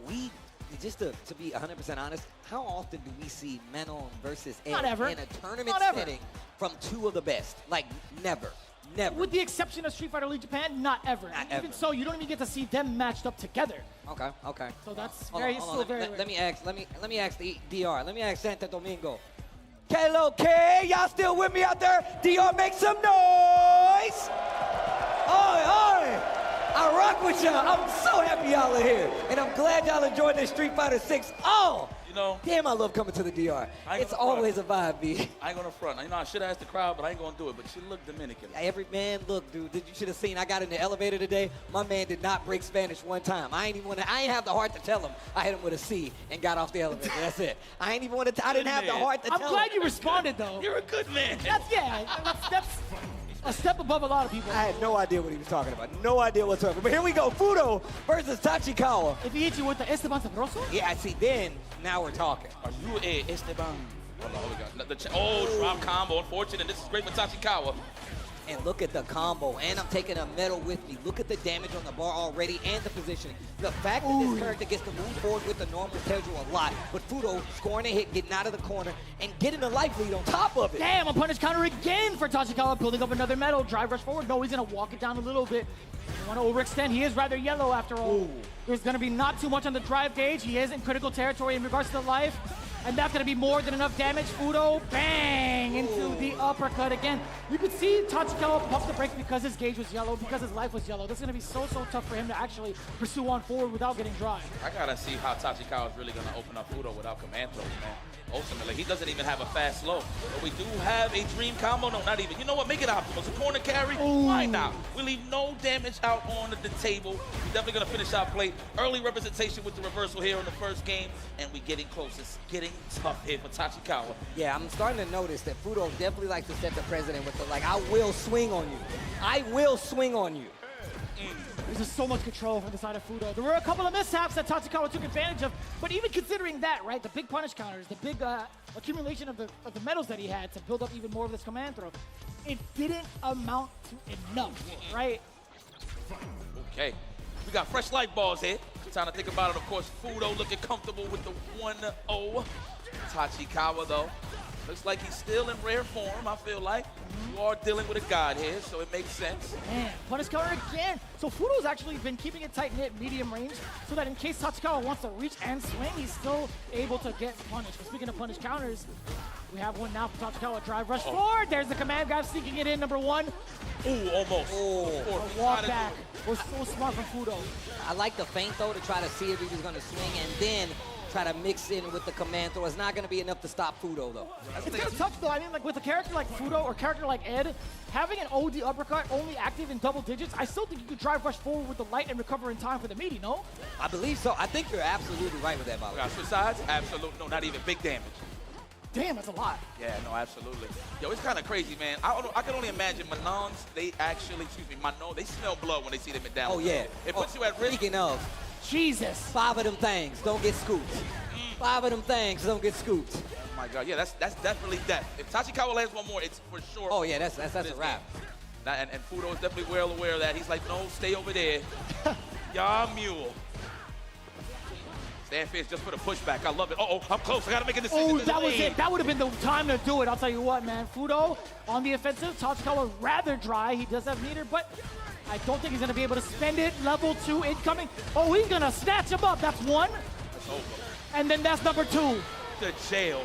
just to be 100% honest, how often do we see Manon versus Ed Not ever. in a tournament Not ever. setting from two of the best? Like, never. Never. With the exception of Street Fighter League Japan, not ever. Not Even ever. so, you don't even get to see them matched up together. Okay, okay. So that's Hold very, on, still very let rare. me ask the DR. Let me ask Santo Domingo. K-Lo-K, y'all still with me out there? DR, make some noise! Oi, oi! I rock with y'all. I'm so happy y'all are here. And I'm glad y'all enjoyed this Street Fighter 6. Oh! You know, damn, I love coming to the DR. It's always a vibe, B. I ain't gonna front. You know, I should have asked the crowd, but I ain't gonna do it. But she looked Dominican. Every man, look, dude, you should have seen. I got in the elevator today. My man did not break Spanish one time. I ain't have the heart to tell him. I hit him with a C and got off the elevator. That's it. I ain't even want to. I didn't have the heart to tell him. I'm glad you responded, though. You're a good man. That's a step above a lot of people. I had no idea what he was talking about. No idea whatsoever. But here we go. Fudo versus Tachikawa. If he hits you with the Esteban Sabroso? Yeah, see, then, now we're talking. Are you a Esteban? Oh, drop combo. Unfortunate. This is great for Tachikawa. And look at the combo. And I'm taking a medal with me. Look at the damage on the bar already and the positioning. The fact that this character gets to move forward with the normal tells you a lot. But Fudo scoring a hit, getting out of the corner, and getting a life lead on top of it. Damn, a punish counter again for Tachikawa, building up another medal. Drive rush forward. No, he's going to walk it down a little bit. You want to overextend. He is rather yellow after all. Ooh. There's going to be not too much on the drive gauge. He is in critical territory in regards to the life. And that's going to be more than enough damage. Fudo, bang, into the uppercut again. You could see Tachikawa pump the brakes because his gauge was yellow, because his life was yellow. This is going to be so tough for him to actually pursue on forward without getting dry. I got to see how Tachikawa is really going to open up Fudo without command throws, man. Ultimately, he doesn't even have a fast slow. But we do have a dream combo. No, not even. You know what? Make it optimal. It's a corner carry. Why not? We leave no damage out on the table. We're definitely going to finish our plate. Early representation with the reversal here in the first game. And we're getting close. It's getting tough here for Tachikawa. Yeah, I'm starting to notice that Fudo definitely likes to set the precedent with the, like, I will swing on you. I will swing on you. There's just so much control from the side of Fudo. There were a couple of mishaps that Tachikawa took advantage of, but even considering that, right, the big punish counters, the big accumulation of the medals that he had to build up even more of this command throw, it didn't amount to enough, right? Okay. We got fresh light balls here. Time to think about it. Of course, Fudo looking comfortable with the 1-0. Tachikawa, though, looks like he's still in rare form, I feel like. You are dealing with a god here, so it makes sense. Man, punish counter again. So Fudo's actually been keeping it tight-knit, medium range, so that in case Tachikawa wants to reach and swing, he's still able to get punished. But speaking of punish counters, we have one now from Tachikawa. Drive rush forward. There's the command grab, sneaking it in, number 1. Ooh, almost. A walk back was so smart from Fudo. I like the feint, though, to try to see if he was going to swing and then try to mix in with the command throw. It's not going to be enough to stop Fudo, though. It's kind of tough, though. I mean, like, with a character like Fudo or a character like Ed, having an OD uppercut only active in double digits, I still think you could drive rush forward with the light and recover in time for the meaty, no? I believe so. I think you're absolutely right with that, by the way. Got switch sides? Absolutely. No, not even big damage. Damn, that's a lot. Yeah, no, absolutely. Yo, it's kind of crazy, man. I can only imagine Manons, they smell blood when they see them at down. Oh, yeah. It puts you at risk. Speaking of, Jesus. 5 of them things don't get scooped. 5 of them things don't get scooped. Oh my God, yeah, that's definitely death. If Tachikawa lands one more, it's for sure. Oh yeah, that's a wrap. And Fudo is definitely well aware of that. He's like, no, stay over there. Y'all mule. Stand fierce just for the pushback. I love it. Uh-oh, I'm close. I gotta make a decision. Oh, that was it. That would have been the time to do it. I'll tell you what, man. Fudo on the offensive. Tachikawa rather dry. He does have meter, but I don't think he's gonna be able to spend it. Level 2 incoming. Oh, he's gonna snatch him up. That's 1. It's over. And then that's number 2. The jail.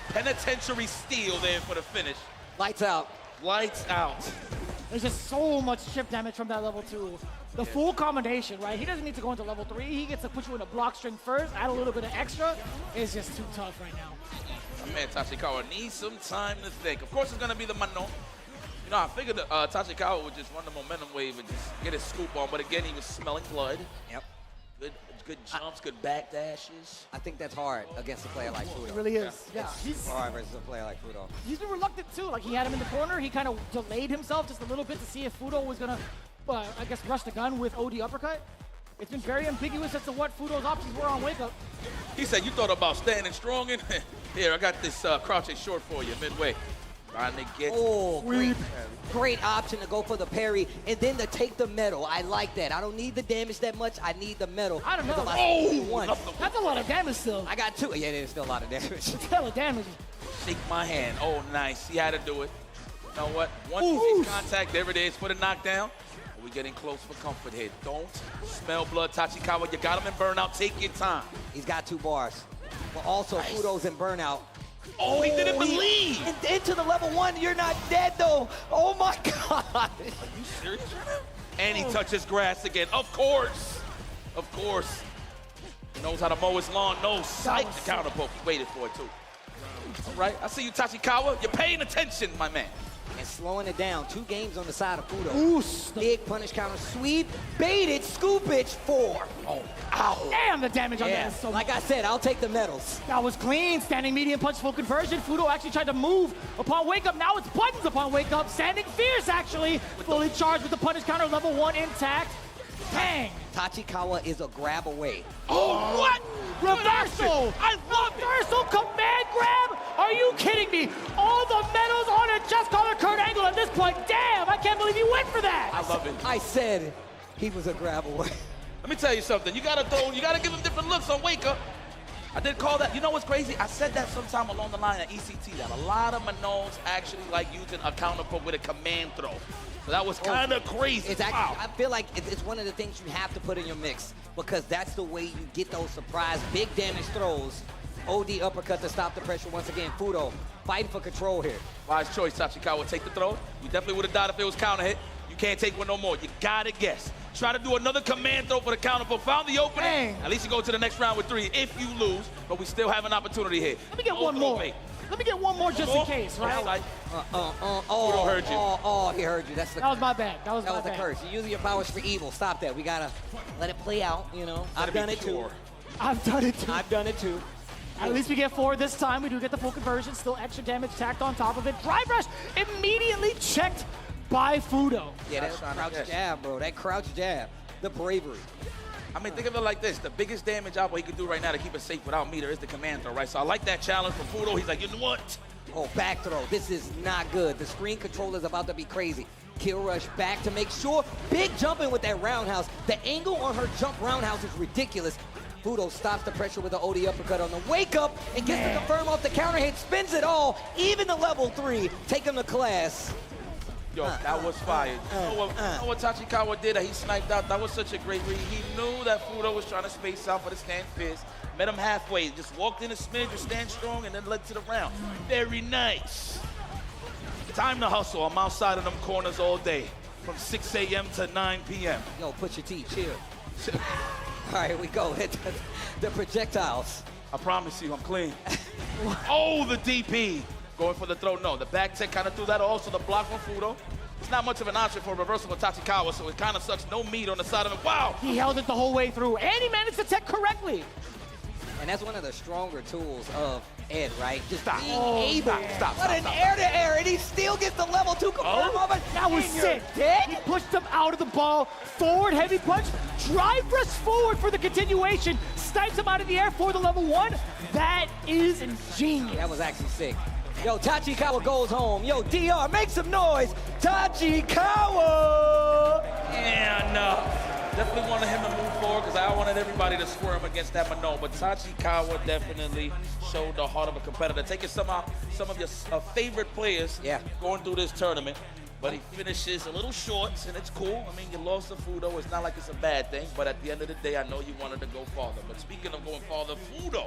Penitentiary steal there for the finish. Lights out. Lights out. There's just so much chip damage from that level 2. The full combination, right? He doesn't need to go into level 3. He gets to put you in a block string first, add a little bit of extra. It's just too tough right now. Man, Tachikawa needs some time to think. Of course, it's going to be the Mano. You know, I figured that Tachikawa would just run the momentum wave and just get his scoop on, but again, he was smelling blood. Yep. Good jumps, good back dashes. I think that's hard against a player like Fudo. It really is. Yeah. He's hard versus a player like Fudo. He's been reluctant too. Like, he had him in the corner. He kind of delayed himself just a little bit to see if Fudo was going to, I guess, rush the gun with OD uppercut. It's been very ambiguous as to what Fudo's options were on Wake Up. He said, you thought about standing strong? And here, I got this crouching short for you midway. Trying to get great option to go for the parry and then to take the metal. I like that. I don't need the damage that much. I need the metal. I don't know. That's a lot of damage still. I got 2. Yeah, there's still a lot of damage. It's hella damage. Shake my hand. Oh, nice. He had to do it. You know what? One contact, there it is for the knockdown. We're getting close for comfort here. Don't smell blood, Tachikawa. You got him in burnout. Take your time. He's got 2 bars. But also, Fudo's in burnout. Oh, he didn't believe. Into the level 1, you're not dead though. Oh my God. Are you serious? And he touches grass again. Of course. Of course. He knows how to mow his lawn. No sight. The counter poke. He waited for it too. All right. I see you, Tachikawa. You're paying attention, my man. And slowing it down. 2 games on the side of Fudo. Big punish counter. Sweep. Baited. Scoop it. 4. Oh, ow. Damn, the damage on that is so like I said, I'll take the medals. That was clean. Standing medium punch, full conversion. Fudo actually tried to move upon Wake Up. Now it's buttons upon Wake Up. Standing fierce, actually. Fully charged with the punish counter. Level 1 intact. Dang. Tachikawa is a grab away. Oh, what? Reversal! I love it! Reversal command grab? Are you kidding me? All the medals on a just collar Kurt Angle at this point. Damn, I can't believe he went for that. I love it. I said he was a grab away. Let me tell you something. You gotta give him different looks on Wake Up. I did call that. You know what's crazy? I said that sometime along the line at ECT that a lot of Manones actually like using a counter poke with a command throw. So that was kind of crazy. It's actually, I feel like it's one of the things you have to put in your mix because that's the way you get those surprise big damage throws. OD uppercut to stop the pressure once again. Fudo fighting for control here. Wise choice, Tachikawa. Take the throw. You definitely would have died if it was counter hit. You can't take one no more. You gotta guess. Try to do another command throw for the counter poke. Found the opening. Dang. At least you go to the next round with 3 if you lose, but we still have an opportunity here. Let me get one more. Let me get one more just in case, right? Fudo heard you. Oh, he heard you. That was my bad. That was the curse. You're using your powers for evil. Stop that. We gotta let it play out, you know. I've done it too. I've done it too. I've done it too. At least we get 4 this time. We do get the full conversion. Still extra damage tacked on top of it. Drive rush immediately checked by Fudo. Yeah, that crouch jab, bro. That crouch jab. The bravery. I mean, think of it like this. The biggest damage out what he can do right now to keep it safe without meter is the command throw, right? So I like that challenge from Fudo. He's like, you know what? Oh, back throw. This is not good. The screen control is about to be crazy. Kill rush back to make sure. Big jumping with that roundhouse. The angle on her jump roundhouse is ridiculous. Fudo stops the pressure with the OD uppercut on the Wake Up and gets to confirm off the counter hit. Spins it all. Even the level 3. Take him to class. Yo, that was fire. You know what Tachikawa did? He sniped out. That was such a great read. He knew that Fudo was trying to space out for the stand fist. Met him halfway. Just walked in a smidge to stand strong and then led to the round. Very nice. Time to hustle. I'm outside of them corners all day from 6 a.m. to 9 p.m. Yo, put your teeth, chill. All right, here we go. The projectiles. I promise you, I'm clean. Oh, the DP. Going for the throw, no. The back tech kind of threw that also. The block from Fudo. It's not much of an option for a reversal for Tachikawa, so it kind of sucks. No meat on the side of it. Wow. He held it the whole way through, and he managed to tech correctly. And that's one of the stronger tools of Ed, right? Just stop. Being able. Stop. What an air-to-air, and he still gets the level 2 confirm of it. That was sick. He pushed him out of the ball. Forward heavy punch. Drive rush forward for the continuation. Snipes him out of the air for the level 1. That is ingenious. That was actually sick. Yo, Tachikawa goes home. Yo, DR, make some noise. Tachikawa! Yeah, no. Definitely wanted him to move forward because I wanted everybody to squirm against that Mano. But Tachikawa definitely showed the heart of a competitor. Taking some of your favorite players going through this tournament. but he finishes a little short, and it's cool. I mean, you lost to Fudo. It's not like it's a bad thing, but at the end of the day, I know you wanted to go farther. But speaking of going farther, Fudo,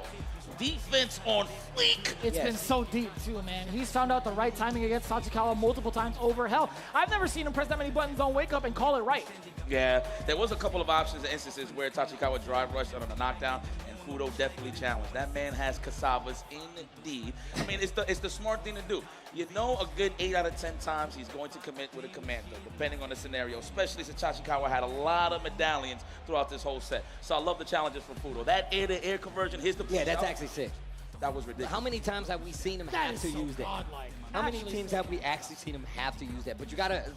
defense on fleek. It's been so deep, too, man. He's found out the right timing against Tachikawa multiple times over. Hell, I've never seen him press that many buttons on Wake Up and call it right. Yeah, there was a couple of options and instances where Tachikawa drive rushed on a knockdown, and Fudo definitely challenged. That man has cassavas indeed. I mean, it's the smart thing to do. You know, a good 8 out of 10 times he's going to commit with a commando, depending on the scenario, especially since Tachikawa had a lot of medallions throughout this whole set. So I love the challenges from Fudo. That air-to-air conversion, here's the push. Yeah, that's actually sick. That was ridiculous. How many times have we seen him have to use that? How many teams have we actually seen him have to use that? But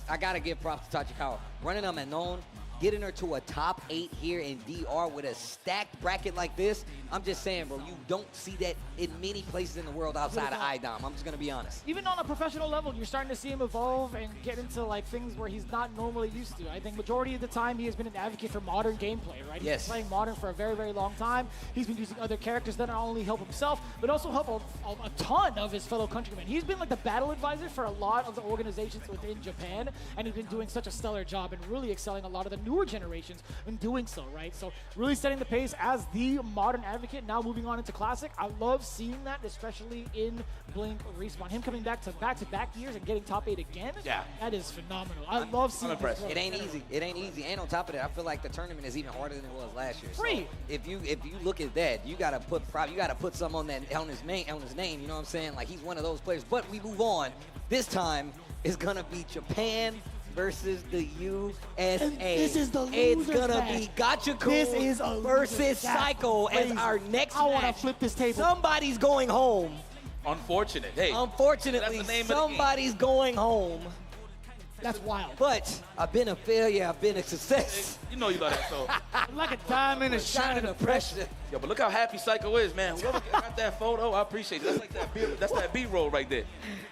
I gotta give props to Tachikawa. Running a Manon, getting her to a top 8 here in DR with a stacked bracket like this. I'm just saying, bro, you don't see that in many places in the world outside of IDOM. I'm just gonna be honest. Even on a professional level, you're starting to see him evolve and get into like things where he's not normally used to. I think majority of the time he has been an advocate for modern gameplay, right? He's been playing modern for a very, very long time. He's been using other characters that not only help himself, but also help a ton of his fellow countrymen. He's been like the battle advisor for a lot of the organizations within Japan, and he's been doing such a stellar job and really excelling a lot of the newer generations in doing so, right? So really setting the pace as the modern advocate, now moving on into Classic. I love seeing that, especially in Blink Respawn. Him coming back to back-to-back years and getting top 8 again, that is phenomenal. I love seeing this. It ain't easy. It ain't easy. And on top of that, I feel like the tournament is even harder than it was last year. Free. So if you look at that, you gotta put some on his name, you know what I'm saying? Like, he's one of those players. But we move on. This time is gonna be Japan versus the USA. And this is the It's gonna match. be Gachikun versus Psycho as our next match. I want to flip this table. Somebody's going home. Unfortunate. Hey, Unfortunately, that's the name somebody's going home. That's wild. But I've been a failure. I've been a success. You know you love that song. Like a diamond and shining the pressure. Yo, but look how happy Psycho is, man. Whoever got that photo, I appreciate it. That's that B-roll right there.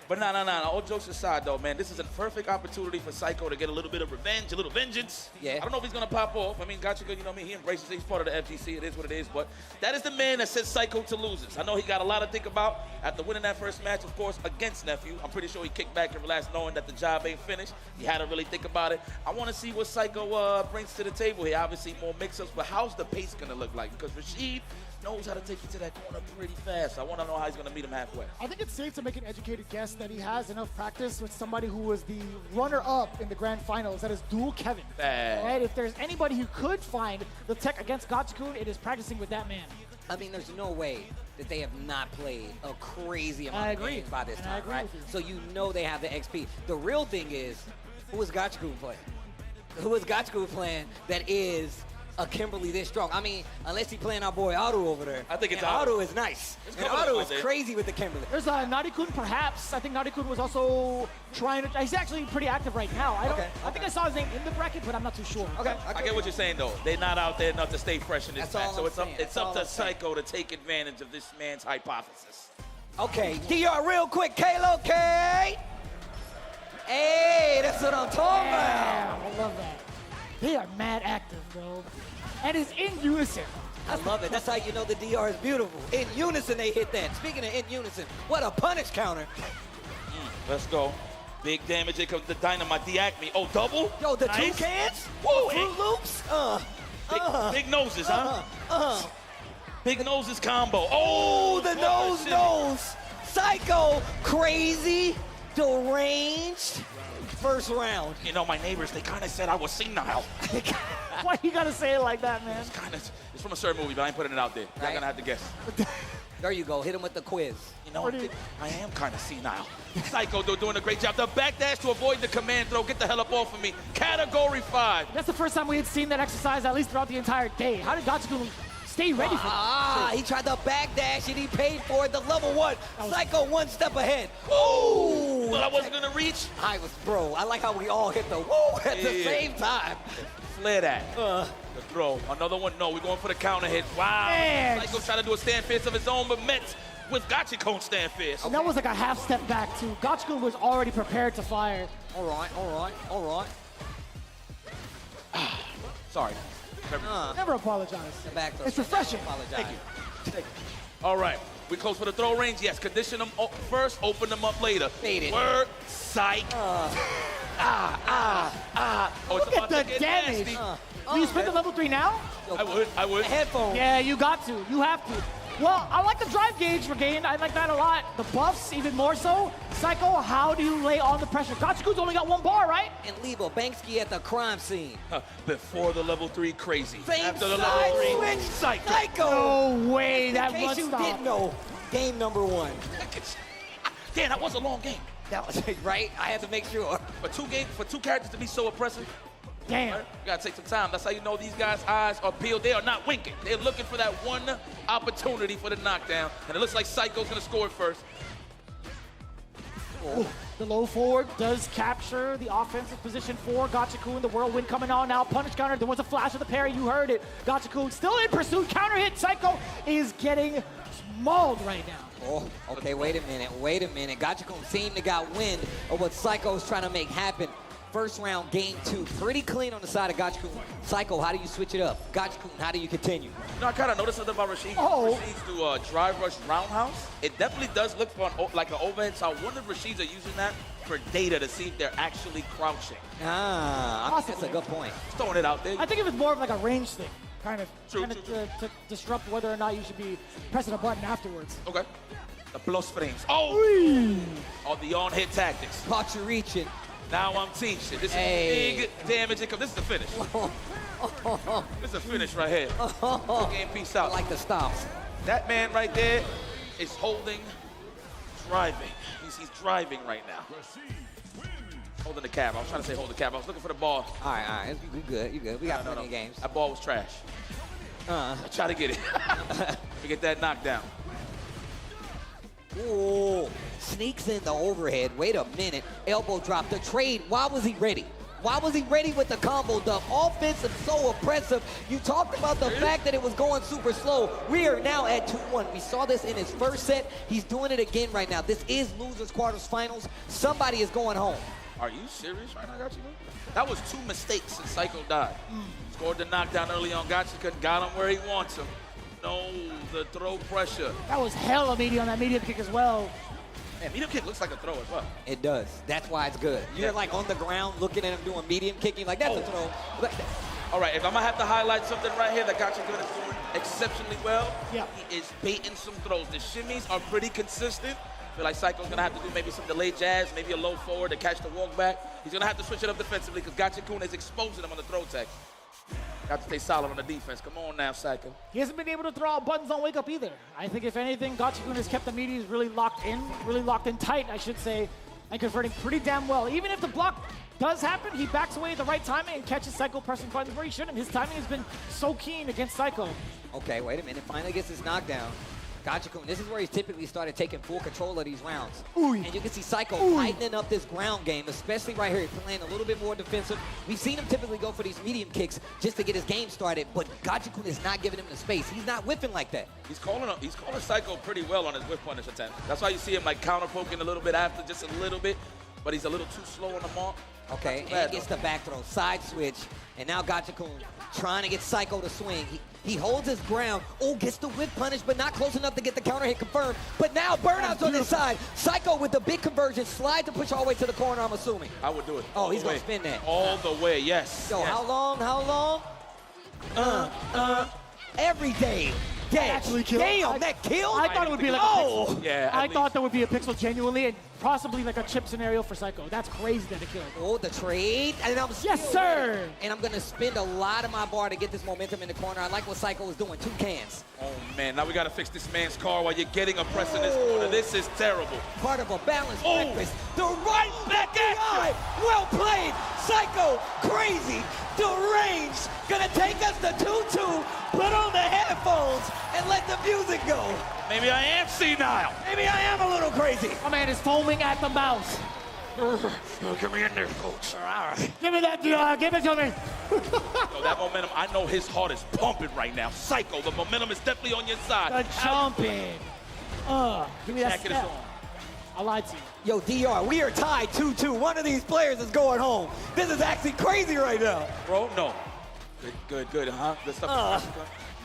But nah. All jokes aside, though, man, this is a perfect opportunity for Psycho to get a little bit of revenge, a little vengeance. Yeah. I don't know if he's gonna pop off. I mean, Gachikun, you know me, he embraces it. He's part of the FGC. It is what it is. But that is the man that sent Psycho to losers. I know he got a lot to think about after winning that first match, of course, against Nephew. I'm pretty sure he kicked back and relaxed, knowing that the job ain't finished. He had to really think about it. I want to see what Psycho brings to the table here. Obviously, more mix-ups, but how's the pace gonna look like? Because Rashid knows how to take you to that corner pretty fast. I want to know how he's going to meet him halfway. I think it's safe to make an educated guess that he has enough practice with somebody who was the runner-up in the grand finals. That is Dual Kevin. Right? If there's anybody who could find the tech against Gachikun, it is practicing with that man. I mean, there's no way that they have not played a crazy amount of games by this time, right? So you know they have the XP. The real thing is, who is Gachikun playing? Who is Gachikun playing that is a Kimberly this strong? I mean, unless he's playing our boy Aru over there. I think it's Aru is nice. And Aru is crazy with the Kimberly. There's Narikun, perhaps. I think Narikun was also trying to. He's actually pretty active right now. I think I saw his name in the bracket, but I'm not too sure. Okay. I get what you're saying, though. They're not out there enough to stay fresh in this match. So it's up to saying. Psycho to take advantage of this man's hypothesis. Okay, DR real quick, Kalo K. Hey, that's what I'm talking about. I love that. They are mad active, bro. And it's in unison. I love it. That's how you know the DR is beautiful. In unison, they hit that. Speaking of in unison, what a punish counter. Let's go. Big damage. Here comes the Dynamite. The Oh, double? Yo, the nice. 2 cans? Woo, Fruit Loops? Big noses, huh? Big noses combo. Oh, the nose. Psycho, crazy, deranged. First round. You know, my neighbors, they kind of said I was senile. Why you gotta say it like that, man? It's from a certain movie, but I ain't putting it out there. Y'all gonna have to guess. There you go. Hit him with the quiz. You know, I am kind of senile. Psycho, though, doing a great job. The backdash to avoid the command throw. Get the hell up off of me. Category 5. That's the first time we had seen that exercise, at least throughout the entire day. How did Gachikun stay ready for that? He tried the backdash and he paid for it. The level 1. Psycho 1 step ahead. Ooh! Well, I wasn't gonna reach. Bro, I like how we all hit the woo at the same time. Flare that. The throw. Another one. No, we're going for the counter hit. Wow. Man. Psycho tried to do a stand fist of his own, but met with Gachikun stand fist. And that was like a half step back, too. Gachikun was already prepared to fire. All right. Sorry. Never apologize. It's refreshing. Thank you. All right. We close for the throw range? Yes. Condition them first, open them up later. Fade it. Word, psych. the Get damage. nasty. Do you spin the level 3 now? I would. Headphone. Yeah, you got to. You have to. Well, I like the drive gauge for Gain. I like that a lot. The buffs, even more so. Psycho, how do you lay on the pressure? Gachikun's only got 1 bar, right? And leave a Banksy at the crime scene. Before the level 3 crazy. Same After the side level 3 switch. Psycho. No way, that In one case you stop. didn't know, game number 1. Damn, that was a long game. That was right. I had to make sure. For two characters to be so oppressive, Damn. right? You gotta take some time. That's how you know these guys' eyes are peeled. They are not winking. They're looking for that one opportunity for the knockdown. And it looks like Psycho's gonna score it first. Ooh, the low forward does capture the offensive position for Gachikun. The whirlwind coming on now. Punish counter. There was a flash of the parry. You heard it. Gachikun still in pursuit. Counter hit. Psycho is getting mauled right now. Oh, okay, wait a minute. Gachikun seemed to got wind of what Psycho's trying to make happen. First round, game 2. Pretty clean on the side of Gachikun. Psycho, how do you switch it up? Gachikun, how do you continue? You know, I kind of noticed something about Rashid. Oh. Rashid's do drive rush roundhouse. It definitely does look for like an overhead, so I wonder if Rashid's are using that for data to see if they're actually crouching. I think that's a good point. Just throwing it out there. I think it was more of like a range thing. Kind of, True. to disrupt whether or not you should be pressing a button afterwards. Okay. The plus frames. Oh! All the on-hit tactics. Caught you reaching. Now I'm teaching. This is big damage. This is the finish. This is a finish right here. Game peace out. I like the stops. That man right there is holding, driving. He's driving right now. Holding the cab. I was trying to say hold the cab. I was looking for the ball. All right. You good. We got plenty of games. That ball was trash. I tried to get it. To get that knockdown. Ooh, sneaks in the overhead. Wait a minute. Elbow drop. The trade. Why was he ready? Why was he ready with the combo? The offense is so oppressive. You talked about the fact that it was going super slow. We are now at 2-1. We saw this in his first set. He's doing it again right now. This is losers quarters finals. Somebody is going home. Are you serious right now, Gachikun? That was 2 mistakes since Psycho died. Scored the knockdown early on Gachikun, got him where he wants him. No, the throw pressure. That was hella meaty on that medium kick as well. Man, medium kick looks like a throw as well. It does. That's why it's good. You're like on the ground looking at him doing medium kicking. Like, that's a throw. All right, if I'm going to have to highlight something right here that Gachikun is doing exceptionally well, Yeah. he is baiting some throws. The shimmies are pretty consistent. I feel like Psycho's going to have to do maybe some delayed jabs, maybe a low forward to catch the walk back. He's going to have to switch it up defensively because Gachikun is exposing him on the throw tech. Got to stay solid on the defense. Come on now, Psycho. He hasn't been able to throw out buttons on Wake Up either. I think if anything, Gachikun has kept the mediums really locked in tight, I should say, and converting pretty damn well. Even if the block does happen, he backs away at the right timing and catches Psycho pressing buttons where he shouldn't. His timing has been so keen against Psycho. Okay, wait a minute. Finally gets his knockdown. Gachikun, this is where he's typically started taking full control of these rounds. And you can see Psycho tightening up this ground game, especially right here, playing a little bit more defensive. We've seen him typically go for these medium kicks just to get his game started, but Gachikun is not giving him the space. He's not whiffing like that. He's calling Psycho pretty well on his whip punish attempt. That's why you see him like counter poking a little bit after, just a little bit, but he's a little too slow on the mark. Okay, and gets the back throw, side switch, and now Gachikun trying to get Psycho to swing. He holds his ground. Oh, gets the whip punish, but not close enough to get the counter hit confirmed. But now Burnout's on this side. Psycho with the big conversion, slide to push all the way to the corner, I'm assuming. I would do it. Oh, he's gonna spin that. All the way, yes. So yes. how long? Every day. Actually killed. Damn, that killed? I thought it would be like a pixel. Yeah, I thought there would be a pixel genuinely, and possibly like a chip scenario for Psycho. That's crazy that it killed. Oh, the trade. And I'm Yes, still sir. ready. And I'm going to spend a lot of my bar to get this momentum in the corner. I like what Psycho is doing. 2 cans. Oh, man, now we got to fix this man's car while you're getting a press in this corner. This is terrible. Part of a balanced Oh. breakfast. The right back at well played. Psycho, crazy, deranged. Gonna take us to 2-2. Put on the headphones and let the music go. Maybe I am senile. Maybe I am a little crazy. My man is foaming at the mouth. Get me in there, folks. All right. Give me that, give it to me. So that momentum, I know his heart is pumping right now. Psycho, the momentum is definitely on your side. The jumping. Give me that Jacket is step. on. I lied to you. Yo, DR, we are tied 2-2. One of these players is going home. This is actually crazy right now. Bro, no. Good, huh? Good stuff.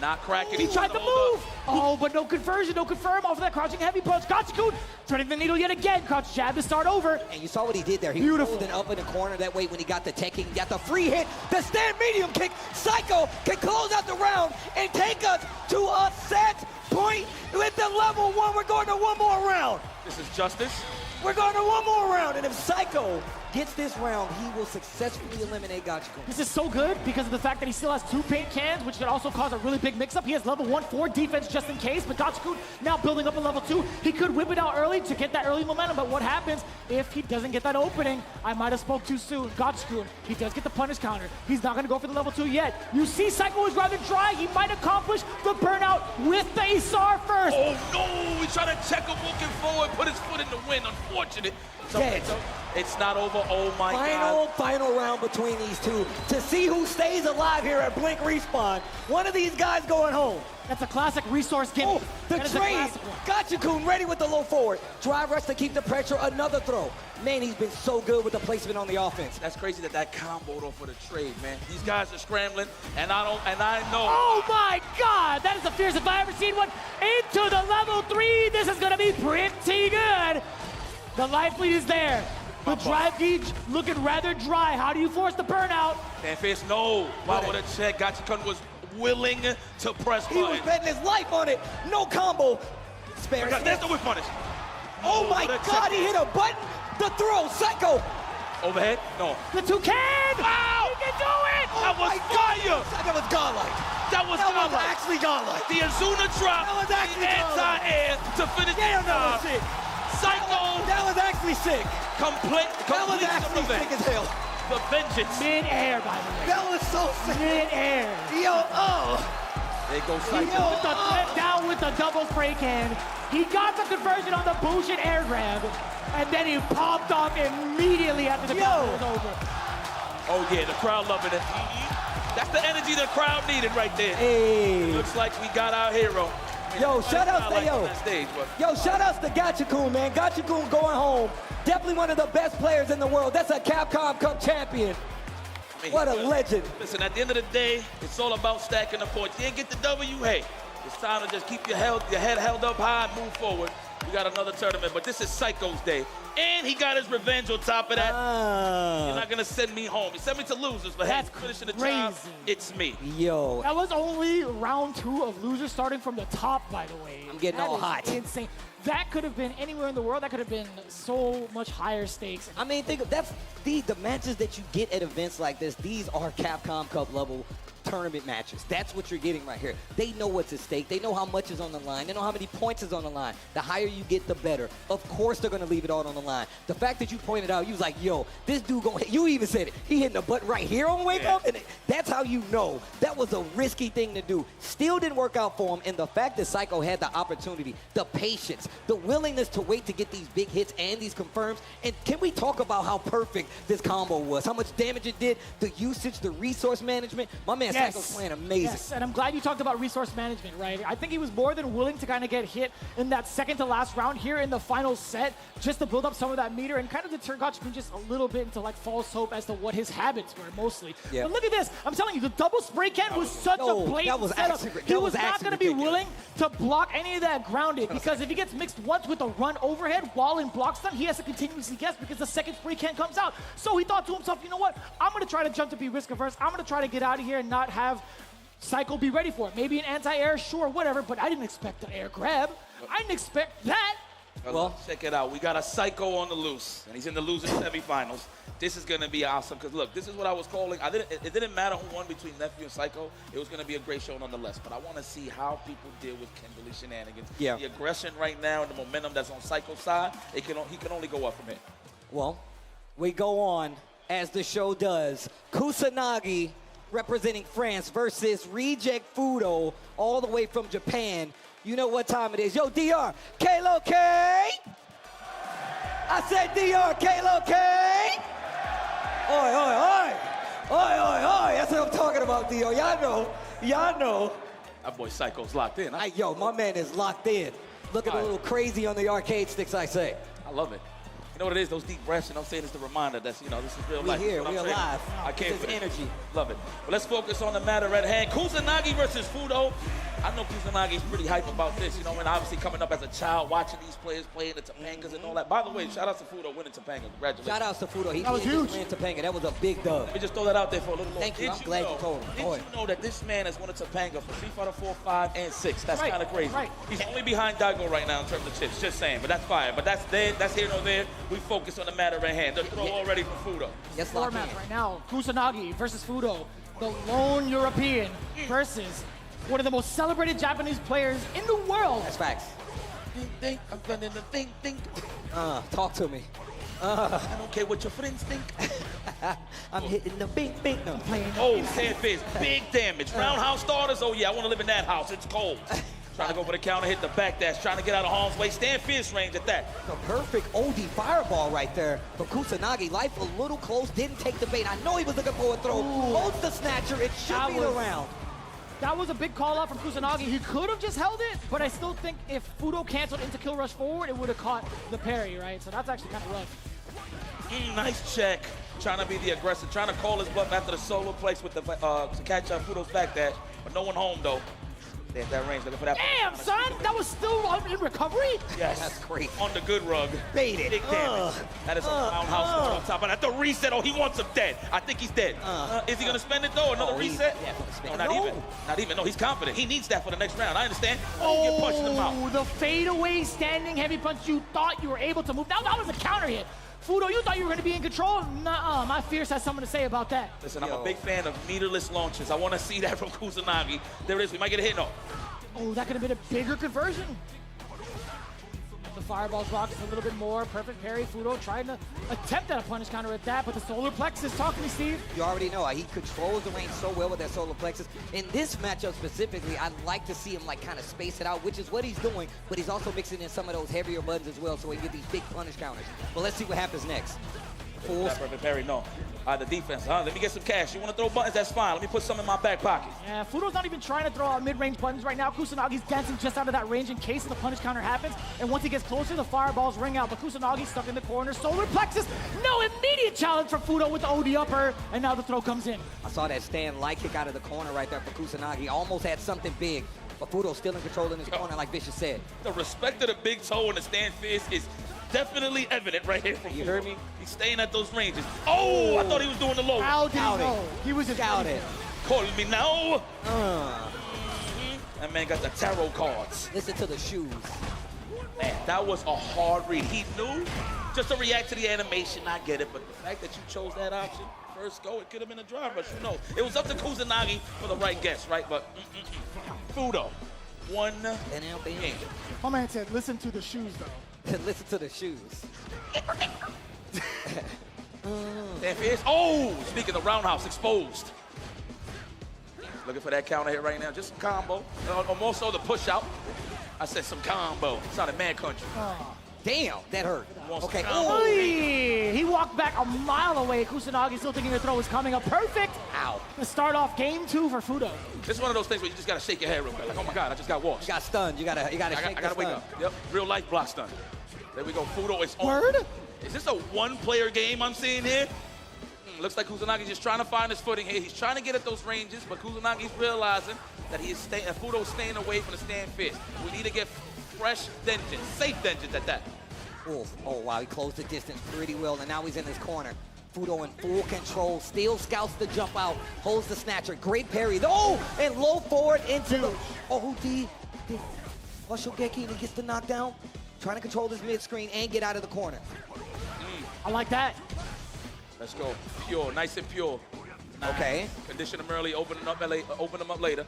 Not cracking. He tried to move. Oh, but no conversion, no confirm off of that crouching heavy punch. Gachikun turning the needle yet again. Crouch jab to start over. And you saw what he did there. He was holding up in the corner that way when he got the tech kick. He got the free hit, the stand medium kick. Psycho can close out the round and take us to a set point with the level 1. We're going to one more round. This is justice. We're going to one more round, and if Psycho gets this round, he will successfully eliminate Gachikun. This is so good because of the fact that he still has 2 paint cans, which could also cause a really big mix-up. He has level 1 4 defense just in case, but Gachikun now building up a level 2. He could whip it out early to get that early momentum, but what happens if he doesn't get that opening? I might have spoke too soon. Gachikun, he does get the punish counter. He's not going to go for the level 2 yet. You see Psycho is rather dry. He might accomplish the burnout with the Isar first. Oh, no. He's trying to check him walking forward, put his foot in the wind. Unfortunate. It's not over. Oh, my God. Final round between these two to see who stays alive here at Blink Respawn. One of these guys going home. That's a classic resource gimmick. Oh, the trade. Gachikun ready with the low forward. Drive rush to keep the pressure. Another throw. Man, he's been so good with the placement on the offense. That's crazy that comboed off for the trade, man. These guys are scrambling, and I know. Oh my God, that is the fiercest if I ever seen one. Into the level 3. This is gonna be pretty good. The life lead is there. The drive gauge looking rather dry. How do you force the burnout? And face no. Why would a check? Gachikun was willing to press He was betting his life on it. No combo. Spare. There's the whip punish. Oh my God, he hit a button. The throw, Psycho. Overhead? No. The toucan! Wow! He can do it! That was fire! That was godlike. That was actually godlike. The Azuna drop. That was actually anti-air to finish the job. Sick. Psycho. That was actually sick. Complete That was actually sick as hell. The vengeance. Mid-air, by the way. That was so sick. Mid-air. Yo, There goes Psycho. With the down with the double spray can. He got the conversion on the bullshit air grab, and then he popped off immediately after the battle was over. Oh yeah, the crowd loving it. That's the energy the crowd needed right there. Hey. Looks like we got our hero. Yo, shout outs to shout outs to Gachikun, man. Gachikun going home. Definitely one of the best players in the world. That's a Capcom Cup champion. What a legend. Listen, at the end of the day, it's all about stacking the points. You didn't get the W, hey. It's time to just keep your head held up high and move forward. We got another tournament, but this is Psycho's day. And he got his revenge on top of that. You're not going to send me home. He sent me to losers, but hey, finishing the job, it's me. Yo. That was only round 2 of losers starting from the top, by the way. I'm getting all hot. Insane. That could have been anywhere in the world. That could have been so much higher stakes. I mean, think of that's the matches that you get at events like this. These are Capcom Cup level tournament matches. That's what you're getting right here. They know what's at stake. They know how much is on the line. They know how many points is on the line. The higher you get, the better. Of course, they're going to leave it all on the line. The fact that you pointed out, you was like, yo, this dude going to hit. You even said it. He hitting the button right here on Wake Up. And that's how you know that was a risky thing to do. Still didn't work out for him. And the fact that Psycho had the opportunity, the patience, the willingness to wait to get these big hits and these confirms. And can we talk about how perfect this combo was? How much damage it did, the usage, the resource management. My man Psycho's playing amazing. Yes, and I'm glad you talked about resource management, right? I think he was more than willing to kind of get hit in that second to last round here in the final set just to build up some of that meter and kind of deter Gachikun just a little bit into like false hope as to what his habits were mostly. But look at this. I'm telling you, the double spray can was such a blatant setup. He was not going to be willing to block any of that grounded because if he gets mixed once with a run overhead while in block stun, he has to continuously guess because the second spray can comes out. So he thought to himself, you know what? I'm going to try to jump to be risk averse. I'm going to try to get out of here and not have Psycho be ready for it. Maybe an anti-air, sure, whatever, but I didn't expect an air grab. I didn't expect that. Well, check it out. We got a Psycho on the loose, and he's in the losers semifinals. This is going to be awesome because, look, this is what I was calling. It didn't matter who won between Nephew and Psycho. It was going to be a great show nonetheless, but I want to see how people deal with Kimberly shenanigans. Yeah. The aggression right now and the momentum that's on Psycho's side, he can only go up from here. Well, we go on as the show does. Kusanagi representing France versus Reject Fudo all the way from Japan. You know what time it is. Yo, DR, Kalo K. I said DR, Kalo K. Oi, oi, oi. Oi, oi, oi. That's what I'm talking about, DR. Y'all know. Y'all know. That boy Psycho's locked in. Yo, my man is locked in. Looking a little crazy on the arcade sticks, I say. I love it. You know what it is? Those deep breaths, you know what I'm saying? It's the reminder that's, you know, this is real life. We're here, That's what we're I'm saying. alive. I can't This is energy. Love it. But let's focus on the matter at hand. Kusanagi versus Fudo. I know Kusanagi's pretty hype about this, you know, and obviously coming up as a child, watching these players play in the Topangas and all that. By the way, shout out to Fudo winning Topanga. Congratulations. Shout out to Fudo. He That was did huge. win Topanga. That was a big dub. Let me just throw that out there for a little more. Thank you. I'm glad you told him. Did Boy. you know that this man has won a Topanga for Street Fighter 4, 5, and 6? That's Right, kind of crazy. right. He's only behind Daigo right now in terms of chips. Just saying, but that's fire. But that's here nor there. We focus on the matter at hand. The throw already for Fudo. Yes, Floor lock match in. right now. Kusanagi versus Fudo, the lone European versus one of the most celebrated Japanese players in the world. That's facts. Think, I'm running the think. Talk to me. I don't care what your friends think. I'm hitting the big. No. Oh, Sand Fizz, big damage. Roundhouse starters, oh yeah, I want to live in that house. It's cold. Trying to go for the counter, hit the back dash, trying to get out of harm's way. Stand Fizz range at that. The perfect OD fireball right there from Kusanagi. Life a little close, didn't take the bait. I know he was looking for a throw. Holds the snatcher. It should That be the was- round. That was a big call out from Kusanagi. He could have just held it, but I still think if Fudo canceled into kill rush forward, it would have caught the parry, right? So that's actually kind of rough. Nice check. Trying to be the aggressor, trying to call his bluff after the solo place with the to catch up Fudo's back dash, but no one home though. They at that range looking for that. Damn, son, that was still in recovery? Yes. That's great. On the good rug. Baited. Big damage. That is a roundhouse on top of that. The reset. Oh, he wants him dead. I think he's dead. Is he gonna spend it though? Another reset? No, not even. Not even. No, he's confident. He needs that for the next round. I understand. Oh, get punched in the mouth. The fadeaway standing heavy punch. You thought you were able to move. That was a counter hit. Fudo, you thought you were going to be in control? Nuh-uh. My Fierce has something to say about that. Listen, I'm a big fan of meterless launches. I want to see that from Kusanagi. There it is. We might get a hit. No. Oh, that could have been a bigger conversion. The fireball's rocked a little bit more. Perfect parry. Fudo trying to attempt at a punish counter at that, but the solar plexus. Talk to me, Steve. You already know he controls the range so well with that solar plexus. In this matchup specifically, I'd like to see him like kind of space it out, which is what he's doing, but he's also mixing in some of those heavier buttons as well so he can get these big punish counters. But let's see what happens next. Full That perfect parry, no. The defense, Let me get some cash. You want to throw buttons? That's fine. Let me put some in my back pocket. Yeah, Fudo's not even trying to throw out mid-range buttons right now. Kusanagi's dancing just out of that range in case the punish counter happens. And once he gets closer, the fireballs ring out. But Kusanagi's stuck in the corner. Solar plexus. No immediate challenge from Fudo with the OD upper. And now the throw comes in. I saw that stand light kick out of the corner right there for Kusanagi. Almost had something big, but Fudo's still in control in his corner like Vicious said. The respect of the big toe and the stand fist is definitely evident right here from You Fudo. heard me? He's staying at those ranges. Oh, I thought he was doing the low. How did he Scouting. know? He was just Scouted. Call me now. That man got the tarot cards. Listen to the shoes. Man, that was a hard read. He knew just to react to the animation. I get it, but the fact that you chose that option, first go, it could have been a drive rush. Who knows? It was up to Kusanagi for the right guess, right? But Fudo, one game. My man said, listen to the shoes, though. Listen to the shoes. There he is. Oh, speaking of roundhouse, exposed. Looking for that counter hit right now. Just some combo. Or more so the push out. I said some combo. It's not a man country. Damn, that hurt. Okay. Oy! He walked back a mile away. Kusanagi still thinking the throw is coming up. Perfect. Ow. To start off game 2 for Fudo. This is one of those things where you just gotta shake your head real quick. Like, oh my God, I just got washed. You got stunned. You gotta I shake gotta the wake stun. up. Yep, real life block stun. There we go. Fudo is on. Word? Is this a one-player game I'm seeing here? Looks like Kusanagi's just trying to find his footing here. He's trying to get at those ranges, but Kusanagi's realizing that he is Fudo's staying away from the stand fist. We need to get fresh dungeons, safe dungeons at that. Oh, wow, he closed the distance pretty well, and now he's in his corner. Fudo in full control, still scouts the jump out, holds the snatcher, great parry. Oh, and low forward into the OD. Gachikun, and he gets the knockdown. Trying to control this mid-screen and get out of the corner. I like that. Let's go. Pure, nice and pure. Okay. Condition him early, open him up later.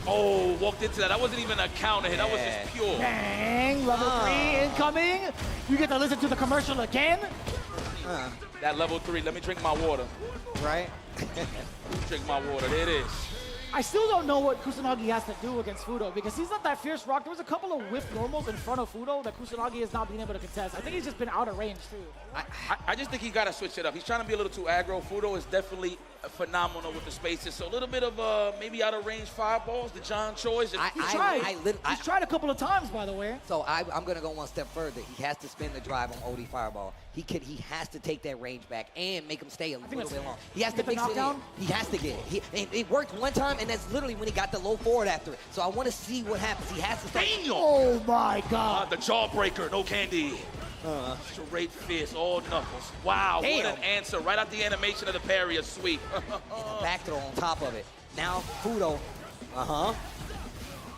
Oh, walked into that. That wasn't even a counter hit. That was just pure. Bang, level 3 incoming. You get to listen to the commercial again. That level 3, let me drink my water. Right? Drink my water, there it is. I still don't know what Kusanagi has to do against Fudo because he's not that fierce rock. There was a couple of whiff normals in front of Fudo that Kusanagi has not been able to contest. I think he's just been out of range too. I just think he got to switch it up. He's trying to be a little too aggro. Fudo is definitely phenomenal with the spaces. So a little bit of maybe out of range fireballs, the John Choi's. He's tried a couple of times, by the way. So I'm going to go one step further. He has to spin the drive on OD Fireball. He has to take that range back and make him stay a little bit long. He has to mix it in. He has to get it. It worked one time, and that's literally when he got the low forward after it. So I want to see what happens. He has to start. Oh, my God. The jawbreaker, no candy. Straight fist, all knuckles. Wow, Damn. what an answer. Right out the animation of the parry, a sweep. Back throw on top of it. Now, Fudo.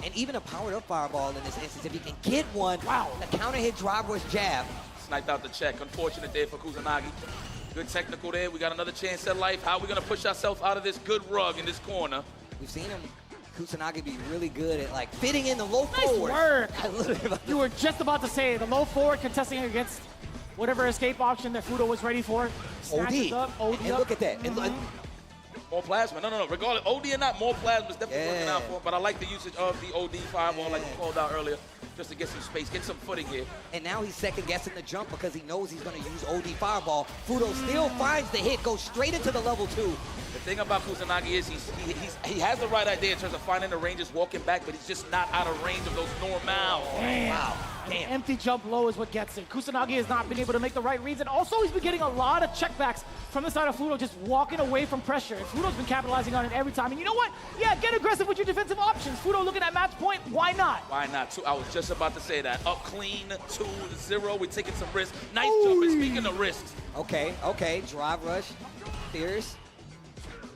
And even a powered-up fireball in this instance, if he can get one. Wow. The counter hit drive rush jab. Sniped out the check. Unfortunate there for Kusanagi. Good technical there. We got another chance at life. How are we going to push ourselves out of this good rug in this corner? We've seen him, Kusanagi, be really good at like fitting in the low Nice forward. work. You were just about to say the low forward contesting against whatever escape option that Fudo was ready for. Snatches up, OD and up. look at that. More plasma. No. Regardless, OD or not, more plasma is definitely working out for him. But I like the usage of the OD fireball, like you called out earlier, just to get some space, get some footing here. And now he's second-guessing the jump because he knows he's going to use OD fireball. Fudo still finds the hit, goes straight into the level 2. The thing about Kusanagi is he has the right idea in terms of finding the ranges, walking back, but he's just not out of range of those normals. Wow. Damn. Empty jump low is what gets it. Kusanagi has not been able to make the right reads, and also he's been getting a lot of checkbacks from the side of Fudo, just walking away from pressure. And Fudo's been capitalizing on it every time. And you know what? Yeah, get aggressive with your defensive options. Fudo looking at match point. Why not? Why not? I was just about to say that. Up clean, 2-0. We're taking some risks. Nice jump. And speaking of risks. Okay. Drive rush. Fierce.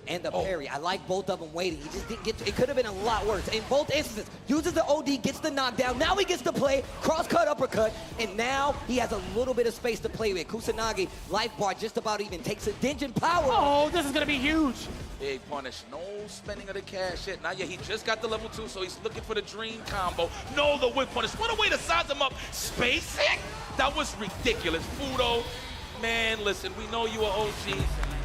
And the parry. I like both of them waiting. He just didn't get to, it could have been a lot worse. In both instances, uses the OD, gets the knockdown. Now he gets to play, cross-cut, uppercut, and now he has a little bit of space to play with. Kusanagi, life bar just about even, takes a Denjin power. Oh, this is going to be huge. Big punish. No spending of the cash yet. Now, yeah, he just got the level 2, so he's looking for the dream combo. No, the whip punish. What a way to size him up. Spacing? That was ridiculous. Fudo, man, listen, we know you are OG.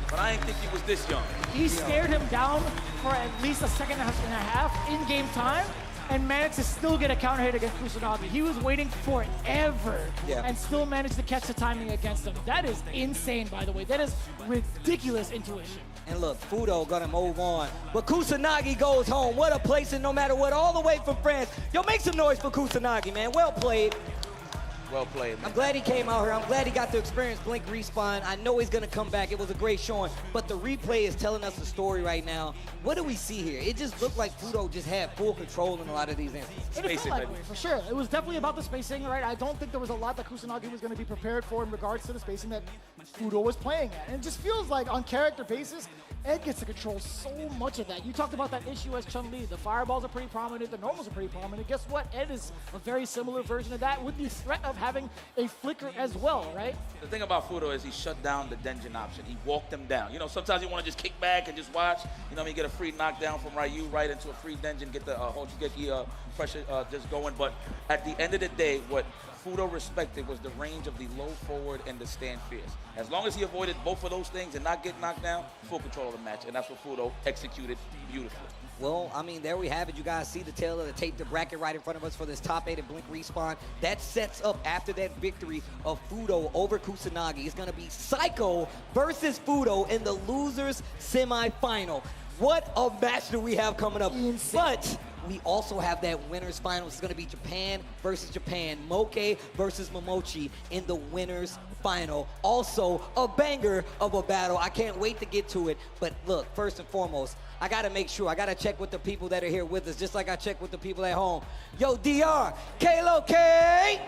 But I didn't think he was this young. He stared him down for at least a second and a half in game time and managed to still get a counter hit against Kusanagi. He was waiting forever and still managed to catch the timing against him. That is insane, by the way. That is ridiculous intuition. And look, Fudo gonna move on. But Kusanagi goes home. What a placing, no matter what, all the way from France. Yo, make some noise for Kusanagi, man. Well played. Well played, man. I'm glad he came out here. I'm glad he got to experience Blink Respawn. I know he's going to come back. It was a great showing. But the replay is telling us the story right now. What do we see here? It just looked like Fudo just had full control in a lot of these instances. It felt that way, for sure. It was definitely about the spacing, right? I don't think there was a lot that Kusanagi was going to be prepared for in regards to the spacing that Fudo was playing at. And it just feels like on character basis, Ed gets to control so much of that. You talked about that issue as Chun-Li. The fireballs are pretty prominent. The normals are pretty prominent. Guess what? Ed is a very similar version of that with the threat of having a flicker as well, right? The thing about Fudo is he shut down the Denjin option. He walked them down. You know, sometimes you want to just kick back and just watch. You know, you get a free knockdown from Ryu right into a free Denjin, get the pressure just going. But at the end of the day, what Fudo respected was the range of the low forward and the stand fierce. As long as he avoided both of those things and not get knocked down, full control of the match. And that's what Fudo executed beautifully. Well, I mean, there we have it. You guys see the tail of the tape, the bracket right in front of us for this top 8 at Blink Respawn. That sets up after that victory of Fudo over Kusanagi. It's going to be Psycho versus Fudo in the losers semifinal. What a match do we have coming up. Insane. But we also have that winners final. It's going to be Japan versus Japan. Moke versus Mimochi in the winners final. Also, a banger of a battle. I can't wait to get to it. But look, first and foremost, I got to make sure. I got to check with the people that are here with us, just like I check with the people at home. Yo, DR, Kalo K.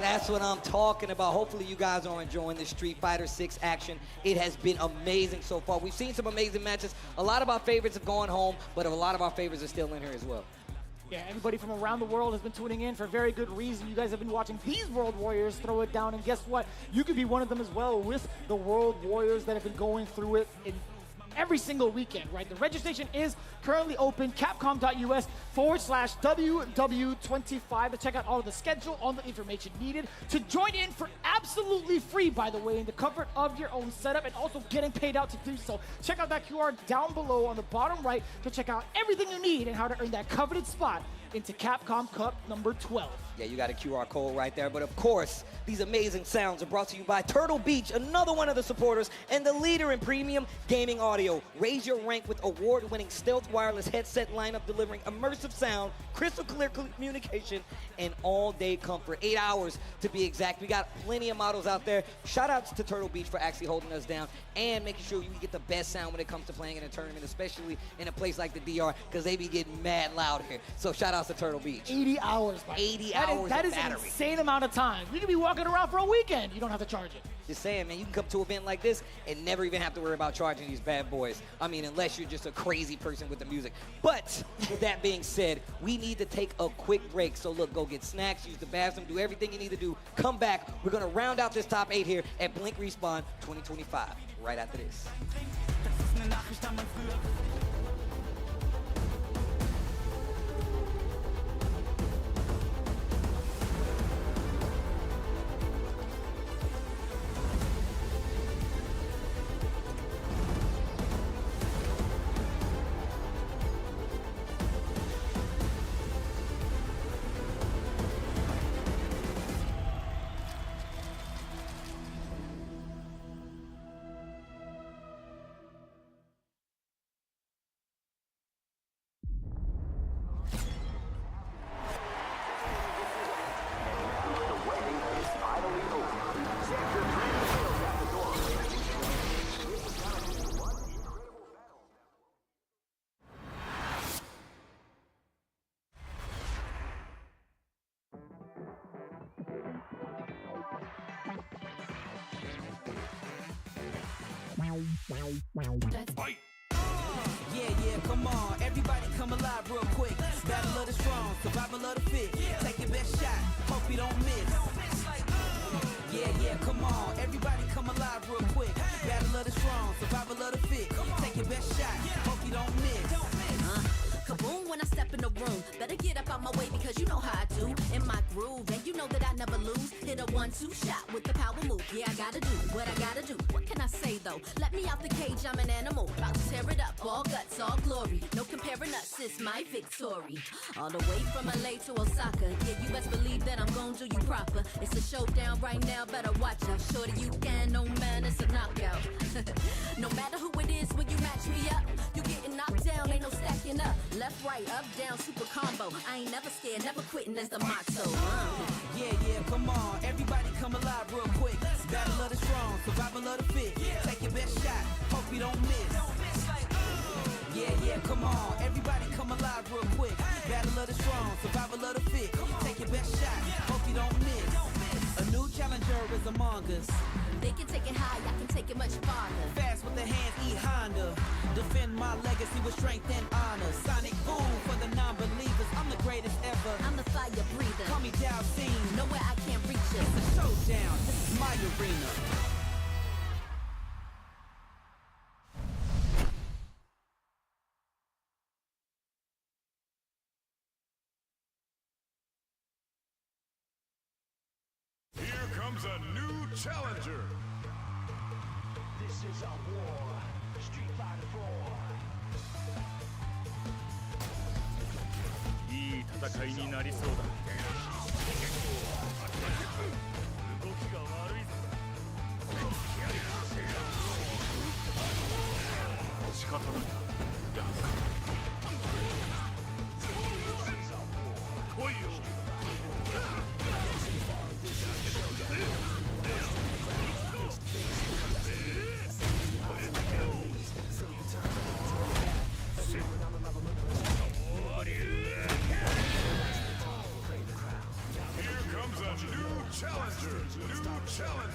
That's what I'm talking about. Hopefully you guys are enjoying this Street Fighter 6 action. It has been amazing so far. We've seen some amazing matches. A lot of our favorites have gone home, but a lot of our favorites are still in here as well. Yeah, everybody from around the world has been tuning in for very good reason. You guys have been watching these World Warriors throw it down, and guess what? You could be one of them as well with the World Warriors that have been going through it in every single weekend, right? The registration is currently open, capcom.us/WW25 to check out all of the schedule, all the information needed to join in for absolutely free, by the way, in the comfort of your own setup and also getting paid out to do so. Check out that QR down below on the bottom right to check out everything you need and how to earn that coveted spot into Capcom Cup number 12. Yeah, you got a QR code right there. But of course, these amazing sounds are brought to you by Turtle Beach, another one of the supporters and the leader in premium gaming audio. Raise your rank with award-winning stealth wireless headset lineup delivering immersive sound, crystal clear communication, and all-day comfort. 8 hours to be exact. We got plenty of models out there. Shout outs to Turtle Beach for actually holding us down and making sure you get the best sound when it comes to playing in a tournament, especially in a place like the DR, because they be getting mad loud here. So shout outs to Turtle Beach. 80 hours, Mike. 80 hours. That is an insane amount of time. You could be walking around for a weekend. You don't have to charge it. Just saying, man, you can come to an event like this and never even have to worry about charging these bad boys. I mean, unless you're just a crazy person with the music. But with that being said, we need to take a quick break. So look, go get snacks, use the bathroom, do everything you need to do. Come back. We're going to round out this top 8 here at Blink Respawn 2025 right after this. Fight! Yeah, come on, everybody come alive real quick. Battle of the strong, survival of the fit. Take your best shot, hope you don't miss. Yeah, come on, everybody come alive real quick. Battle of the strong, survival of the fit. Take your best shot, hope you don't miss. Kaboom when I step in the room. Better get up out my way because you know how I do. In my groove, and you know that I never lose. Hit a 1-2 shot with the power move. Yeah, I gotta do what I gotta do. What can I say though? Let me out the cage, I'm an animal. About to tear it up, all guts, all glory. No comparing us, it's my victory. All the way from LA to Osaka. Yeah, you best believe that I'm gon' do you proper. It's a showdown right now, better watch out. Shorty, you can, no man, it's a knockout. No matter who it is, when you match me up, you getting knocked down, ain't no stacking up. Left, right, up, down, super combo. I ain't never scared, never quitting, that's the motto. Yeah, come on, everybody come alive real quick. Battle of the strong, survival of the fit. Take your best shot, hope you don't miss. Yeah, come on, everybody come alive real quick. Battle of the strong, survival of the fit. Take your best shot, hope you don't miss. A new challenger is among us. They can take it high, I can take it much farther. Fast with the hands, eat Honda. Defend my legacy with strength and honor. Sonic boom for the non-believers. I'm the greatest ever. I'm the fire breather. Call me Dow Scene. Nowhere I can't reach it. It's a showdown. This is my arena. Here comes a new challenger. This is our war. Street Fighter 4. いい戦いになりそうだ。動きが悪いぞ。仕方ない。やるか。来いよ。Challenger, new challenger.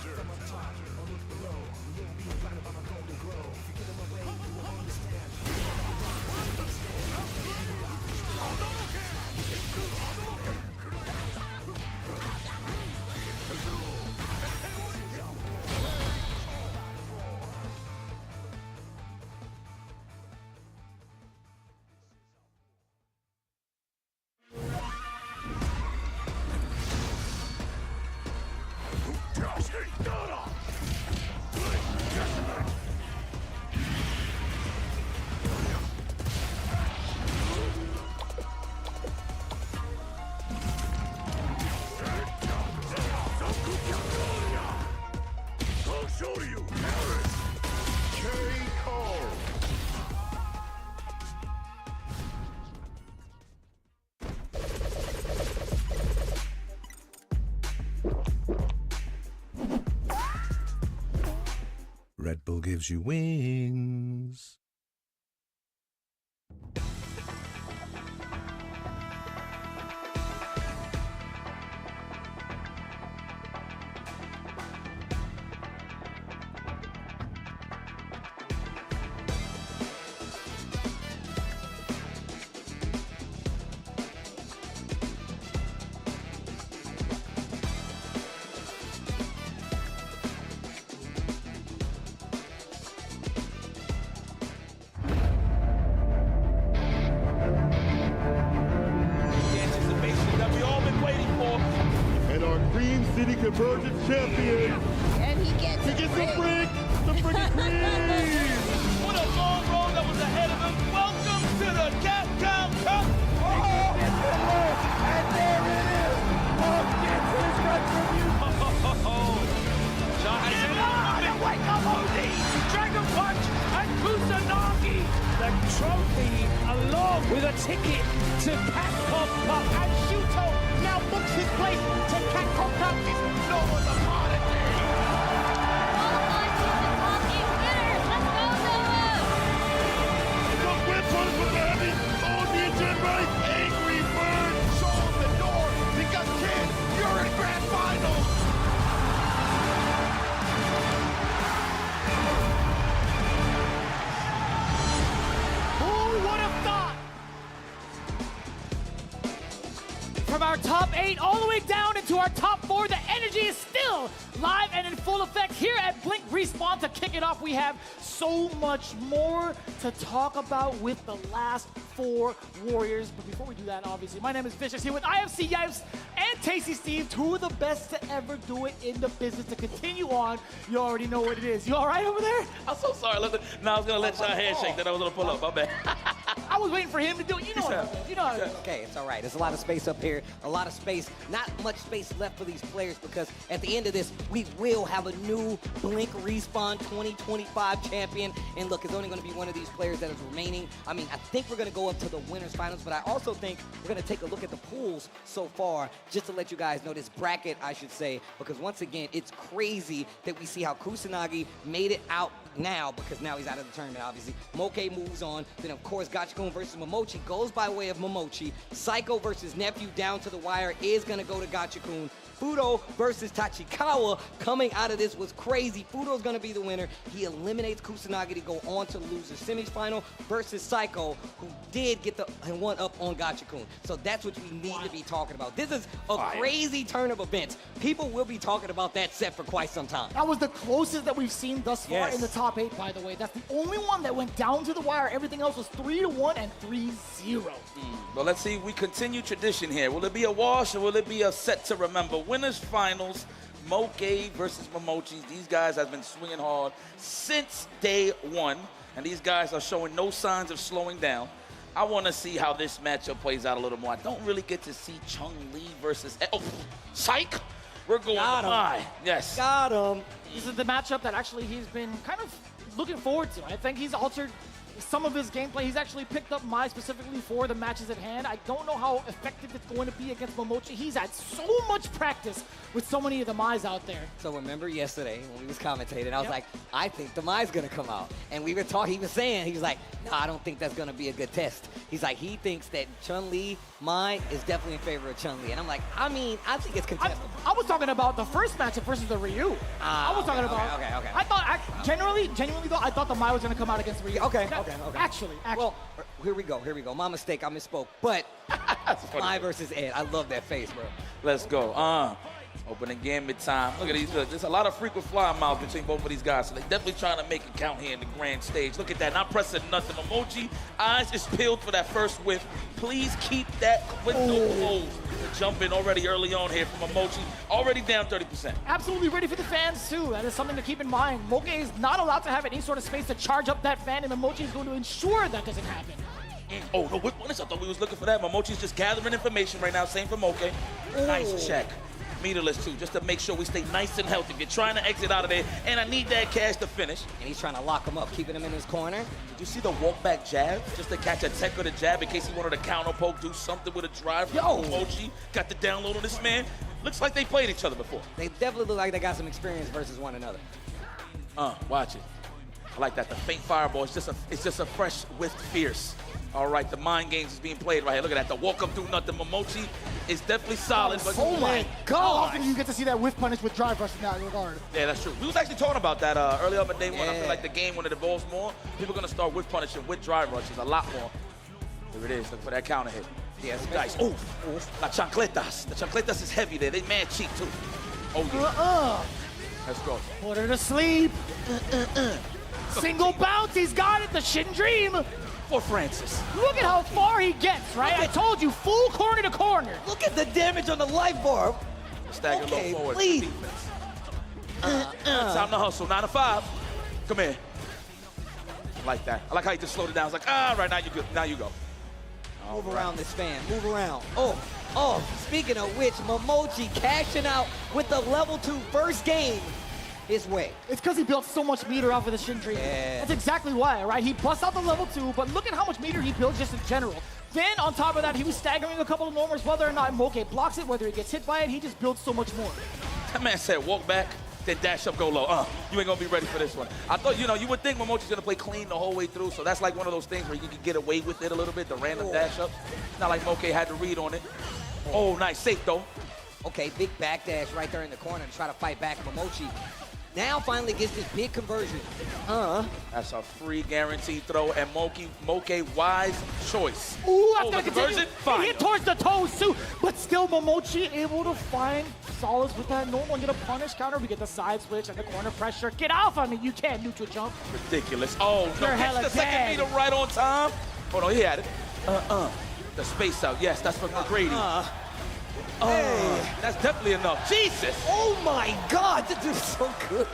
Red Bull gives you wings. Convergence champion. And he gets a brick. The freaking cream. What a long road that was ahead of him. Welcome to the Capcom Cup. And there it is. Punk gets his retribution. Johnson. Wake up, OD. Dragon Punch and Kusanagi. The trophy along with a ticket to Capcom Cup. And Shuto now books his place to Capcom Cup. No one's a part of it. Qualified to the top 8 winners. Let's go, Noah. The whip on for Abby. Oh, the engine right. Angry Bird. Show him the door. Because, kid, you're in grand finals. Who would have thought? From our top 8 all the way down into our top 4, the energy is still live and in full effect here at Blink Respawn. To kick it off, we have so much more to talk about with the last 4 Warriors. But before we do that, obviously, my name is Vicious here with IFC Yipes and Tasty Steve, 2 of the best to ever do it in the business. To continue on, you already know what it is. You all right over there? I'm so sorry. Listen, I was going to let y'all handshake, then I was going to pull up. My bad. I was waiting for him to do it. You know what You know what Okay, it's all right. There's a lot of space up here, a lot of space. Not much space left for these players because at the end of this, we will have a new Blink Respawn 2025 champion. And look, it's only going to be one of these players that is remaining. I mean, I think we're going to go up to the winners finals, but I also think we're going to take a look at the pools so far just to let you guys know this bracket, I should say, because once again, it's crazy that we see how Kusanagi made it out now because now he's out of the tournament, obviously. Moke moves on. Then, of course, Gachikun versus Mimochi goes by way of Mimochi. Psycho versus Nephew down to the wire is going to go to Gachikun. Fudo versus Tachikawa coming out of this was crazy. Fudo's going to be the winner. He eliminates Kusanagi to go on to the loser semifinal versus Psycho, who did get the one up on Gachikun. So that's what we need to be talking about. This is a crazy turn of events. People will be talking about that set for quite some time. That was the closest that we've seen thus far in the top 8, by the way. That's the only one that went down to the wire. Everything else was 3-1 and 3-0. Well, let's see. We continue tradition here. Will it be a wash or will it be a set to remember? Winners finals, Moke versus Mimochi. These guys have been swinging hard since day one, and these guys are showing no signs of slowing down. I want to see how this matchup plays out a little more. I don't really get to see Chun-Li versus... Oh, psych! We're going high. Yes. Got him. This is the matchup that actually he's been kind of looking forward to. I think he's altered some of his gameplay. He's actually picked up Mai specifically for the matches at hand. I don't know how effective it's going to be against Mimochi. He's had so much practice with so many of the Mai's out there. So remember yesterday when we was commentating, I was like, I think the Mai's going to come out. And we were talking, he was saying, he was like, no, I don't think that's going to be a good test. He's like, he thinks that Chun-Li, Mai, is definitely in favor of Chun-Li. And I'm like, I mean, I think it's contestable. I was talking about the first matchup versus the Ryu. I was talking about... Okay. I thought, genuinely though, I thought the Mai was going to come out against Ryu. Okay. Actually. Well, here we go. My mistake, I misspoke. But Mai versus Ed, I love that face, bro. Let's go. Opening gambit time. Look at these. There's a lot of frequent flying miles between both of these guys, so they're definitely trying to make it count here in the grand stage. Look at that, not pressing nothing. Mimochi, eyes is peeled for that first whiff. Please keep that window closed. The jump in already early on here from Mimochi, already down 30%. Absolutely ready for the fans, too. That is something to keep in mind. Moke is not allowed to have any sort of space to charge up that fan, and Mimochi is going to ensure that doesn't happen. Oh, no, whip punish. I thought we was looking for that. Mimochi's just gathering information right now. Same for Moke. Nice check. Meterless too, just to make sure we stay nice and healthy. You're trying to exit out of there, and I need that cash to finish. And he's trying to lock him up, keeping him in his corner. Did you see the walk back jab? Just to catch a tech or the jab in case he wanted to counter poke, do something with a drive. Mimochi got the download on this man. Looks like they played each other before. They definitely look like they got some experience versus one another. Watch it. I like that. The faint fireball is just a fresh whiff fierce. All right, the mind games is being played right here. Look at that. The walk up through nothing. Mimochi is definitely solid. But Oh my God! How often do you get to see that whiff punish with drive rush in that regard? Yeah, that's true. We was actually talking about that earlier on in day one. I feel like the game, when it evolves more, people are going to start whiff punishing with drive rushes a lot more. Here it is. Look for that counter hit. Yes, guys. Oh, la chancletas. The chancletas is heavy there. They mad cheap too. Oh yeah. Let's go. Put her to sleep. Single bounce. He's got it. The Shin Dream. For Francis. Look at how far he gets, right? I told you, full corner to corner. Look at the damage on the life bar. Stagger Okay, low forward. please. Time to hustle. 9 to 5. Come here. I like that. I like how you just slowed it down. It's like, right, now you good. Now you go. Move around this fan. Move around. Oh, speaking of which, Mimochi cashing out with the level 2 first game his way. It's because he built so much meter off of the Shin Dream. Yeah. That's exactly why, right? He busts out the level 2, but look at how much meter he built just in general. Then, on top of that, he was staggering a couple of normals, whether or not Moke blocks it, whether he gets hit by it, he just builds so much more. That man said walk back, then dash up, go low. You ain't gonna be ready for this one. I thought, you would think Momochi's gonna play clean the whole way through, so that's like one of those things where you can get away with it a little bit, the random dash ups. It's not like Moke had to read on it. Oh, nice, safe though. Okay, big backdash right there in the corner to try to fight back Mimochi. Now finally gets this big conversion. That's a free guaranteed throw, and Moke, wise choice. Ooh, that's the gonna conversion? continue. Fine. He hit towards the toes too, but still Mimochi able to find solace with that normal and get a punish counter. We get the side switch and the corner pressure. Get off on me, you can't neutral jump. Ridiculous. Oh, no, You're hella the second dead. meter right on time. Oh, no, he had it. The space out. Yes, that's for McGrady. That's definitely enough. Jesus. Oh my God, this is so good.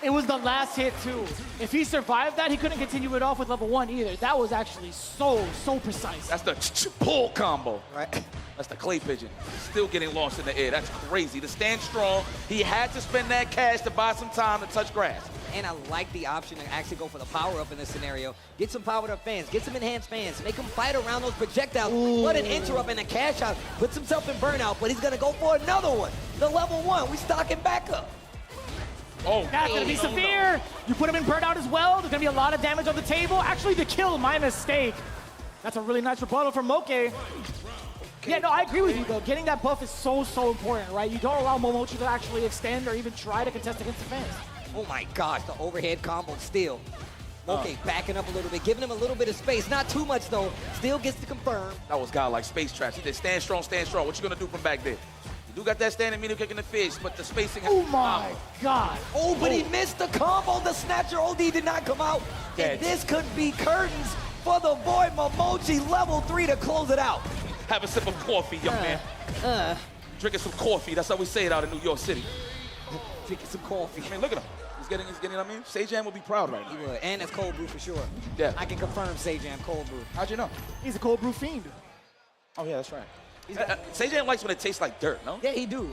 It was the last hit too. If he survived that, he couldn't continue it off with level 1 either. That was actually so precise. That's the pull combo. Right. That's the clay pigeon. Still getting lost in the air. That's crazy. To stand strong, he had to spend that cash to buy some time to touch grass. And I like the option to actually go for the power-up in this scenario. Get some powered-up fans. Get some enhanced fans. Make them fight around those projectiles. Put an interrupt and a cash out. Puts himself in burnout, but he's going to go for another one. The level 1. We stocking back up. Oh, That's gonna be severe. You put him in burnout as well. There's gonna be a lot of damage on the table. Actually, the kill, my mistake. That's a really nice rebuttal from Moke. Yeah, no, I agree with you though. Getting that buff is so important, right? You don't allow Mimochi to actually extend or even try to contest against the fans. Oh my gosh, the overhead combo still. Moke backing up a little bit, giving him a little bit of space. Not too much though. Still gets to confirm. That was godlike space traps. He did stand strong, stand strong. What you gonna do from back there? You do got that standing medium kick in the fish, but the spacing. Oh my God. Oh, but he missed the combo. The snatcher OD did not come out. Dead. And this could be curtains for the boy Mimochi, level 3 to close it out. Have a sip of coffee, young man. Drinking some coffee. That's how we say it out in New York City. Drinking some coffee. I mean, look at him. He's getting, what I mean? Sajam will be proud right now. He would. And it's cold brew for sure. Yeah. I can confirm Sajam cold brew. How'd you know? He's a cold brew fiend. Oh, yeah, that's right. Sajam likes when it tastes like dirt, no? Yeah, he do.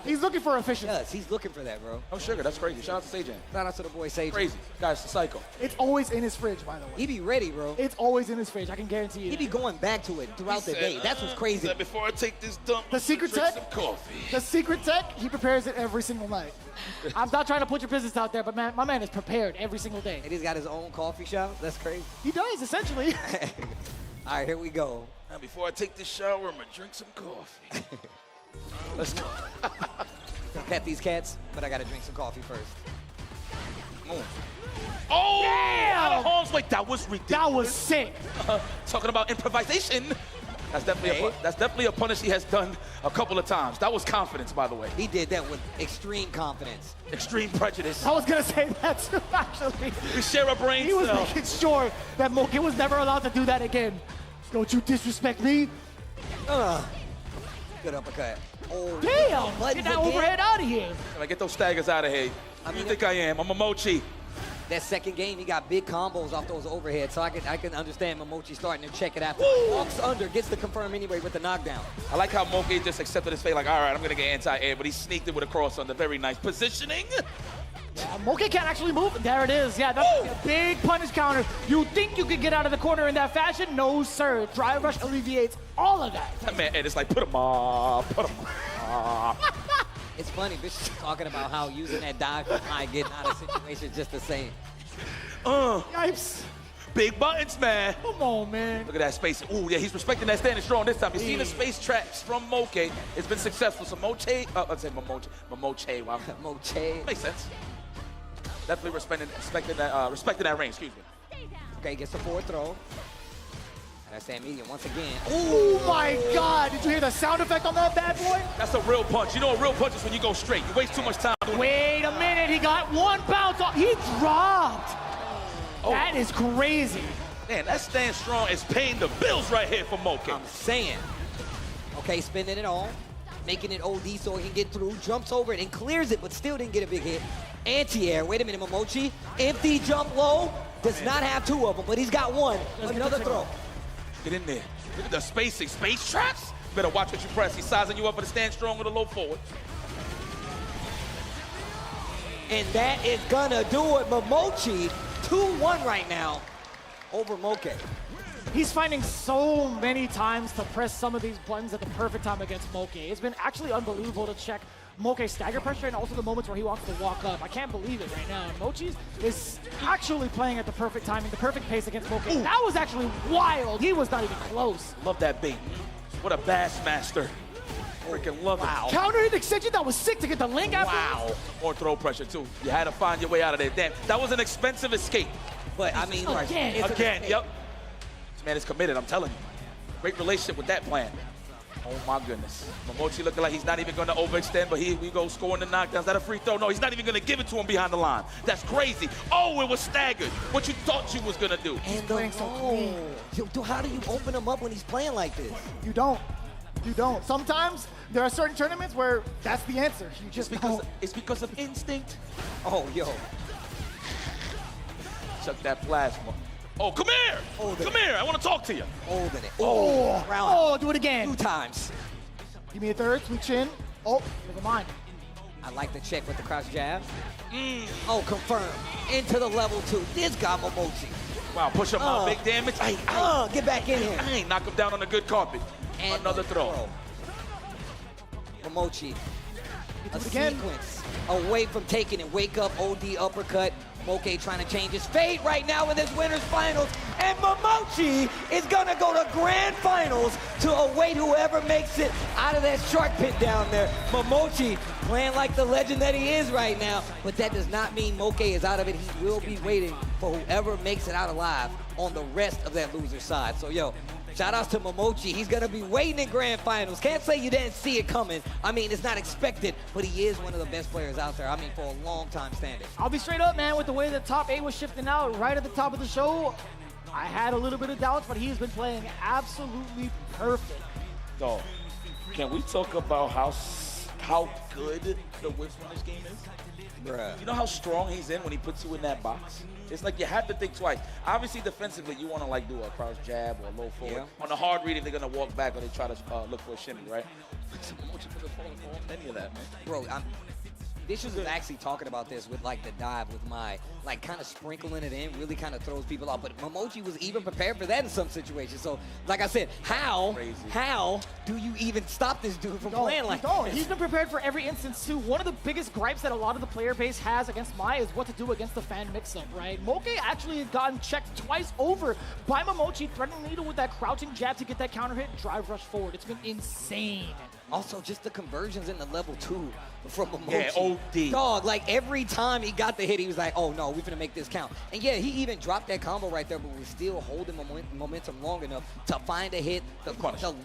He's looking for efficiency. Yes, he's looking for that, bro. Oh, sugar. That's crazy. Shout out to Sajam. Shout out to the boy Sajam. Crazy. Guy's a psycho. It's always in his fridge, by the way. He be ready, bro. It's always in his fridge. I can guarantee you. He be going back to it throughout the day. That's what's crazy. Said, before I take this dump, The secret drink tech? some coffee. The secret tech, he prepares it every single night. I'm not trying to put your business out there, but man, my man is prepared every single day. And he's got his own coffee shop. That's crazy. He does, essentially. All right, here we go. Now, before I take this shower, I'm gonna drink some coffee. Let's go. Gonna pet these cats, but I gotta drink some coffee first. Oh! Damn! Out of harm's way. That was ridiculous. That was sick. Talking about improvisation. That's definitely a punish he has done a couple of times. That was confidence, by the way. He did that with extreme confidence. Extreme prejudice. I was going to say that too, actually. We share a brain He was cell. making sure that Moke was never allowed to do that again. Don't you disrespect me. Good uppercut. Oh, Damn! buttons Get that again. overhead out of here. Can I get those staggers out of here? Who do you think I am? I'm a Mochi. That second game, he got big combos off those overheads, so I can understand Mimochi starting to check it after. Walks under, gets the confirm anyway with the knockdown. I like how Moke just accepted his fate, like, all right, I'm gonna get anti-air, but he sneaked it with a cross under. Very nice positioning. Yeah, Moke can't actually move. There it is. Yeah, that's a big punish counter. You think you could get out of the corner in that fashion? No, sir. Drive rush alleviates all of that. That man, Ed, it's like, put him up, put him up. It's funny, Bitch is talking about how using that dive for high getting out of situations just the same. Yipes. Big buttons, man. Come on, man. Look at that space. Ooh, yeah, he's respecting that standing strong this time. You've seen the space traps from Moke. It's been successful. So Mimochi, Mimochi, wow. Moche. Makes sense. Definitely respecting that range, excuse me. Okay, gets the forward throw. And that's that medium once again. Oh my God, did you hear the sound effect on that bad boy? That's a real punch. You know a real punch is when you go straight. You waste too much time doing Wait a minute, he got one bounce off. He dropped. Oh. That is crazy. Man, that stand strong is paying the bills right here for Moke. I'm saying. Okay, spinning it on, making it OD so he can get through, jumps over it and clears it, but still didn't get a big hit. Anti-air, wait a minute, Mimochi. Empty jump low, does not have two of them, but he's got one. Another throw. Get in there. Look at the spacing. Space traps? Better watch what you press. He's sizing you up for the stand strong with a low forward. And that is gonna do it. Mimochi, 2-1 right now over Moke. He's finding so many times to press some of these buttons at the perfect time against Moke. It's been actually unbelievable to check Moke's stagger pressure and also the moments where he wants to walk up. I can't believe it right now. And Mochi is actually playing at the perfect timing, the perfect pace against Moke. Ooh. That was actually wild. He was not even close. Love that bait. What a Bassmaster. Freaking love it. Counter hit extension, that was sick to get the link after. Wow. More throw pressure, too. You had to find your way out of there. Damn, that was an expensive escape. But, I mean, Again, yep. This man is committed, I'm telling you. Great relationship with that plan. Oh, my goodness. Mimochi looking like he's not even going to overextend, but here we go scoring the knockdowns. Is that a free throw? No, he's not even going to give it to him behind the line. That's crazy. Oh, it was staggered. What you thought you was going to do. And the low. How do you open him up when he's playing like this? You don't. You don't. Sometimes there are certain tournaments where that's the answer. You just It's because of instinct. Oh, yo. Chuck that plasma. Oh, come here. Come here. I want to talk to you. Holding it. Oh, round. oh, do it again. 2 times. Give me a third, sweet chin. Oh, never mind. I like the check with the crouch jab. Oh, confirm. Into the level 2. This guy, Mimochi. Wow, push up big damage. Get back in here. I ain't knock him down on the good carpet. And another throw. Mimochi. A sequence away from taking it. Wake up, OD uppercut. Moke trying to change his fate right now in this winner's finals. And Mimochi is gonna go to grand finals to await whoever makes it out of that shark pit down there. Mimochi playing like the legend that he is right now, but that does not mean Moke is out of it. He will be waiting for whoever makes it out alive on the rest of that loser side. So, yo, shout outs to Mimochi. He's going to be waiting in grand finals. Can't say you didn't see it coming. I mean, it's not expected, but he is one of the best players out there. I mean, for a long time standing. I'll be straight up, man, with the way the top 8 was shifting out right at the top of the show. I had a little bit of doubts, but he's been playing absolutely perfect. Dog, can we talk about how good the whip on this game is? Bruh. You know how strong he's in when he puts you in that box? It's like you have to think twice. Obviously, defensively, you want to like do a crouch jab or a low forward. Yeah. On the hard read, if they're going to walk back or they try to look for a shimmy, right? Any of that, man. Bro, Vicious is actually talking about this with like the dive with my, like kind of sprinkling it in, really kind of throws people off. But Mimochi was even prepared for that in some situations. So, like I said, how do you even stop this dude from playing like this? He's been prepared for every instance too. One of the biggest gripes that a lot of the player base has against Mai is what to do against the fan mix-up, right? Moke actually had gotten checked twice over by Mimochi, threatening Needle with that crouching jab to get that counter hit, drive rush forward. It's been insane. Also, just the conversions in the level 2 from Mimochi. Yeah, OD. Dog, like every time he got the hit, he was like, oh no, we're gonna make this count. And yeah, he even dropped that combo right there, but was still holding momentum long enough to find a hit, the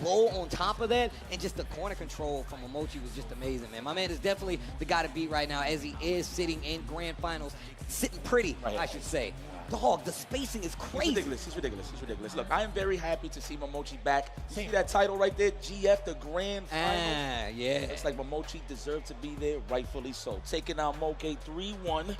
low on top of that, and just the corner control from Mimochi was just amazing, man. My man is definitely the guy to beat right now as he is sitting in grand finals, sitting pretty, I should say. Dog, the spacing is crazy. He's ridiculous. Look, I am very happy to see Mimochi back. See that title right there? GF, the grand finals. Yeah. It's like Mimochi deserved to be there, rightfully so. Taking out Moke 3-1.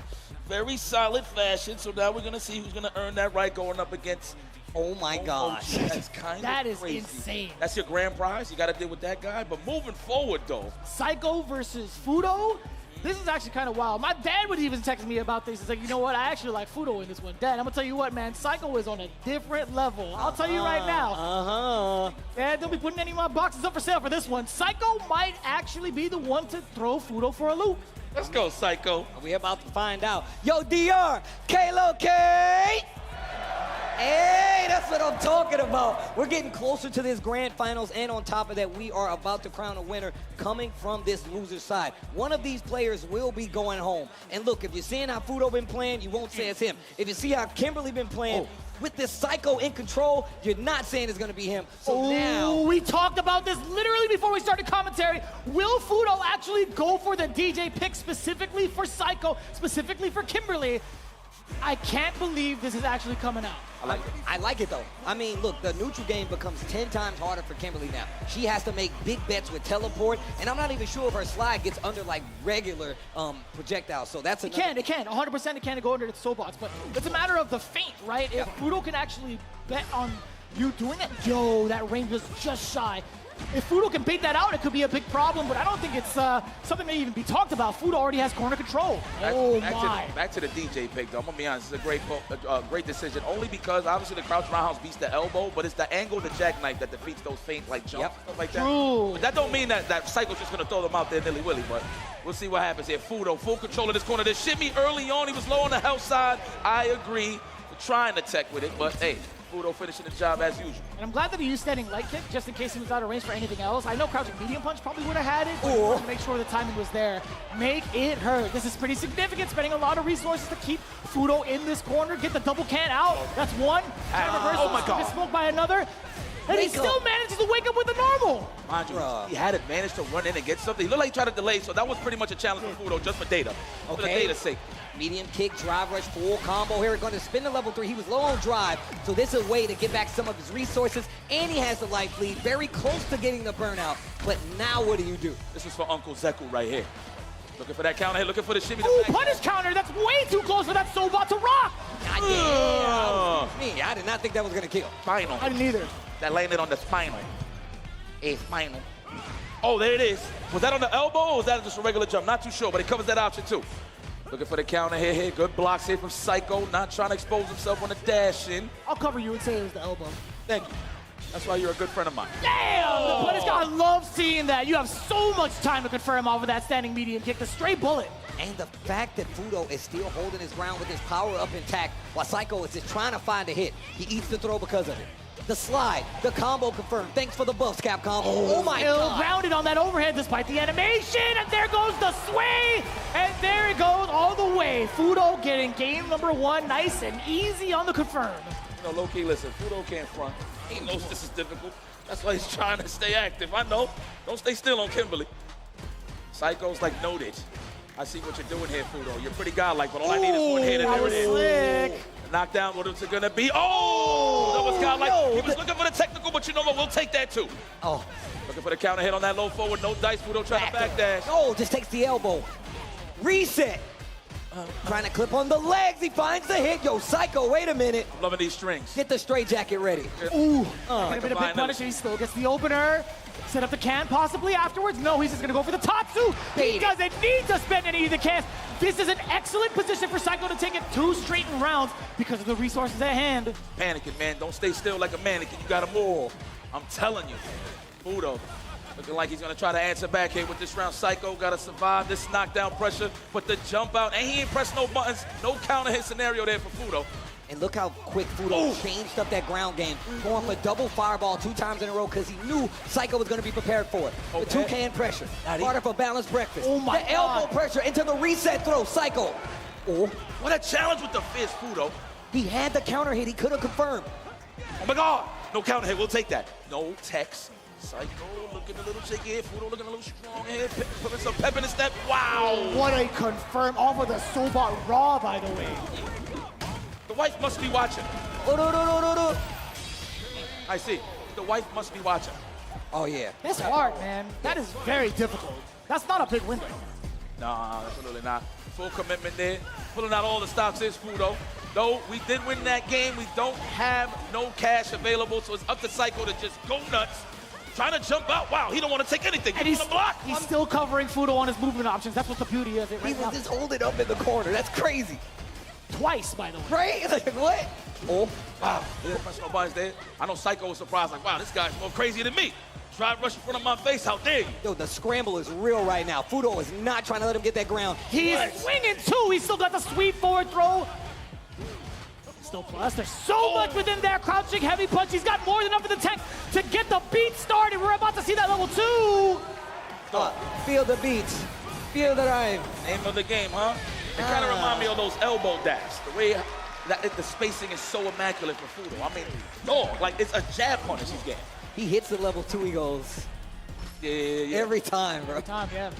Very solid fashion. So now we're going to see who's going to earn that right going up against Oh my gosh. That's kind of crazy. Insane. That's your grand prize. You got to deal with that guy. But moving forward, though. Psycho versus Fudo. This is actually kind of wild. My dad would even text me about this. He's like, you know what? I actually like Fudo in this one. Dad, I'm going to tell you what, man. Psycho is on a different level. I'll tell you right now. Dad, don't be putting any of my boxes up for sale for this one. Psycho might actually be the one to throw Fudo for a loop. Let's go, Psycho. We're about to find out. Yo, DR, Kalo K. Hey, that's what I'm talking about. We're getting closer to this grand finals, and on top of that, we are about to crown a winner coming from this loser side. One of these players will be going home. And look, if you're seeing how Fudo been playing, you won't say it's him. If you see how Kimberly been playing, with this Psycho in control, you're not saying it's going to be him. So now... We talked about this literally before we started commentary. Will Fudo actually go for the DJ pick specifically for Psycho, specifically for Kimberly? I can't believe this is actually coming out. I like it, though. I mean, look, the neutral game becomes 10 times harder for Kimberly now. She has to make big bets with teleport, and I'm not even sure if her slide gets under, like, regular projectiles. So that's another... It can. 100% it can go under the Sobots, but it's a matter of the feint, right? If Fudo can actually bet on you doing that, yo, that range was just shy. If Fudo can bait that out, it could be a big problem, but I don't think it's something to even be talked about. Fudo already has corner control. Back to the DJ pick, though. I'm going to be honest. It's a great decision, only because, obviously, the crouch roundhouse beats the elbow, but it's the angle of the jackknife that defeats those feint, like jumps, stuff like that. True. But that don't mean that Psycho's just going to throw them out there nilly-willy, but we'll see what happens here. Fudo, full control of this corner. This shimmy early on, he was low on the health side. I agree. We're trying to tech with it, but, hey, Fudo finishing the job as usual. And I'm glad that he used standing light kick just in case he was out of range for anything else. I know crouching medium punch probably would have had it, but to make sure the timing was there. Make it hurt. This is pretty significant, spending a lot of resources to keep Fudo in this corner, get the double can out. That's one. Oh my God. Get smoked by another. And he still manages to wake up with a normal. Mind you, he had it managed to run in and get something. He looked like he tried to delay, so that was pretty much a challenge for Fudo, just for data. For the data's sake. Medium kick, drive rush, full combo here. We're going to spin the level 3. He was low on drive, so this is a way to get back some of his resources, and he has the life lead, very close to getting the burnout. But now what do? This is for Uncle Zeku right here. Looking for that counter hit, looking for the shimmy. Ooh, punish counter. That's way too close for that Sobot to rock. I did not think that was going to kill. Spinal. I didn't either. That landed on the spinal. A spinal. Oh, there it is. Was that on the elbow or was that just a regular jump? Not too sure, but he covers that option too. Looking for the counter here. Good blocks here from Psycho. Not trying to expose himself on the dash in. I'll cover you and say it was the elbow. Thank you. That's why you're a good friend of mine. Damn! The punish guy, I love seeing that. You have so much time to confirm off of that standing medium kick. The straight bullet. And the fact that Fudo is still holding his ground with his power up intact while Psycho is just trying to find a hit. He eats the throw because of it. The slide, the combo confirmed. Thanks for the buffs, Capcom. Oh my God. Grounded on that overhead despite the animation. And there goes the sway. And there it goes all the way. Fudo getting game number 1 nice and easy on the confirm. You know, low-key, listen, Fudo can't front. He knows this is difficult. That's why he's trying to stay active. I know. Don't stay still on Kimberly. Psycho's like, noted. I see what you're doing here, Fudo. You're pretty godlike, but all I need is one hit, and there it is. Slick. Knockdown, what is it gonna be? Oh, that was godlike. He was looking for the technical, but you know what? We'll take that too. Looking for the counter hit on that low forward. No dice, Fudo trying to backdash. Oh, just takes the elbow. Reset. Trying to clip on the legs. He finds the hit. Yo, Psycho, wait a minute. I'm loving these strings. Get the straight jacket ready. Ooh. A bit of big punish. He still gets the opener. Set up the can possibly afterwards. No, he's just going to go for the Tatsu. He doesn't need to spend any of the cans. This is an excellent position for Psycho to take it 2 straight rounds because of the resources at hand. Panicking, man. Don't stay still like a mannequin. You got to move. I'm telling you. Fudo looking like he's going to try to answer back here with this round. Psycho got to survive this knockdown pressure, but the jump out, and he ain't pressed no buttons. No counter hit scenario there for Fudo. And look how quick Fudo changed up that ground game, going for double fireball 2 times in a row because he knew Psycho was going to be prepared for it. The 2-can pressure, part of a balanced breakfast. Oh my God. Elbow pressure into the reset throw, Psycho. Oh, what a challenge with the fist, Fudo. He had the counter hit, he could have confirmed. Oh my God, no counter hit, we'll take that. No text. Psycho looking a little shaky here, Fudo looking a little strong here, putting some pep in his step. Wow. What a confirm off of the Sobot Raw, by the way. The wife must be watching. I see. The wife must be watching. Oh, yeah. That's hard, man. That is very difficult. That's not a big window. Nah, absolutely not. Full commitment there. Pulling out all the stops is Fudo. Though we did win that game, we don't have no cash available, so it's up to Psycho to just go nuts. Trying to jump out. Wow, he don't want to take anything. And He's going to block. He's still covering Fudo on his movement options. That's what the beauty of it He right was now. just holding up in the corner. That's crazy. Twice, by the way. Right? Like, what? Oh, Wow, professional buttons there. I know Psycho was surprised, like, wow, this guy's more crazy than me. Drive rush in front of my face, how dare you? yo, the scramble is real right now. Fudo is not trying to let him get that ground. He's swinging too. He's still got the sweep forward throw. Still plus. There's so much within there. Crouching heavy punch. He's got more than enough in the tank to get the beat started. We're about to see that level 2. Feel the beats. Feel the rhyme. Name of the game, huh? It kind of remind me of those elbow dabs. The way that the spacing is so immaculate for Fudo. I mean, dog, like it's a jab punish he's getting. He hits the level 2, he goes. Yeah. Every time, bro. Every time, yeah.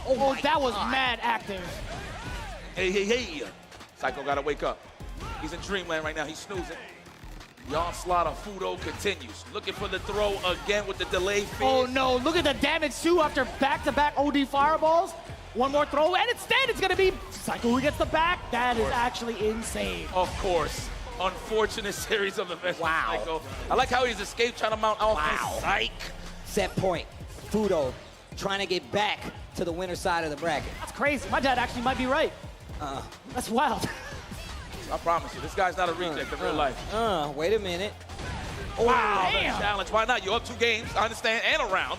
Oh, that was mad active. Hey. Psycho gotta wake up. He's in dreamland right now. He's snoozing. The onslaught of Fudo continues. Looking for the throw again with the delay phase. Oh no, look at the damage too after back-to-back OD fireballs. One more throw, and instead it's gonna be Psycho who gets the back. That is actually insane. Of course. Unfortunate series of events. Wow. Psycho. I like how he's escaped trying to mount offense. Wow. Psych. Set point. Fudo trying to get back to the winner side of the bracket. That's crazy. My dad actually might be right. That's wild. I promise you, this guy's not a reject in real life. Wait a minute. Wow, damn. challenge. Why not? You're up 2 games, I understand, and a round.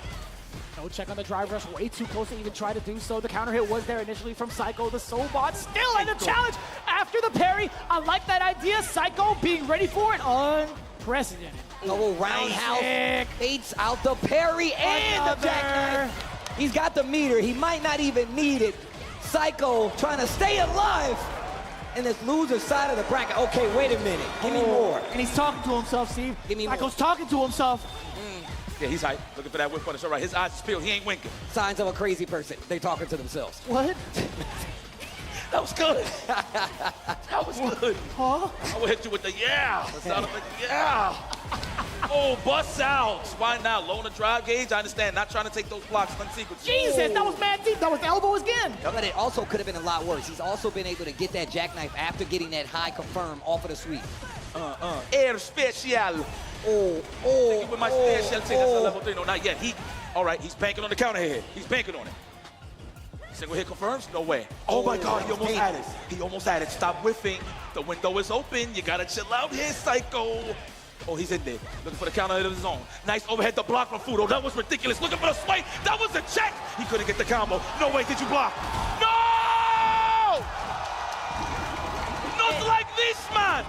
No check on the drive rush. Way too close to even try to do so. The counter hit was there initially from Psycho. The soul bot still in the challenge after the parry. I like that idea. Psycho being ready for it. Unprecedented. Oh, roundhouse baits out the parry and the jackknife. He's got the meter. He might not even need it. Psycho trying to stay alive in this loser side of the bracket. Okay, wait a minute. Give me more. And he's talking to himself, Steve. Give me Psycho's talking to himself. Yeah, he's hyped. Looking for that whip punish. All right, his eyes is peeled. He ain't winking. Signs of a crazy person. They talking to themselves. What? That was good. That was good. Huh? I will hit you with the yeah. The sound of the yeah. Oh, bust out. Why not? Low on the drive gauge. I understand. Not trying to take those blocks unsequenced. Jesus, that was mad deep. That was elbow again. But it also could have been a lot worse. He's also been able to get that jackknife after getting that high confirm off of the sweep. Air special. Oh. With my special thing. That's a level 3. No, not yet. All right, he's banking on the counter here. He's banking on it. Single hit confirms? No way. Oh my God, he almost had it. He almost had it. Stop whiffing. The window is open. You gotta chill out here, Psycho. Oh, he's in there. Looking for the counter hit of his own. Nice overhead to block from Fudo. That was ridiculous. Looking for the swipe. That was a check. He couldn't get the combo. No way, did you block? No! Not like this, man.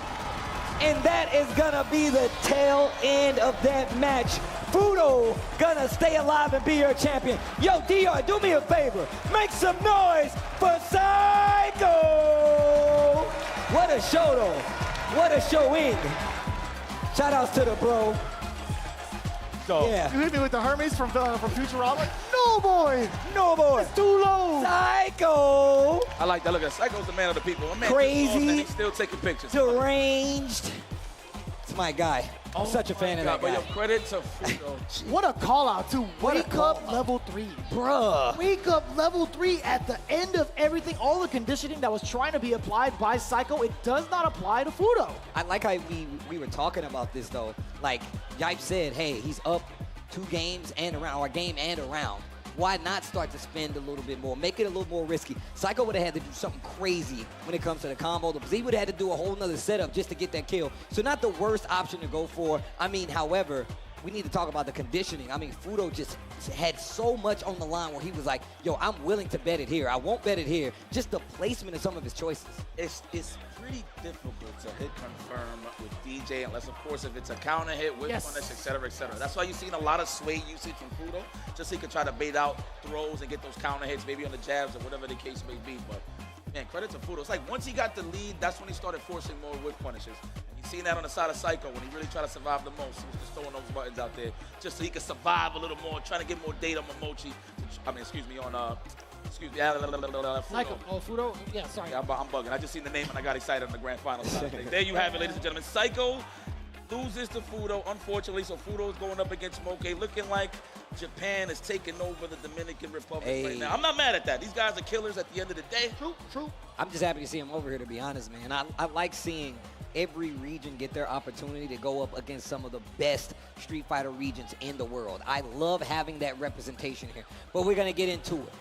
And that is gonna be the tail end of that match. Fudo gonna stay alive and be your champion. Yo, DR, do me a favor. Make some noise for Psycho! What a show, though. What a showing. Shout outs to the bro. Yeah. You hit me with the Hermes from Futurama? No, boy. No, boy. It's too low. Psycho. I like that. Look at Psycho's the man of the people. A man Crazy. he's still taking pictures. Deranged. It's my guy. I'm such a fan of that guy. But yo, credit to Fudo. What a call out to wake up level 3. Bruh. Wake up level 3 at the end of everything. All the conditioning that was trying to be applied by Psycho, it does not apply to Fudo. I like how we were talking about this though. Like Yipe said, hey, he's up 2 games and around, or a game and around. Why not start to spend a little bit more, make it a little more risky? Psycho would have had to do something crazy when it comes to the combo, because he would have had to do a whole nother setup just to get that kill. So not the worst option to go for. I mean, however, we need to talk about the conditioning. I mean, Fudo just had so much on the line where he was like, yo, I'm willing to bet it here. I won't bet it here. Just the placement of some of his choices. It's pretty difficult to hit confirm with DJ, unless, of course, if it's a counter hit, whip punish, et cetera, et cetera. That's why you've seen a lot of sway usage from Fudo, just so he can try to bait out throws and get those counter hits, maybe on the jabs or whatever the case may be. But, man, credit to Fudo. It's like once he got the lead, that's when he started forcing more whip punishes. And you've seen that on the side of Psycho when he really tried to survive the most. He was just throwing those buttons out there just so he could survive a little more, trying to get more data on Mimochi. Psycho. Oh, Fudo? Yeah, sorry. Yeah, I'm bugging. I just seen the name and I got excited on the grand final side. There you have it, ladies and gentlemen. Psycho loses to Fudo, unfortunately. So Fudo's going up against Moke, looking like Japan is taking over the Dominican Republic right now. I'm not mad at that. These guys are killers at the end of the day. True. I'm just happy to see him over here, to be honest, man. I like seeing every region get their opportunity to go up against some of the best Street Fighter regions in the world. I love having that representation here. But we're going to get into it.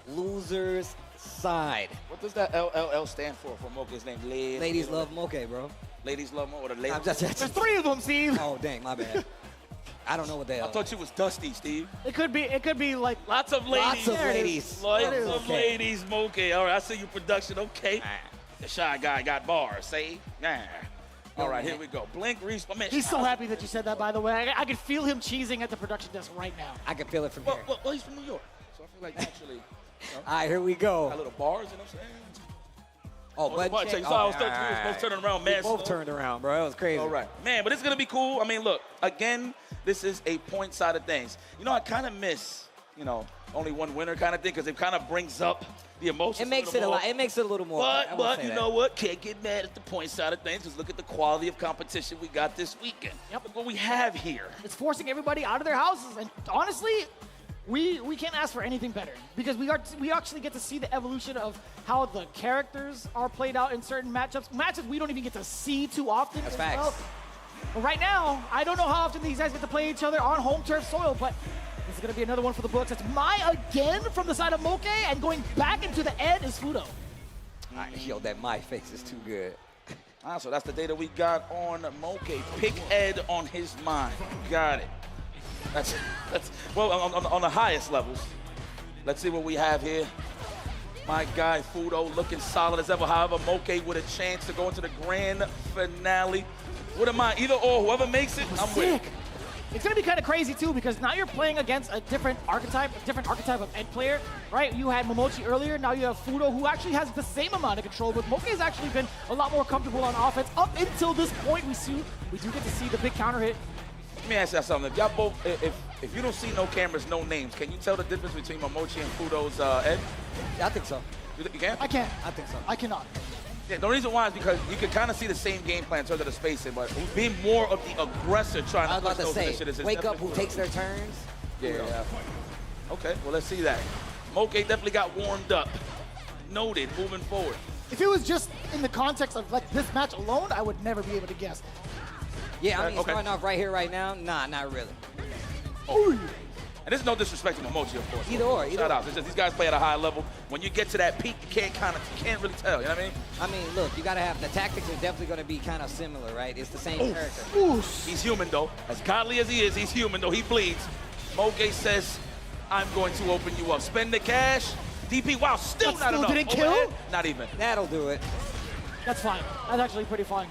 Losers side. What does that LLL stand for Moke's name? Ladies love Moke, bro. Ladies love Moke, or the ladies? There's 3 of them, Steve. Oh, dang, my bad. I don't know what the hell. I thought you was Dusty, Steve. It could be like lots of ladies. Lots of ladies. Lots of ladies, Moke. All right, I see you production. Okay. The shy guy got bars. See? Yeah. All right, here we go. Blink, Respawn. He's so happy that you said that, by the way. I could feel him cheesing at the production desk right now. I can feel it from here. Well, he's from New York, so I feel like naturally. You know, all right, here we go. got little bars, you know what I'm saying? Oh, but check. So I was both turning around, man. We both turned around, bro. It was crazy. All right, man, but it's going to be cool. I mean, look, again, this is a point side of things. You know, I kind of miss, you know, only one winner kind of thing because it kind of brings up the emotions. It makes it a lot. It makes it a little more. But you know what? Can't get mad at the point side of things. Just look at the quality of competition we got this weekend. Yep. Look what we have here. It's forcing everybody out of their houses, and honestly, we can't ask for anything better because we actually get to see the evolution of how the characters are played out in certain matchups. Matches we don't even get to see too often. That's as facts. well. But right now, I don't know how often these guys get to play each other on home turf soil, but this is going to be another one for the books. It's Mai again from the side of Moke, and going back into the Ed is Fudo. Yo, that Mai face is too good. So that's the data we got on Moke. Pick Ed on his mind. Got it. That's well on the highest levels. Let's see what we have here. My guy Fudo looking solid as ever. However, Moke with a chance to go into the grand finale. What am I? Either or, whoever makes it, I'm with. It's going to be kind of crazy, too, because now you're playing against a different archetype of Ed player, right? You had Mimochi earlier, now you have Fudo, who actually has the same amount of control, but Moke has actually been a lot more comfortable on offense. Up until this point, we do get to see the big counter hit. Let me ask you something. If y'all both, if you don't see no cameras, no names, can you tell the difference between Mimochi and Fudo's Ed? Yeah, I think so. You can? I can't. I think so. I cannot. Yeah, the reason why is because you can kind of see the same game plan in terms of the spacing, but being more of the aggressor trying to push those initiatives. Wake up who takes their turns. Yeah. Okay, well, let's see that. Moke definitely got warmed up. Noted, moving forward. If it was just in the context of like this match alone, I would never be able to guess. Yeah, I mean, starting off right here, right now, nah, not really. Oh. And this is no disrespect to Mimochi, of course. Either or. Shout out. It's just these guys play at a high level. When you get to that peak, you can't really tell. You know what I mean? I mean, look, you gotta have the tactics are definitely gonna be kind of similar, right? It's the same character. He's human though. As godly as he is, he's human though. He bleeds. Moke says, "I'm going to open you up. Spend the cash." DP, wow, still not enough. Didn't kill? Overhead, not even. That'll do it. That's fine. That's actually pretty fine.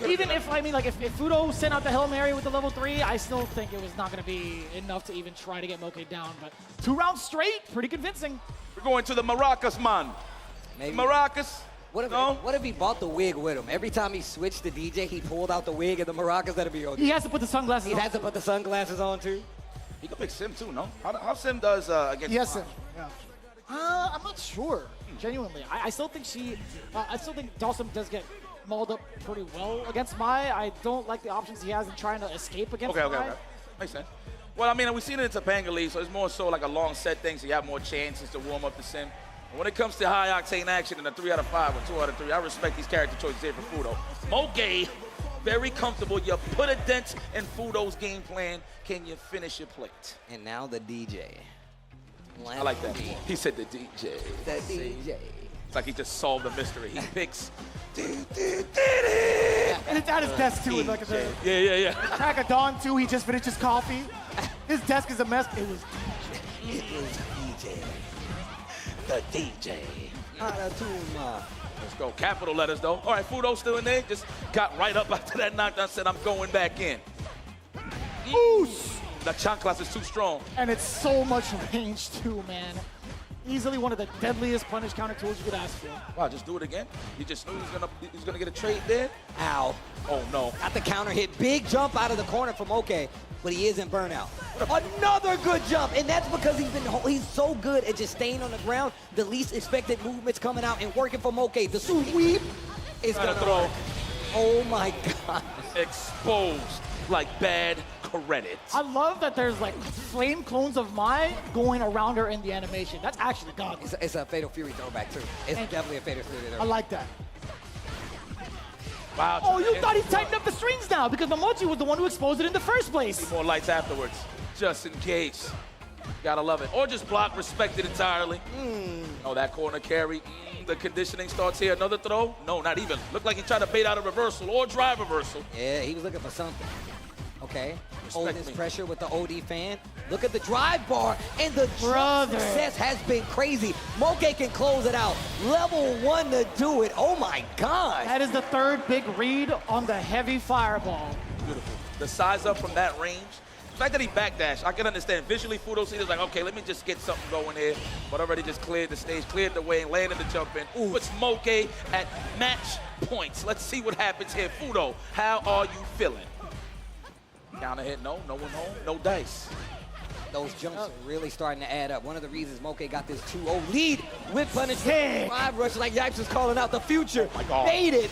Even if, I mean, like, if Fudo sent out the Hail Mary with the level 3, I still think it was not going to be enough to even try to get Moke down. But 2 rounds straight, pretty convincing. We're going to the Maracas, man. Maybe. Maracas. What if he bought the wig with him? Every time he switched to DJ, he pulled out the wig and the maracas. That'd be okay. He has to put the sunglasses on. He has to put the sunglasses on, too. He can pick Sim, too, no? How Sim does against Yes, Sim. Yeah. I'm not sure, genuinely. I still think I still think Dawson does get mauled up pretty well against Mai. I don't like the options he has in trying to escape against Mai. Okay. Makes sense. Well, I mean, we've seen it in Topanga League, so it's more so like a long set thing, so you have more chances to warm up the Sim. And when it comes to high octane action in a 3 out of 5 or 2 out of 3, I respect these character choices here for Fudo. Moke, very comfortable. You put a dent in Fudo's game plan. Can you finish your plate? And now the DJ. I like that. He said the DJ. The DJ. It's like he just solved the mystery. He picks. And it's at his desk, too. With like Yeah. Crack of dawn, too. He just finished his coffee. His desk is a mess. It was DJ. It was DJ. The DJ. Let's go. Capital letters, though. All right, Fudo still in there. Just got right up after that knockdown. Said, I'm going back in. Oos! The chanclas is too strong. And it's so much range, too, man. Easily one of the deadliest punish counter tools you could ask for. Wow, just do it again? You just knew he's gonna get a trade there? Ow. Oh, no. Got the counter hit. Big jump out of the corner from Moke, but he is in burnout. Another good jump, and that's because he's so good at just staying on the ground. The least expected movements coming out and working for Moke. The sweep is gonna throw. Oh my God. Exposed like bad credit. I love that there's like flame clones of Mai going around her in the animation. That's actually godly. It's a Fatal Fury throwback too. It's definitely a Fatal Fury throwback. I like that. Wow. Oh, you thought he tightened up the strings now because Mimochi was the one who exposed it in the first place. See more lights afterwards, just in case. Gotta love it. Or just block, respect it entirely. Oh, that corner carry. The conditioning starts here. Another throw? No, not even. Looked like he tried to bait out a reversal or drive reversal. Yeah, he was looking for something. Okay, holding his pressure with the OD fan. Look at the drive bar, and the jump success has been crazy. Moke can close it out. Level 1 to do it. Oh my God. That is the third big read on the heavy fireball. Beautiful. The size up from that range. The fact that he backdashed, I can understand. Visually, Fudo sees it like, okay, let me just get something going here. But already just cleared the stage, cleared the way, and landed the jump in. Puts Moke at match points. Let's see what happens here. Fudo, how are you feeling? Counter hit, no one home, no dice. Those jumps are really starting to add up. One of the reasons Moke got this 2-0 lead with punishment. Drive rush, like Yipes is calling out the future. Oh my God. Made it.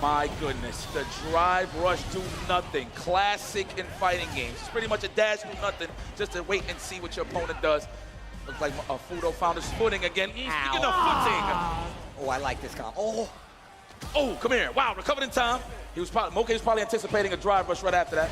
My goodness, the drive rush do nothing. Classic in fighting games. It's pretty much a dash do nothing, just to wait and see what your opponent does. Looks like Fudo found his footing again. Speaking of footing. Oh, I like this comp. Oh, come here. Wow, recovered in time. Moke was probably anticipating a drive rush right after that.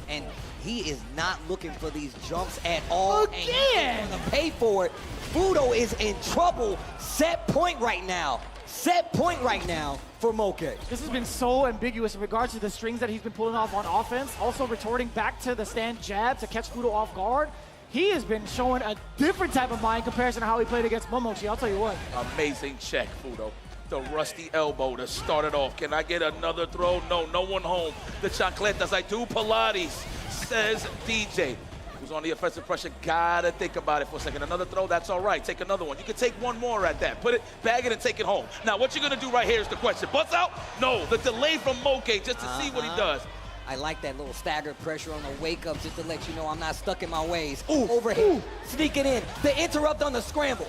And he is not looking for these jumps at all. Again! And he's gonna pay for it. Fudo is in trouble. Set point right now. Set point right now for Moke. This has been so ambiguous in regards to the strings that he's been pulling off on offense. Also retorting back to the stand jab to catch Fudo off guard. He has been showing a different type of mind comparison to how he played against Mimochi. I'll tell you what. Amazing check, Fudo. The rusty elbow to start it off. Can I get another throw? No one home. The chancletas, I do Pilates, says DJ. Who's on the offensive pressure, gotta think about it for a second. Another throw, that's all right. Take another one. You can take one more at that. Put it, bag it, and take it home. Now, what you're gonna do right here is the question. Butts out? No, the delay from Moke just to see what he does. I like that little staggered pressure on the wake up just to let you know I'm not stuck in my ways. Overhead, sneaking in. The interrupt on the scramble.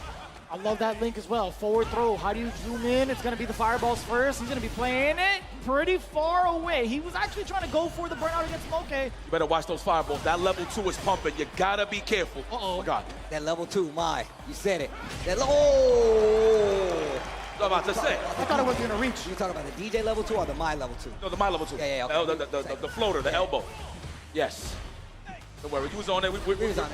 I love that link as well. Forward throw. How do you zoom in? It's going to be the fireballs first. He's going to be playing it pretty far away. He was actually trying to go for the burnout against Moke. You better watch those fireballs. That level 2 is pumping. You gotta be careful. Oh my God. That level 2, you said it. What I'm about to say. I thought it was going to reach. You talking about the DJ level 2 or the my level 2? No, the my level 2. Yeah, okay. The floater, the elbow. Yes. Don't worry, you was on it.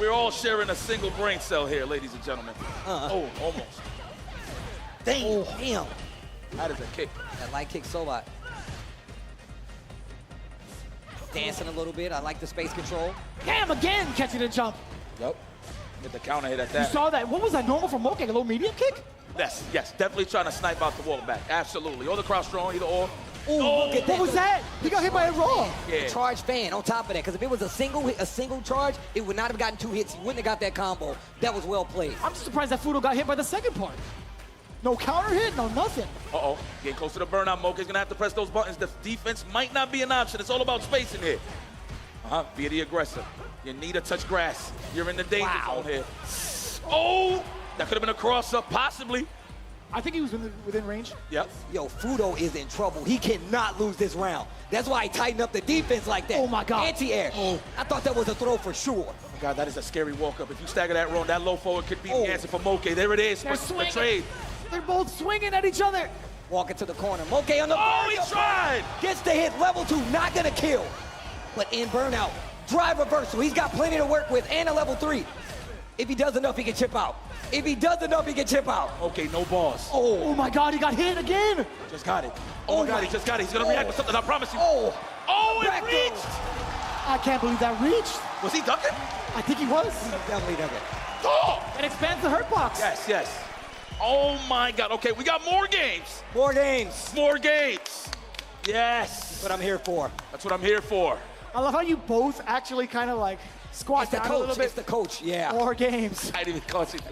We're all sharing a single brain cell here, ladies and gentlemen. Oh, almost. Damn. That is a kick. That light kick so hot. Dancing a little bit. I like the space control. Damn, again catching the jump. Yep. Get the counter hit at that. You saw that. What was that normal for Moke? A low medium kick? Yes. Definitely trying to snipe out the walk back. Absolutely. Or the cross strong, either or. Look at that. What was that? He got hit by a raw. Yeah. Charge fan on top of that, because if it was a single charge, it would not have gotten 2 hits. He wouldn't have got that combo. That was well played. I'm just surprised that Fudo got hit by the second part. No counter hit, no nothing. Getting close to the burnout. Moke's gonna have to press those buttons. The defense might not be an option. It's all about spacing here. Be the aggressor. You need to touch grass. You're in the danger zone here. Oh, that could have been a cross-up, possibly. I think he was within range. Yep. Yo, Fudo is in trouble. He cannot lose this round. That's why he tightened up the defense like that. Oh, my God. Anti-air. I thought that was a throw for sure. Oh my God, that is a scary walk-up. If you stagger that roll, that low forward could be the answer for Moke. There it is. They're swinging. The trade. They're both swinging at each other. Walking to the corner. Moke on the he tried. Gets the hit. Level 2, not going to kill. But in burnout, drive reversal. He's got plenty to work with, and a level 3. If he does enough, he can chip out. Okay, no balls. Oh my God, he got hit again. Just got it. Oh my God, he just got it. He's gonna react with something, I promise you. It reached. I can't believe that reached. Was he ducking? I think he was. Definitely ducking. It expands the hurt box. Yes. Oh my God, okay, we got more games. More games. Yes. That's what I'm here for. I love how you both actually kind of like squat down a little bit. It's the coach, yeah. More games. I didn't even catch it.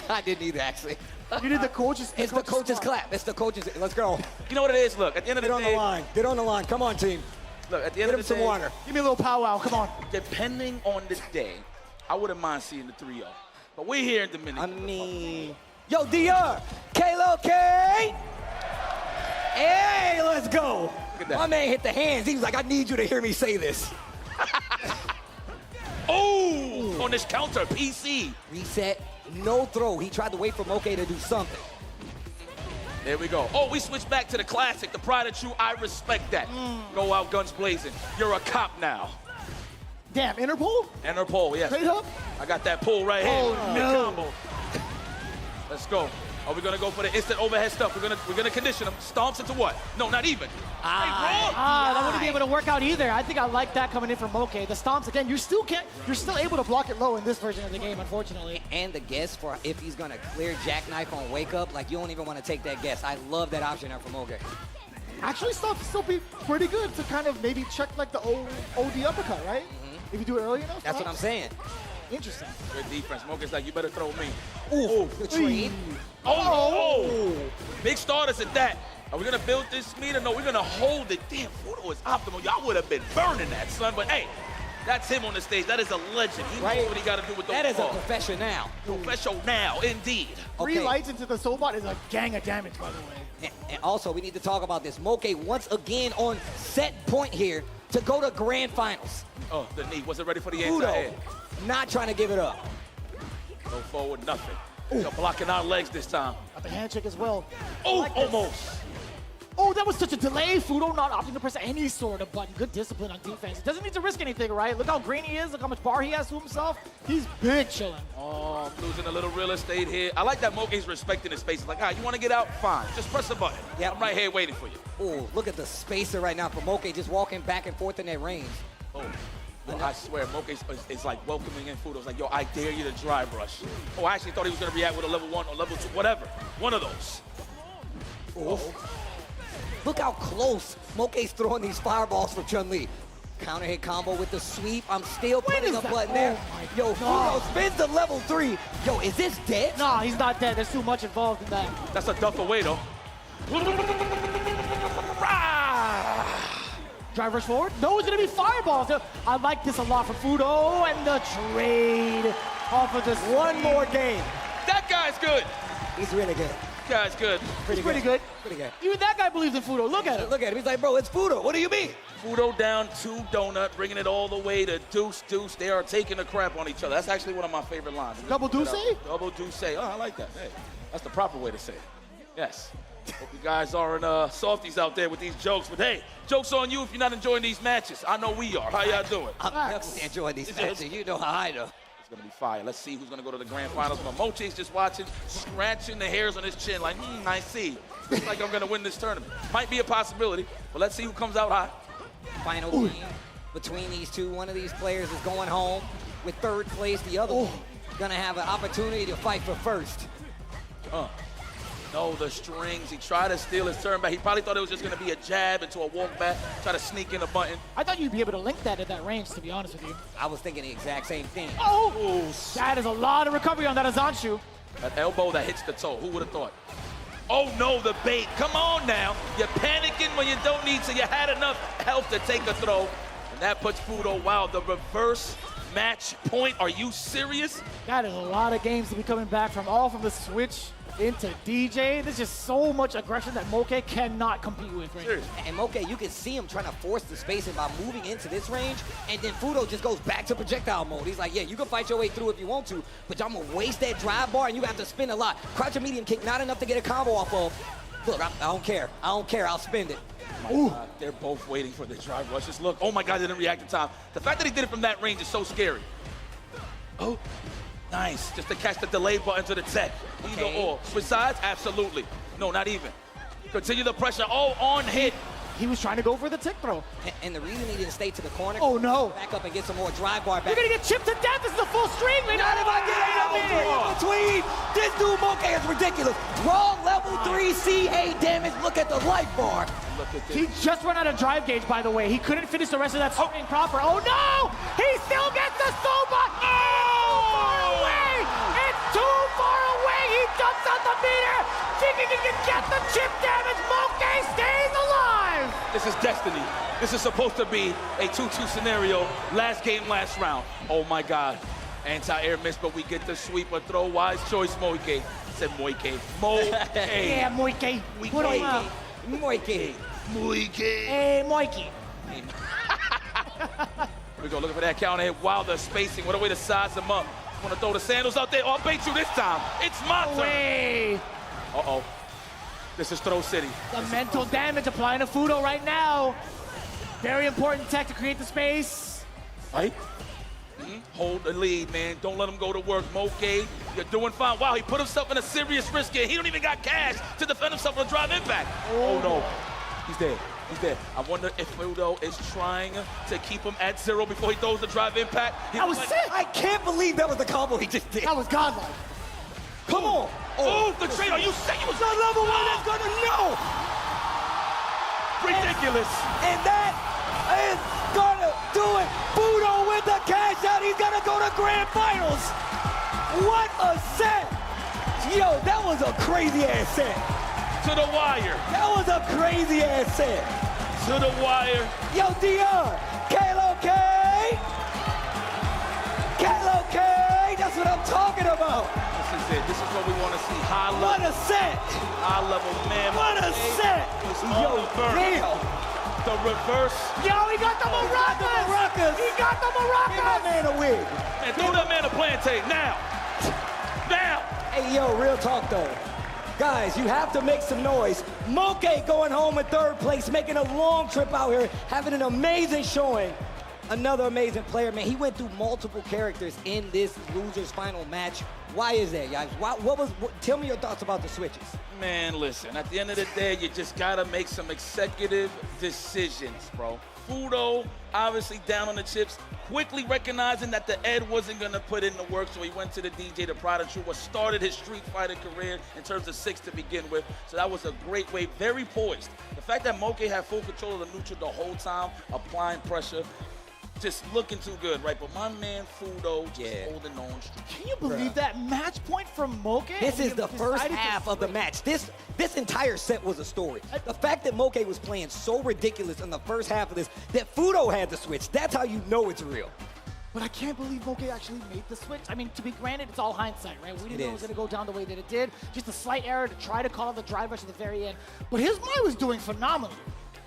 I didn't either, actually. You did the coach's. It's the coach's clap. It's the coach's. Let's go. You know what it is? Look, at the end of the day. Get on the line. Come on, team. Look, at the end of the day. Get him some water. Give me a little powwow. Come on. Depending on the day, I wouldn't mind seeing the 3-0. But we're here in Dominican. Yo, DR. Kalo K. Hey, let's go. My man hit the hands. He was like, I need you to hear me say this. On this counter, PC. Reset, no throw. He tried to wait for Moke to do something. There we go. Oh, we switched back to the classic, the pride of true. I respect that. Go out guns blazing. You're a cop now. Damn, Interpol? Interpol, yes. Straight up? I got that pull right here. Oh, Big no. combo. Let's go. Are we gonna go for the instant overhead stuff? We're gonna condition him. Stomps into what? No, not even. That wouldn't be able to work out either. I think I like that coming in from Moke. The stomps again. You're still able to block it low in this version of the game, unfortunately. And the guess for if he's gonna clear jackknife on wake up, like you don't even want to take that guess. I love that option there from Moke. Actually, stomps still be pretty good to kind of maybe check like the OD uppercut, right? If you do it early enough. That's what I'm saying. Interesting. Good defense. Moke's like, you better throw me. Ooh, good trade. Oh! Big starters at that. Are we gonna build this meter? No, we're gonna hold it. Damn, Fudo is optimal. Y'all would have been burning that, son. But hey, that's him on the stage. That is a legend. He knows what he got to do with those That is a balls. professional. Professional now, indeed. 3 lights into the soul bot is a gang of damage, by the way. And also, we need to talk about this. Moke once again on set point here to go to grand finals. Oh, the knee. Wasn't ready for the Fudo, anti-air. not trying to give it up. Go forward, nothing. They're blocking our legs this time. Got the handshake as well. Oh, like this. almost. Oh, that was such a delay. Fudo not opting to press any sort of button. Good discipline on defense. He doesn't need to risk anything, right? Look how green he is. Look how much bar he has to himself. He's big chilling. Oh, I'm losing a little real estate here. I like that Moke's respecting his space. He's like, all right, you want to get out? Fine. Just press a button. Yeah. I'm right here waiting for you. Oh, look at the spacer right now for Moke just walking back and forth in that range. Oh. Yo, I swear, Moke is like welcoming in Fudo. It's like, yo, I dare you to drive rush. Oh, I actually thought he was going to react with a level 1 or level 2, whatever. One of those. Oh. Look how close Moke's throwing these fireballs for Chun-Li. Counter hit combo with the sweep. I'm still putting a button there. Yo, Fudo spins to level 3. Yo, is this dead? Nah, he's not dead. There's too much involved in that. That's a duff away, though. Drive rush forward. No, it's going to be fireballs. I like this a lot for Fudo and the trade off of this. One more game. That guy's good. He's really good. That guy's good. Pretty good. Pretty good. Even that guy believes in Fudo. Look at him. Look at him. He's like, bro, it's Fudo. What do you mean? Fudo down 2 donut, bringing it all the way to deuce. They are taking a crap on each other. That's actually one of my favorite lines. Double deuce? Double deuce. Oh, I like that. Hey, that's the proper way to say it. Yes. Hope you guys aren't softies out there with these jokes. But hey, joke's on you if you're not enjoying these matches. I know we are. How y'all doing? I'm definitely enjoying these matches. You know how I know. It's going to be fire. Let's see who's going to go to the grand finals. Mimochi's just watching, scratching the hairs on his chin like, I see. Looks like I'm going to win this tournament. Might be a possibility, but let's see who comes out hot. Final game between these two. One of these players is going home with third place. The other one going to have an opportunity to fight for first. No, the strings. He tried to steal his turn back. He probably thought it was just going to be a jab into a walk back, try to sneak in a button. I thought you'd be able to link that at that range, to be honest with you. I was thinking the exact same thing. Oh, that is a lot of recovery on that Azanshu. That elbow that hits the toe. Who would have thought? Oh, no, the bait. Come on now. You're panicking when you don't need to. You had enough health to take a throw. And that puts Fudo, wow, the reverse match point. Are you serious? That is a lot of games to be coming back from, all from the switch into DJ. There's just so much aggression that Moke cannot compete with right now. And Moke, you can see him trying to force the spacing by moving into this range, and then Fudo just goes back to projectile mode. He's like, yeah, you can fight your way through if you want to, but I'm gonna waste that drive bar and you have to spin a lot. Crouch and medium kick, not enough to get a combo off of. Look, I don't care. I don't care. I'll spend it. Oh my God, they're both waiting for the drive rush. Just look. Oh my God, they didn't react in time. The fact that he did it from that range is so scary. Oh. Nice, just to catch the delay button to the tech. Either or. Besides, absolutely. No, not even. Continue the pressure. Oh, on hit. He was trying to go for the tick throw. And the reason he didn't stay to the corner. Oh, no. Back up and get some more drive bar back. You're going to get chipped to death. This is a full string. Not if I get in between. This dude, Moke, is ridiculous. Raw level 3 CA damage. Look at the life bar. Look at this. He just ran out of drive gauge, by the way. He couldn't finish the rest of that string proper. Oh, no. He still gets the soul bot. Too far away, he dumps out the meter! Get the chip damage, Moke stays alive! This is destiny. This is supposed to be a 2-2 scenario. Last game, last round. Oh my God. Anti-air miss, but we get the sweep, a throw. Wise choice, Moike. Said Moike. Moike. Yeah, Moike. Put him up. Moike. Moike. Hey, Moike. Here we go, looking for that counter hit. Wow, the spacing. What a way to size him up. Want to throw the sandals out there? Oh, I'll bait you this time. It's my turn. Way. Uh-oh. This is Throw City. The mental damage applying to Fudo right now. Very important tech to create the space. Right? Hold the lead, man. Don't let him go to work. Moke, you're doing fine. Wow, he put himself in a serious risk here. He don't even got cash to defend himself on a drive impact. Oh no, he's dead. He's dead. I wonder if Fudo is trying to keep him at 0 before he throws the drive impact. That was sick. I can't believe that was the combo he just did. That was godlike. Come on. Oh, the trade. Are you saying he was The level one is gonna know. ridiculous? And that is gonna do it. Fudo with the cash out. He's gonna go to grand finals. What a set. Yo, that was a crazy ass set. To the wire. That was a crazy ass set. To the wire. Yo, DR, Kalo K. Kalo K. That's what I'm talking about. This is it. This is what we want to see. High level. What a set. High level, man. What a set. Yo, damn. The reverse. Yo, he got the maracas. He got the maracas. Give my man a wig. Man, throw that man a plantain now. Now. Hey, yo, real talk though. Guys, you have to make some noise. Moke going home in 3rd place, making a long trip out here, having an amazing showing. Another amazing player, man. He went through multiple characters in this losers final match. Why is that, guys? Tell me your thoughts about the switches. Man, listen, at the end of the day, you just gotta make some executive decisions, bro. Fudo, obviously down on the chips, quickly recognizing that the Ed wasn't gonna put in the work, so he went to the DJ, the Prodigy, what started his Street Fighter career in terms of 6 to begin with. So that was a great way, very poised. The fact that Moke had full control of the neutral the whole time, applying pressure, just looking too good, right? But my man Fudo just holding on. Can you believe that match point from Moke? This is the first half of the match. This entire set was a story. The fact that Moke was playing so ridiculous in the first half of this, that Fudo had the switch, that's how you know it's real. But I can't believe Moke actually made the switch. I mean, to be granted, it's all hindsight, right? We didn't know it was going to go down the way that it did. Just a slight error to try to call the drive rush at the very end. But his mind was doing phenomenally.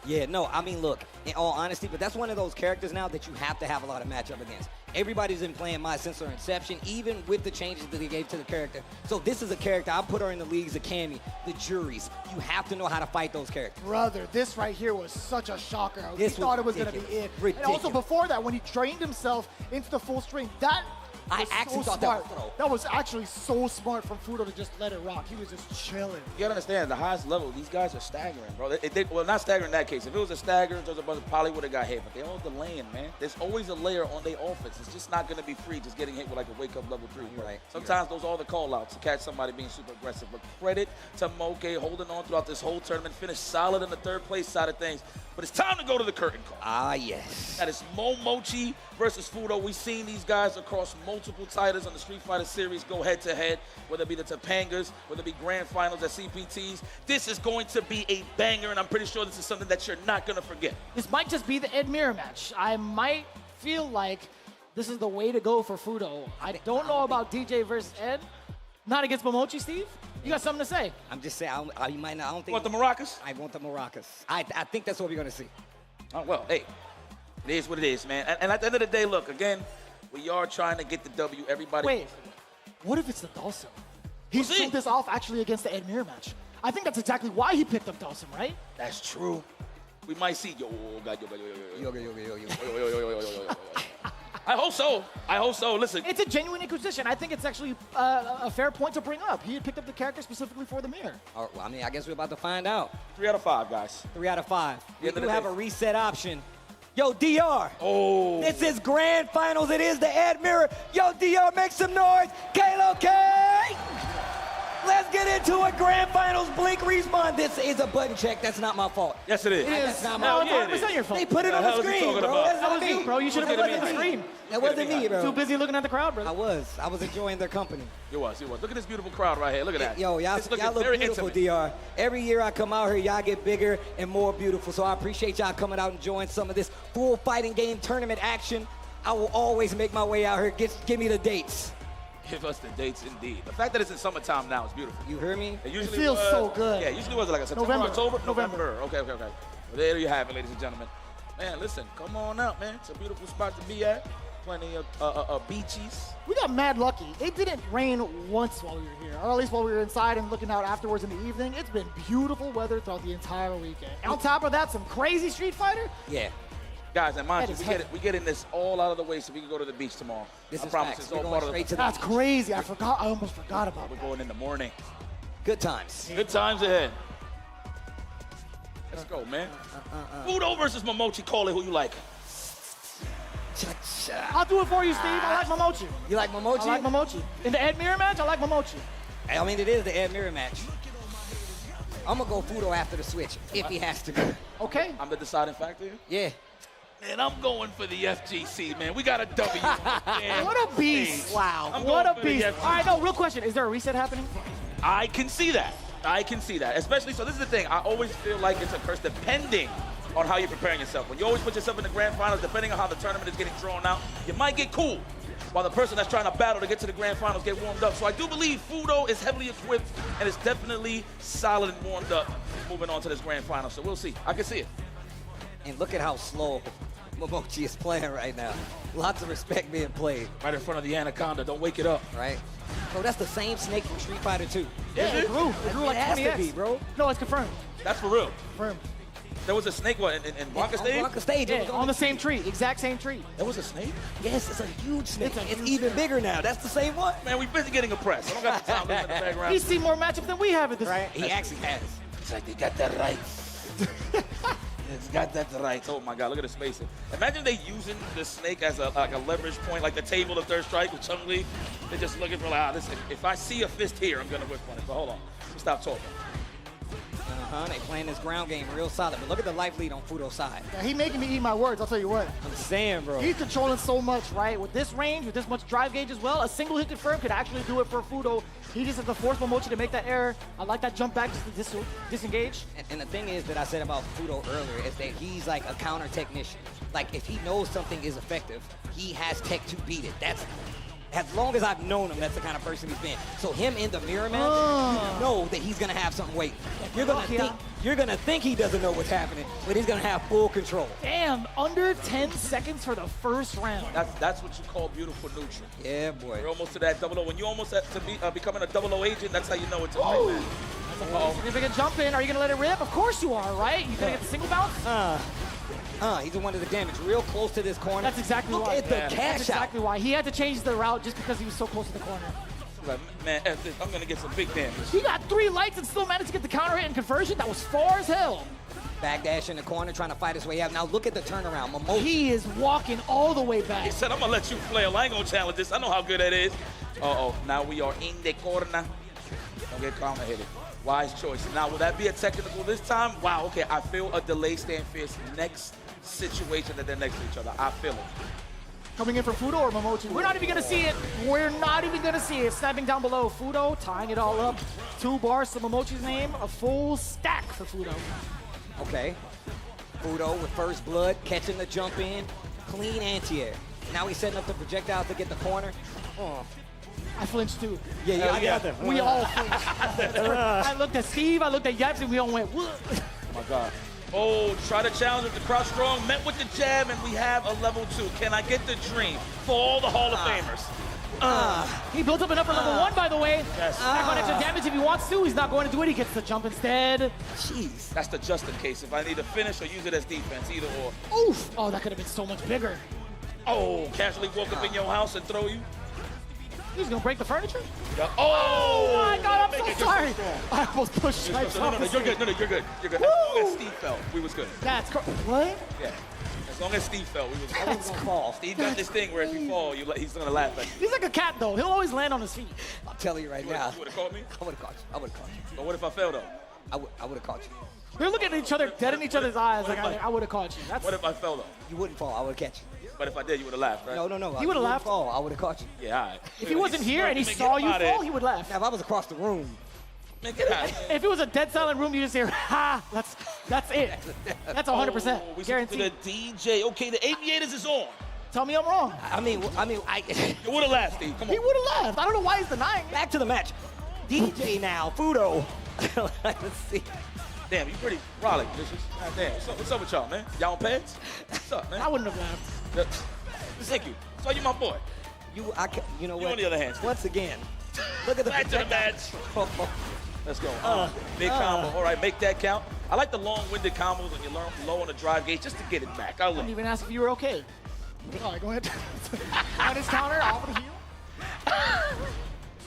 Yeah, no, I mean, look, in all honesty, but that's one of those characters now that you have to have a lot of matchup against. Everybody's been playing my since her inception, even with the changes that they gave to the character. So this is a character, I put her in the leagues, the Cammy, the juries. You have to know how to fight those characters. Brother, this right here was such a shocker. This we thought it was going to be it. Ridiculous. And also before that, when he trained himself into the full string, that I was actually so thought smart. that was throw. That was actually so smart from Fudo to just let it rock. He was just chilling. You gotta understand, the highest level, these guys are staggering, bro. Well, not staggering in that case. If it was a stagger, Joseph Brothers probably would have got hit, but they're all delaying, man. There's always a layer on their offense. It's just not gonna be free just getting hit with like a wake-up level 3. Right. Sometimes those are the call-outs to catch somebody being super aggressive. But credit to Moke holding on throughout this whole tournament, finished solid in the 3rd place side of things. But it's time to go to the curtain call. Ah, yes. That is Mimochi versus Fudo. We've seen these guys across multiple titles on the Street Fighter series go head-to-head, whether it be the Topangas, whether it be grand finals at CPTs. This is going to be a banger, and I'm pretty sure this is something that you're not going to forget. This might just be the Ed Mirror match. I might feel like this is the way to go for Fudo. I don't know about DJ versus Ed. Not against Mimochi, Steve? You got something to say? I'm just saying, you might not, I don't think. Want the maracas? I want the maracas. I think that's what we're going to see. Oh, well, hey, it is what it is, man. And at the end of the day, look, again, we are trying to get the W. Everybody. Wait, what if it's the Dawson? He showed this off actually against the Ed Mirror match. I think that's exactly why he picked up Dawson, right? That's true. We might see. I hope so. I hope so. Listen. It's a genuine inquisition. I think it's actually a fair point to bring up. He had picked up the character specifically for the mirror. All right, well, I mean, I guess we're about to find out. 3 out of 5, guys. 3 out of 5. We End of do the have day. a reset option. Yo, DR. Oh. This is grand finals. It is the Ed Mirror. Yo, DR, make some noise. Kalo K. Let's get into it. Grand finals, Blink Respawn. This is a button check. That's not my fault. Yes, it is. That's not my No, fault. it's 100% your fault. They put it on the hell is he screen, talking bro. about? That's That not was me. you, bro. You should have put it on the screen. That wasn't me, bro. Too busy looking at the crowd, brother. I was enjoying their company. It was. Look at this beautiful crowd right here. Look at that. Yo, y'all It's looking look very beautiful, intimate. DR. Every year I come out here, y'all get bigger and more beautiful. So I appreciate y'all coming out and enjoying some of this full fighting game tournament action. I will always make my way out here. Give me the dates. Give us the dates, indeed. The fact that it's in summertime now is beautiful. You hear me? It usually feels was, so good. Yeah, usually was like a September, November. October, November. Okay. Well, there you have it, ladies and gentlemen. Man, listen, come on out, man. It's a beautiful spot to be at. plenty of beaches. We got mad lucky. It didn't rain once while we were here, or at least while we were inside and looking out afterwards in the evening. It's been beautiful weather throughout the entire weekend. And on top of that, some crazy Street Fighter. Yeah. Guys, and mind you, That is we getting this all out of the way so we can go to the beach tomorrow. This I is promise facts. it's We're all going part of straight the. to the That's beach. crazy. I almost forgot about We're that. going in the morning. Good times. Good times ahead. Let's go, man. Fudo versus Mimochi. Call it who you like. I'll do it for you, Steve. I like Mimochi. You like Mimochi? I like Mimochi. In the Ed Mirror match, I like Mimochi. I mean, it is the Ed Mirror match. I'm going to go Fudo after the switch, if he has to. Okay. I'm the deciding factor here? Yeah. Man, I'm going for the FGC, man. We got a W. Man, What a beast. please. Wow. I'm What going a for the beast. FGC. All right, no, real question. Is there a reset happening? I can see that. I can see that. Especially, so this is the thing. I always feel like it's a curse depending on how you're preparing yourself. When you always put yourself in the grand finals, depending on how the tournament is getting drawn out, you might get cool, while the person that's trying to battle to get to the grand finals get warmed up. So I do believe Fudo is heavily equipped and is definitely solid and warmed up moving on to this grand final. So we'll see. I can see it. And look at how slow Mimochi is playing right now. Lots of respect being played. Right in front of the Anaconda. Don't wake it up. Right? Bro, that's the same snake from Street Fighter 2. Yeah, it grew. It grew like It has to 20x. be, bro. No, it's confirmed. That's for real. Confirmed. There was a snake, what, in Blanca Stage? Blanca Stage. it Yeah, was on the same tree. Exact same tree. There was a snake? Yes, it's a huge snake. It's a It's huge even bigger now. That's the same one. Man, we've been getting oppressed. I don't got the time to listen in the background. He's seen more matchups than we have at this Right? He actually has. It's like they got that right. It's got that right. Oh my God, look at the spacing. Imagine they using the snake as a leverage point, like the table of Third Strike with Chun-Li. They're just looking for like, listen, if I see a fist here, I'm gonna whip on it. But hold on, let me stop talking. They playing this ground game real solid. But look at the life lead on Fudo's side. Yeah, he making me eat my words, I'll tell you what. I'm saying, bro. He's controlling so much, right? With this range, with this much drive gauge as well, a single hit confirm could actually do it for Fudo. He just has to force Mimochi to make that error. I like that jump back just to disengage. And the thing is that I said about Fudo earlier is that he's like a counter technician. Like if he knows something is effective, he has tech to beat it. That's as long as I've known him, that's the kind of person he's been. So him in the mirror match, you know that he's gonna have something waiting. You're gonna think he doesn't know what's happening, but he's gonna have full control. Damn, under 10 seconds for the first round. That's what you call beautiful neutral. Yeah, boy. You're almost to that 00. When you almost have to be becoming a 00 agent, that's how you know it's a fight, man. Significant jump in. Are you gonna let it rip? Of course you are, right? You gonna get the single bounce? He's the one to the damage, real close to this corner. That's exactly Look why. at the That's cash exactly why. He had to change the route just because he was so close to the corner. Like, man, F this, I'm gonna get some big damage. He got 3 lights and still managed to get the counter hit and conversion. That was far as hell. Backdash in the corner, trying to fight his way out. Now look at the turnaround. Mimochi. He is walking all the way back. He said, I'm gonna let you flail. I ain't gonna challenge this. I know how good that is. Uh-oh, now we are in the corner. Don't get karma hit it. Wise choice. Now, will that be a technical this time? Wow, okay, I feel a delay stand fierce next situation that they're next to each other. I feel it. Coming in for Fudo or Mimochi? We're not even gonna see it. We're not even gonna see it. Snapping down below. Fudo tying it all up. 2 bars to Mimochi's name. A full stack for Fudo. Okay. Fudo with first blood, catching the jump in. Clean anti-air. Now he's setting up the projectile to get the corner. Oh. I flinched too. Yeah, I got them. We all flinched. I looked at Steve, I looked at Yaps, and we all went, what? Oh my God. Oh, try to challenge with the crouch strong, met with the jab, and we have a level 2. Can I get the dream for all the Hall of Famers? He built up an upper level 1, by the way. Yes. Back on extra damage if he wants to. He's not going to do it. He gets the jump instead. Jeez. That's the just in case. If I need to finish or use it as defense, either or. Oof. Oh, that could have been so much bigger. Oh, casually walk up in your house and throw you. He's going to break the furniture? Yeah. Oh, my God, I'm so You're sorry. strong. I almost pushed Stripes off the You're good. stage. You're good. You're good. As long as Steve fell, we was good. That's what? Yeah. As long as Steve fell, we was good. That's fall. Steve got this thing where if you fall, he's gonna laugh at you. He's like a cat, though. He'll always land on his feet. I'll tell you right now. You would have caught me? I would have caught you. I would have caught you. But what if I fell though? I would have caught you. They're looking at each other, dead in each other's eyes. Like, I would have caught you. That's What if I fell though? You wouldn't fall. I would have caught you. But if I did, you would have laughed, right? No. He would've You laughed. Fall. I would have caught you. Yeah, all right. If he wasn't here and he saw you fall, he would laugh. Now, if I was across the room, Man, get out of here. If it was a dead silent room, you just hear, ha, that's it. That's 100%. Oh, we Guaranteed. to the DJ. Okay, the Aviators is on. Tell me I'm wrong. I You would have laughed, Steve. Come on. He would have laughed. I don't know why he's denying it. back to the match. DJ now, Fudo. Let's see. Damn, you pretty brolic, Vicious. God damn. What's up with y'all, man? Y'all on pads? What's up, man? I wouldn't have laughed. Thank you. So you my boy. You know You what? on the other hand. Once again, look at the Back to the projectile. match. Let's go. Big combo. All right, make that count. I like the long-winded combos when you're low on the drive gauge just to get it back. I didn't even ask if you were okay. All right, go ahead. On his counter, off of the heel.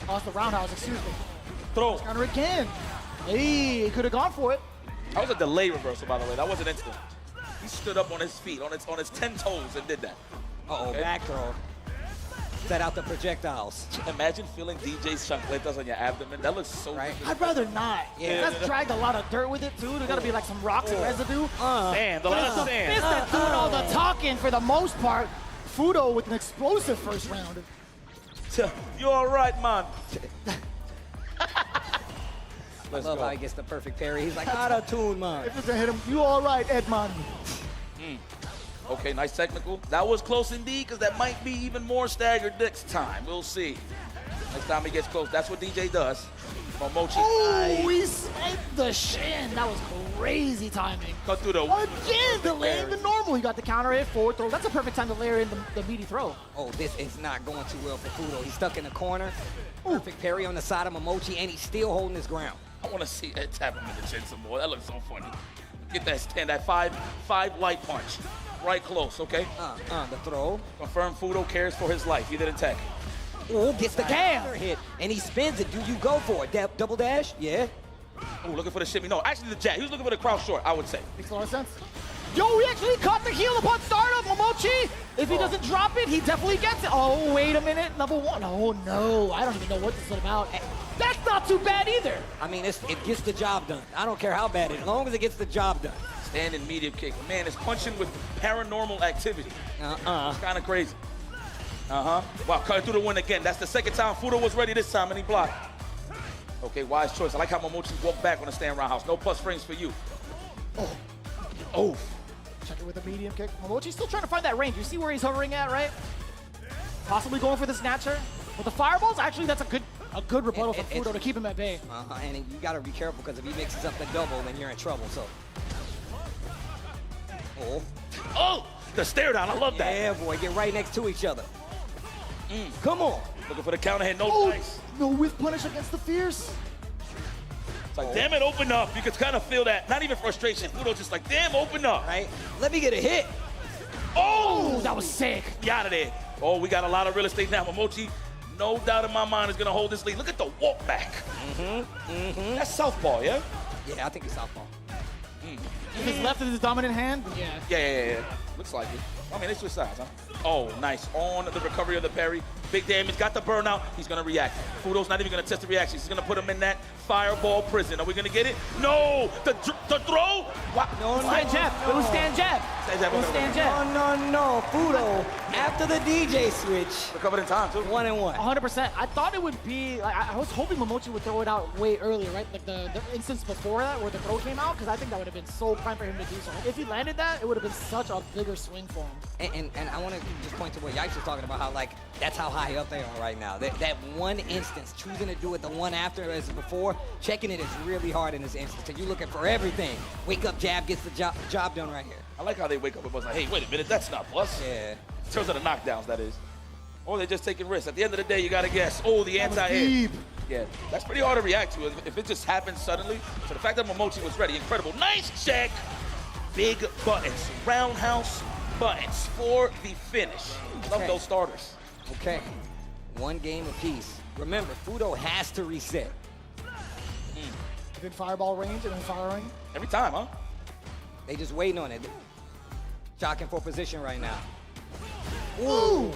Oh, it's the roundhouse, excuse me. Throw. Counter again. Hey, he could have gone for it. That was a delay reversal, by the way. That wasn't instant. He stood up on his feet, on his 10 toes, and did that. Uh-oh, Okay. back throw. Set out the projectiles. Imagine feeling DJ's chancletas on your abdomen. That looks so Right. good. I'd rather not. Yeah. That's dragged a lot of dirt with it, too. There's got to be like some rocks and residue. Sand, a lot It's of the sand. fist that's doing all the talking for the most part. Fudo with an explosive first round. You all right, man? I Let's love go. how he gets the perfect parry. He's like, out of tune, man. If it's a hit him, you all right, Edmond. Okay, nice technical. That was close indeed, because that might be even more staggered next time. We'll see. Next time he gets close, that's what DJ does. Mimochi. Oh, he sniped the shin. That was crazy timing. Cut through the... Again, delaying the normal. He got the counter hit, forward throw. That's a perfect time to layer in the meaty throw. Oh, this is not going too well for Fudo. He's stuck in the corner. Perfect parry on the side of Mimochi, and he's still holding his ground. I want to see Ed tap him in the chin some more. That looks so funny. Get that stand, that five light punch. Right close, okay? The throw. Confirm Fudo cares for his life. He didn't tech. Oh, gets the Damn. counter hit, and he spins it. Do you go for it? Double dash? Yeah. Oh, looking for the shimmy. No, actually the jab. He was looking for the crouch short, I would say. Makes a lot of sense. Yo, he actually caught the heel upon startup, Mimochi. If he doesn't drop it, he definitely gets it. Oh, wait a minute. Number one. Oh, no. I don't even know what this is about. That's not too bad either. I mean, it gets the job done. I don't care how bad it is, as long as it gets the job done. Standing medium kick. Man, it's punching with paranormal activity. It's kind of crazy. Wow, cut through the win again. That's the second time Fudo was ready this time, and he blocked. Okay, wise choice. I like how Mimochi walked back on the stand roundhouse. No plus frames for you. Oh. Check it with a medium kick. Mimochi's still trying to find that range. You see where he's hovering at, right? Possibly going for the snatcher. With the fireballs, actually, that's a good rebuttal for Fudo to keep him at bay. And you got to be careful, because if he mixes up the double, then you're in trouble. So. Oh, the stare down. I love that. Yeah, boy, get right next to each other. Come on. Looking for the counter hit. No dice. No whiff punish against the Fierce. It's like, damn it, open up. You can kind of feel that. Not even frustration. Fudo just like, damn, open up. Right? Let me get a hit. Oh, that was sick. Get out of there. Oh, we got a lot of real estate now. Mimochi, no doubt in my mind, is going to hold this lead. Look at the walk back. That's southpaw, yeah? Yeah, I think it's southpaw. If his left is his dominant hand, yeah. Yeah. Looks like it. I mean, they switch sides, huh? Oh, nice. On the recovery of the parry. Big damage. Got the burnout. He's going to react. Fudo's not even going to test the reactions. He's going to put him in that fireball prison. Are we going to get it? No! The throw? What? No. Stand jab. It was stand jab. It was stand jab. No. Fudo, after the DJ switch. Recovered in time, too. 1-1. 100%. I thought it would be, like, I was hoping Mimochi would throw it out way earlier, right? Like the instance before that where the throw came out, because I think that would have been so prime for him to do so. If he landed that, it would have been such a bigger swing for him. And I want to just point to what Yikes was talking about, how, like, that's how high up they are right now. That one instance, choosing to do it the one after as before, checking it is really hard in this instance, because you're looking for everything. Wake up jab gets the job done right here. I like how they wake up and was like, hey, wait a minute, that's not plus. Yeah. In terms of the knockdowns, that is. Or they're just taking risks. At the end of the day, you got to guess. Oh, the anti-air. Yeah, that's pretty hard to react to if it just happens suddenly. So the fact that Mimochi was ready, incredible. Nice check. Big buttons. Roundhouse buttons for the finish. Love those starters. Okay. One game apiece. Remember, Fudo has to reset. Good fireball range and then firing. Every time, huh? They just waiting on it. Jockeying for position right now. Ooh!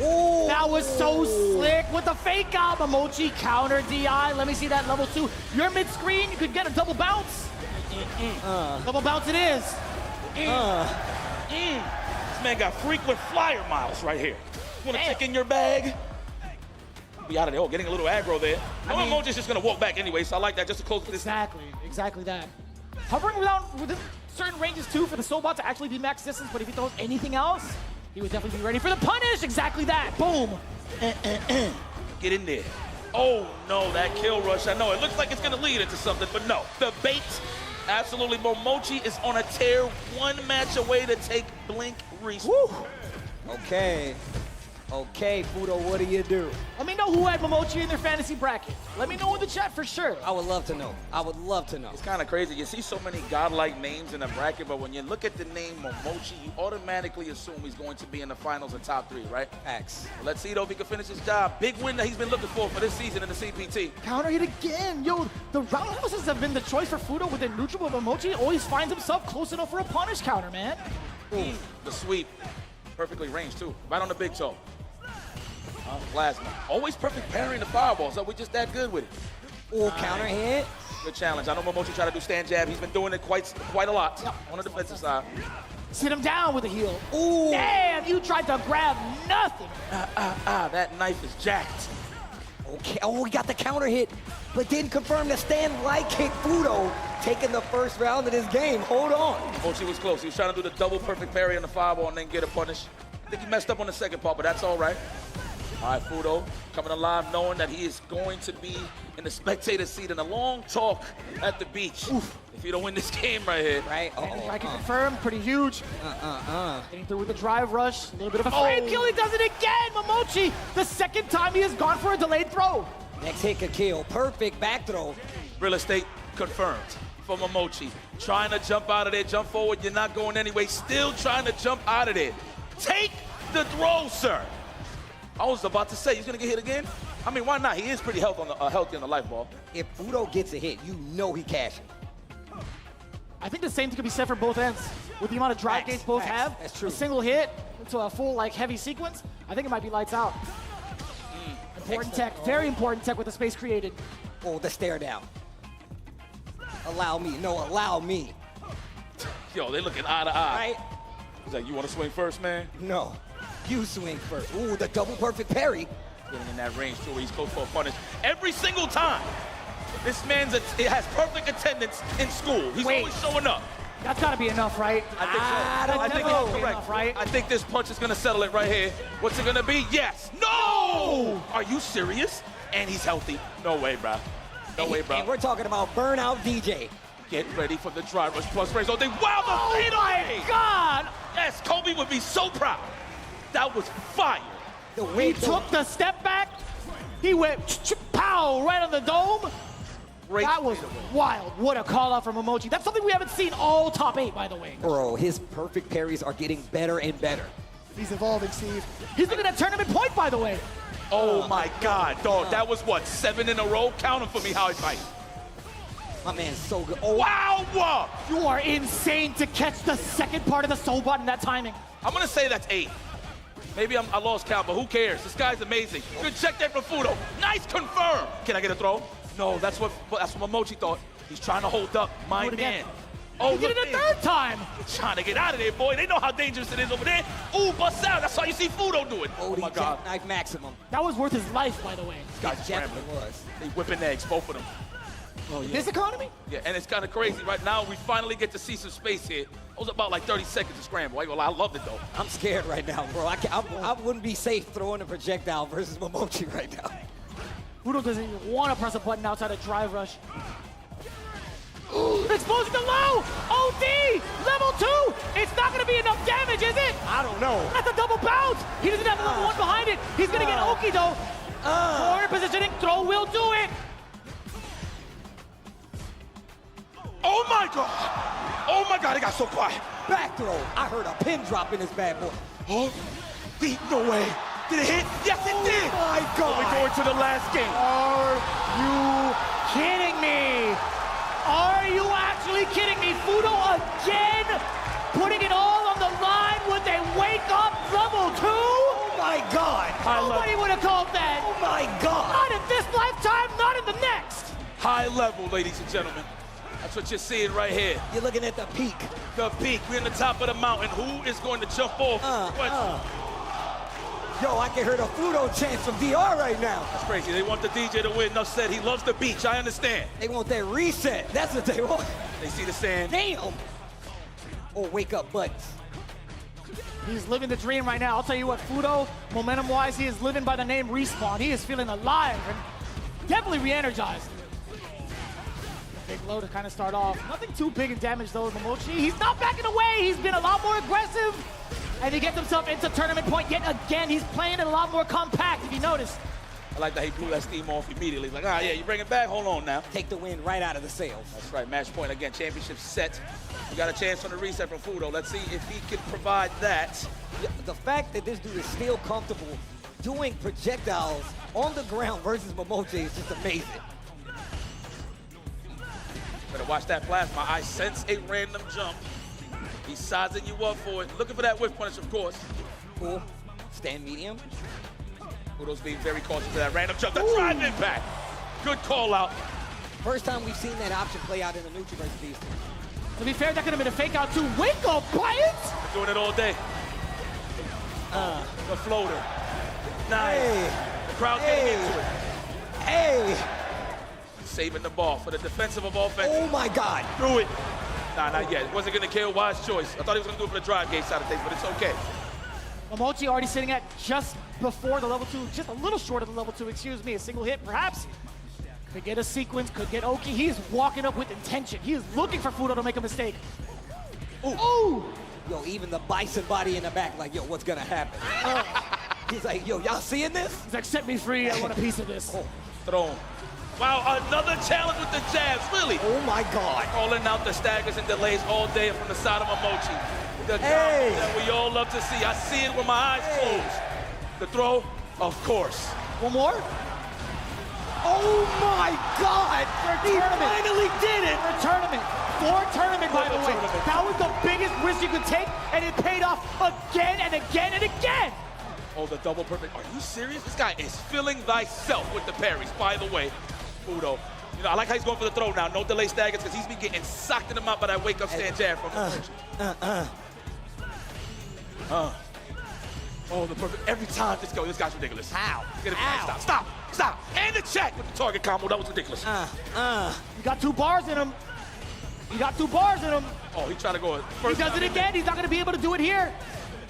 Ooh! That was so slick with the fake out. Mimochi counter DI. Let me see that level 2. You're mid-screen. You could get a double bounce. Double bounce it is. This man got frequent flyer miles right here. You want to check in your bag? Be out of there. Oh, getting a little aggro there. Mimochi's just going to walk back anyway, so I like that just to close this. Exactly that. Hovering within certain ranges too for the Sobot to actually be max distance, but if he throws anything else, he would definitely be ready for the punish. Exactly that. Boom. Get in there. Oh, no, that kill rush. I know it looks like it's going to lead into something, but no. The bait, absolutely. Mimochi is on a tear, one match away to take Blink Respawn. Okay. Okay, Fudo, what do you do? Let me know who had Mimochi in their fantasy bracket. Let me know in the chat for sure. I would love to know. I would love to know. It's kind of crazy. You see so many godlike names in the bracket, but when you look at the name Mimochi, you automatically assume he's going to be in the finals and top 3, right? X. Well, let's see, though, if he can finish his job. Big win that he's been looking for this season in the CPT. Counter hit again. Yo, the roundhouses have been the choice for Fudo within neutral, but Mimochi always finds himself close enough for a punish counter, man. Ooh, the sweep. Perfectly ranged, too. Right on the big toe. Plasma. Always perfect parrying the fireball, so we're just that good with it. Ooh, counter hit. Good challenge. I know Mimochi tried to do stand jab. He's been doing it quite a lot on the defensive side. Sit him down with a heel. Ooh. Damn, you tried to grab nothing. That knife is jacked. Okay, oh, we got the counter hit, but didn't confirm the stand light kick. Fudo taking the first round of this game. Hold on. Mimochi was close. He was trying to do the double perfect parry on the fireball and then get a punish. I think he messed up on the second part, but that's all right. All right, Fudo coming alive knowing that he is going to be in the spectator seat in a long talk at the beach. Oof. If you don't win this game right here. Right. I can confirm, pretty huge. Getting through with the drive rush. A little bit of a frame kill. He does it again. Mimochi, the second time he has gone for a delayed throw. Next hit could kill. Perfect back throw. Real estate confirmed for Mimochi. Trying to jump out of there, jump forward. You're not going anyway. Still trying to jump out of there. Take the throw, sir. I was about to say, he's going to get hit again? I mean, why not? He is pretty healthy on the life ball. If Fudo gets a hit, you know he cashing. I think the same thing could be said for both ends. With the amount of drive gates both have, that's true. A single hit into a full, heavy sequence, I think it might be lights out. Important tech, very important tech with the space created. Oh, the stare down. Allow me. No, allow me. Yo, they looking eye to eye. Right? He's like, you want to swing first, man? No. You swing first. Ooh, the double perfect parry. Getting in that range, too, where he's close for a punish. Every single time. This man's it has perfect attendance in school. He's always showing up. That's got to be enough, right? I think so. I think it's correct. Enough, right? I think this punch is going to settle it right here. What's it going to be? Yes. No! Are you serious? And he's healthy. No way, bro. No way, bro. And we're talking about burnout DJ. Get ready for the drive rush plus raise. Oh, they wow the Oh my God! Yes, Kobe would be so proud. That was fire. He took the step back. He went pow right on the dome. That was wild. What a call out from Mimochi. That's something we haven't seen all top 8, by the way. Bro, his perfect parries are getting better and better. He's evolving, Steve. He's looking at tournament point, by the way. Oh my God, dog. That was what, 7 in a row? Count him for me how he fight. My man's so good. Oh, wow. You are insane to catch the second part of the soul button in that timing. I'm going to say that's 8. Maybe I lost count, but who cares? This guy's amazing. Good check there from Fudo. Nice confirm. Can I get a throw? No, that's what Mimochi thought. He's trying to hold up. My man. Oh, he did it a third time. Trying to get out of there, boy. They know how dangerous it is over there. Ooh, bust out. That's how you see Fudo do it. Oh my God. Knife maximum. That was worth his life, by the way. This guy's scrambling. They whipping eggs, both of them. Oh, yeah. This economy? Yeah, and it's kind of crazy. Right now, we finally get to see some space here. It was about 30 seconds to scramble. I loved it, though. I'm scared right now, bro. I wouldn't be safe throwing a projectile versus Mimochi right now. Fudo doesn't even want to press a button outside a drive rush. Exposing the low! OD! Level 2! It's not going to be enough damage, is it? I don't know. That's a double bounce! He doesn't have the level 1 behind it. He's going to get Oki, though. Corner positioning. Throw will do it. Oh, my God! Oh, my God, it got so quiet. Back throw. I heard a pin drop in this bad boy. Oh, deep, no way. Did it hit? Yes, it did! Oh, my God. We're going to the last game. Are you kidding me? Are you actually kidding me? Fudo again, putting it all on the line. Would they wake up level 2? Oh my God. Nobody would have called that. Oh my God. Not in this lifetime, not in the next. High level, ladies and gentlemen. That's what you're seeing right here. You're looking at the peak. The peak. We're in the top of the mountain. Who is going to jump off? Yo, I can hear the Fudo chant from DR right now. That's crazy. They want the DJ to win. Enough said. He loves the beach. I understand. They want that reset. That's what they want. They see the sand. Damn. Oh, wake up, butts. He's living the dream right now. I'll tell you what, Fudo, momentum-wise, he is living by the name Respawn. He is feeling alive and definitely re-energized. Big low to kind of start off. Nothing too big in damage, though, Mimochi. He's not backing away. He's been a lot more aggressive. And he gets himself into tournament point yet again. He's playing it a lot more compact, if you notice. I like that he blew that steam off immediately. He's like, yeah, you bring it back? Hold on now. Take the wind right out of the sails. That's right, match point again, championship set. We got a chance on the reset from Fudo. Let's see if he can provide that. Yeah, the fact that this dude is still comfortable doing projectiles on the ground versus Mimochi is just amazing. Better watch that plasma. I sense a random jump. He's sizing you up for it. Looking for that whiff punish, of course. Cool. Stand medium. Fudo's being very cautious of that random jump. The drive impact. Good call out. First time we've seen that option play out in the neutral versus these two. To be fair, that could have been a fake out too. Wake up, Bryant! Been doing it all day. The floater. Nice. Hey. The crowd getting into it. Hey! Saving the ball for the defensive of offense. Oh my God! Threw it. Nah, not yet. Wasn't gonna kill. Wise choice. I thought he was gonna do it for the drive gate side of things, but it's okay. Mimochi already sitting at just before the level 2, just a little short of the level 2, excuse me. A single hit, perhaps. Could get a sequence, could get Oki. He's walking up with intention. He is looking for Fudo to make a mistake. Ooh! Yo, even the bison body in the back, like, yo, what's gonna happen? He's like, yo, y'all seeing this? He's like, set me free, I want a piece of this. Thrown. Wow, another challenge with the jabs, really. Oh my God. Calling out the staggers and delays all day from the side of Mimochi. The combo that we all love to see. I see it with my eyes closed. The throw, of course. One more? Oh my God! He finally did it! For tournament. For tournament, by the way. That was the biggest risk you could take, and it paid off again and again and again. Oh, the double perfect. Are you serious? This guy is feeling thyself with the parries, by the way. Fudo. You know, I like how he's going for the throw now. No delay staggers, because he's been getting socked in the mouth by that wake-up stand jab from Mimochi. Oh, the perfect. Every time this goes, this guy's ridiculous. How? Stop, stop, stop. And the check with the target combo. That was ridiculous. You got 2 bars in him. You got 2 bars in him. Oh, he tried to go He first. does it again. He's not going to be able to do it here.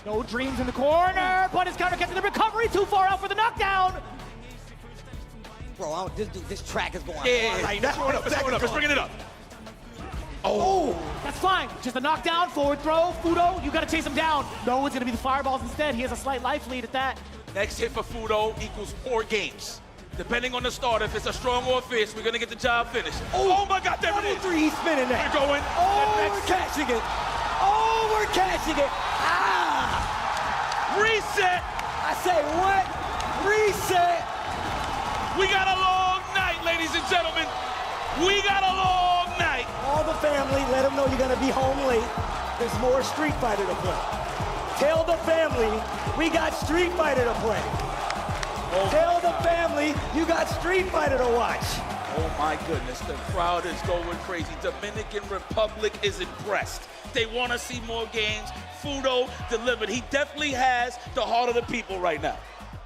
No dreams in the corner, but his counter gets the recovery. Too far out for the knockdown. Bro, this track is going Yeah, right now. Let's bring it up. Oh, that's fine. Just a knockdown, forward throw. Fudo, you got to chase him down. No, it's going to be the fireballs instead. He has a slight life lead at that. Next hit for Fudo equals 4 games. Depending on the start, if it's a strong or a fierce, we're going to get the job finished. Oh my God, there it is. 3, he's spinning that. We're going. Oh, we're catching it. Oh, we're catching it. Reset. I say what? Reset. We got a long night, ladies and gentlemen. We got a long night. All the family, let them know you're going to be home late. There's more Street Fighter to play. Tell the family we got Street Fighter to play. Tell the family you got Street Fighter to watch. Oh my goodness, the crowd is going crazy. Dominican Republic is impressed. They want to see more games. Fudo delivered. He definitely has the heart of the people right now.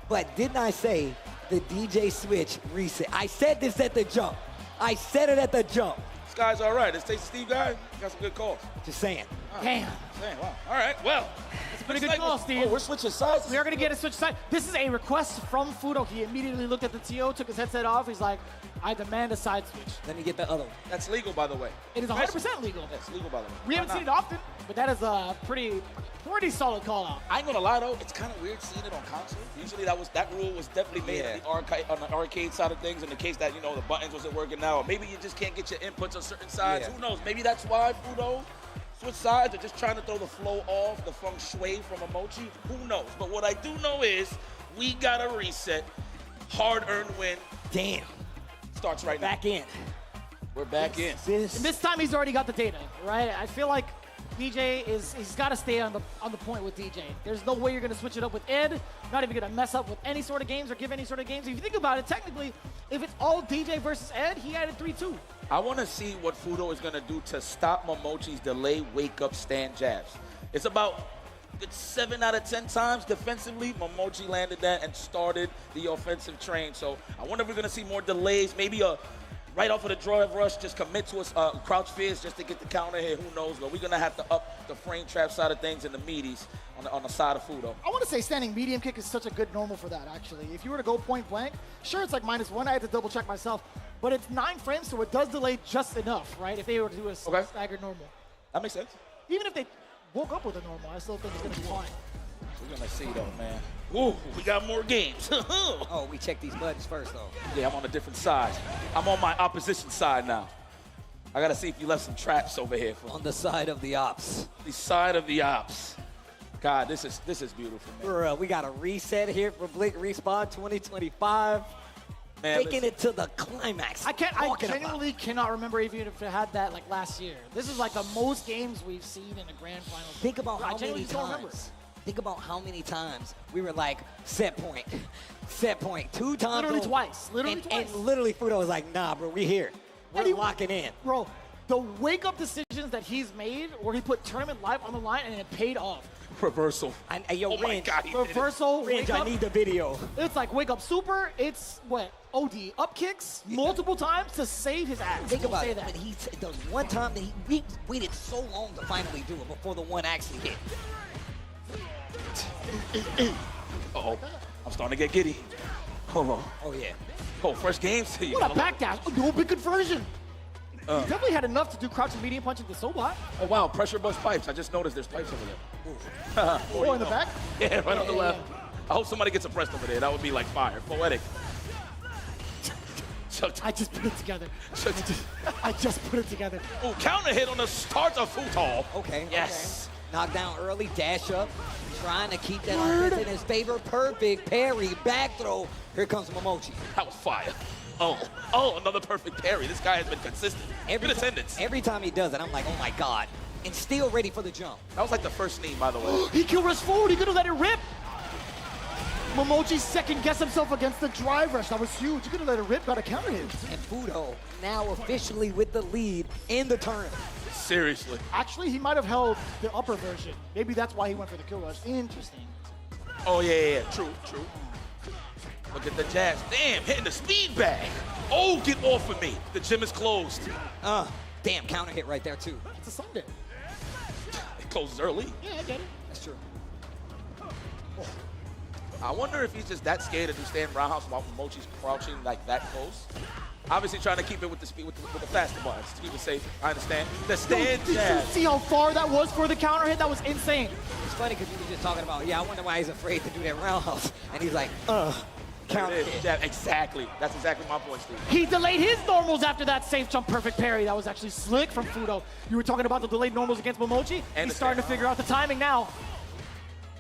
But didn't I say the DJ Switch reset? I said this at the jump. I said it at the jump. This guy's all right. This Tasty Steve guy got some good calls. Just saying. Damn. Wow. All right, well. It's a pretty good call, Steve. Oh, we're switching sides. We are going to get a switch side. This is a request from Fudo. He immediately looked at the TO, took his headset off. He's like, I demand a side switch. Let me get the other one. That's legal, by the way. It is 100% legal. That's legal, by the way. We haven't seen it often, but that is a pretty solid call out. I ain't gonna lie though, it's kind of weird seeing it on console. Usually that rule was definitely made on the arcade side of things. In the case that the buttons wasn't working now, or maybe you just can't get your inputs on certain sides. Who knows? Maybe that's why Fudo switch sides. They're just trying to throw the flow off, the feng shui from Mimochi. Who knows? But what I do know is we got a reset, hard-earned win. Damn. Starts right now. Back in. We're back in. And this time he's already got the data, right? I feel like DJ he's got to stay on the point with DJ. There's no way you're going to switch it up with Ed. Not even going to mess up with any sort of games or give any sort of games. If you think about it, technically, if it's all DJ versus Ed, he added 3-2. I want to see what Fudo is going to do to stop Mimochi's delay wake-up stand jabs. It's about 7 out of 10 times defensively, Mimochi landed that and started the offensive train. So I wonder if we're going to see more delays, maybe right off of the drive rush, just commit to a crouch fierce just to get the counter here. Who knows? But we're going to have to up the frame trap side of things and the meaties on the side of Fudo. I want to say standing medium kick is such a good normal for that, actually. If you were to go point blank, sure, it's like -1. I had to double check myself. But it's 9 frames, so it does delay just enough, right? If they were to do a staggered normal. That makes sense. Even if they woke up with a normal, I still think it's going to be fine. We're gonna see though, man. Ooh, we got more games. Oh, we check these buttons first though. Yeah, I'm on a different side. I'm on my opposition side now. I gotta see if you left some traps over here. On the side of the ops. The side of the ops. God, this is beautiful, man. We got a reset here for Blink Respawn 2025. Man, taking it to the climax. I genuinely cannot remember even if it had that like last year. This is like the most games we've seen in a grand final. Think about I how many times. Think about how many times we were like, set point. 2 times. Literally twice. And literally Fudo was like, nah, bro, we here. We're locking in. Bro, the wake-up decisions that he's made where he put tournament life on the line and it paid off. Reversal. Yo, oh my Ringe, God, reversal. Ringe, I need the video. It's like wake up super. It's what? OD up kicks multiple times to save his ass. Think about it. But the one time that we waited so long to finally do it before the one actually hit. Uh-oh. I'm starting to get giddy. Hold on. Oh, yeah. Oh, first game. What a backdash. No big conversion. He definitely had enough to do crouch and medium punch into Sobot. Oh, wow. Pressure bust pipes. I just noticed there's pipes over there. Oh, in the back? Yeah, right on the left. I hope somebody gets oppressed over there. That would be like fire. Poetic. I just put it together. I just put it together. Oh, counter hit on the start of Fudo. Okay. Yes. Okay. Knockdown early, dash up, trying to keep that offense in his favor. Perfect parry, back throw. Here comes Mimochi. That was fire. Oh, another perfect parry. This guy has been consistent. Good attendance. Every time he does it, I'm like, oh my God. And still ready for the jump. That was like the first knee, by the way. He kill rushed forward. He could have let it rip. Mimochi second-guessed himself against the drive rush. That was huge. He could have let it rip, got a counter hit. And Fudo now officially with the lead in the tournament. Seriously. Actually, he might have held the upper version. Maybe that's why he went for the kill rush. Interesting. Oh, yeah. True. Look at the jabs. Damn, hitting the speed bag. Oh, get off of me. The gym is closed. Damn, counter hit right there, too. It's a Sunday. It closes early. Yeah, I get it. That's true. I wonder if he's just that scared to do stand roundhouse while Mimochi's crouching like that close. Obviously trying to keep it with the speed, with the faster buttons to keep it safe. I understand. The stand jab. Did you see how far that was for the counter hit? That was insane. It's funny because you were just talking about, I wonder why he's afraid to do that roundhouse. And he's like, counter hit. Jab. Exactly. That's exactly my point, Steve. He delayed his normals after that safe jump perfect parry. That was actually slick from Fudo. You were talking about the delayed normals against Mimochi. He's starting to figure out the timing now.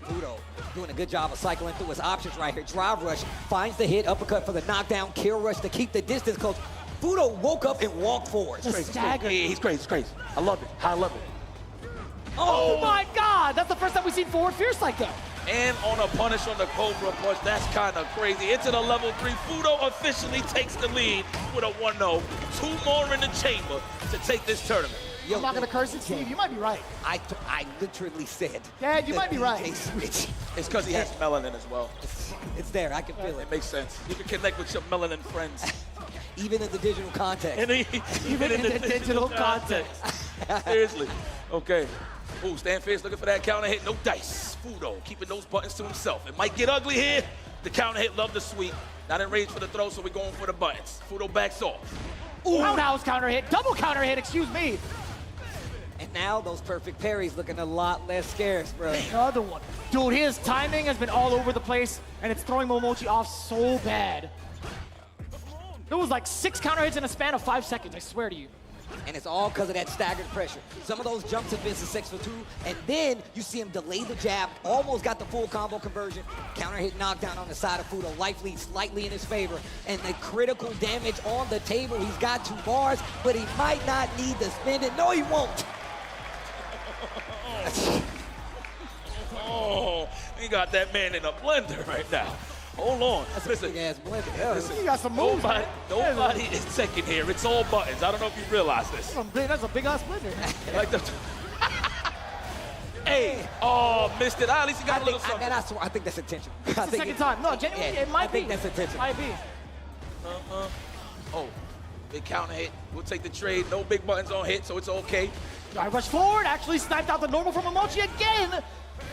Fudo doing a good job of cycling through his options right here. Drive rush, finds the hit, uppercut for the knockdown, kill rush to keep the distance close. Fudo woke up and walked forward. Stagger. Yeah, he's crazy. I love it. I love it. Oh my God, that's the first time we've seen forward fierce like that. And on a punish on the Cobra punch, that's kind of crazy. Into the level 3, Fudo officially takes the lead with a 1-0. 2 more in the chamber to take this tournament. I'm not going to curse it, Steve. You might be right. I literally said. Dad, you might be right. Switch. It's because he has melanin as well. It's there. I can feel it. It makes sense. You can connect with your melanin friends. Even in the digital context. Even in the digital context. Seriously. Okay. Ooh, stand fierce looking for that counter hit. No dice. Fudo keeping those buttons to himself. It might get ugly here. The counter hit, love the sweep. Not in range for the throw, so we're going for the buttons. Fudo backs off. Ooh. Roundhouse counter hit. Double counter hit, excuse me. And now those perfect parries looking a lot less scarce, bro. Another one. Dude, his timing has been all over the place, and it's throwing Mimochi off so bad. There was like 6 counter hits in a span of 5 seconds, I swear to you. And it's all because of that staggered pressure. Some of those jumps have been 6 for 2, and then you see him delay the jab, almost got the full combo conversion. Counter hit knockdown on the side of Fudo. Life leads slightly in his favor, and the critical damage on the table. He's got 2 bars, but he might not need to spend it. No, he won't. Oh, he got that man in a blender right now. Hold on. That's a big-ass blender. Listen, you got some moves, nobody is second here. It's all buttons. I don't know if you realize this. That's a big-ass blender. Like the... Hey, missed it. At least he got a little something. I think that's intentional. It's the second time. No, genuinely, it might be. I think that's intentional. Might be. Oh, big counter hit. We'll take the trade. No big buttons on hit, so it's okay. Drive rush forward. Actually sniped out the normal from Mimochi again.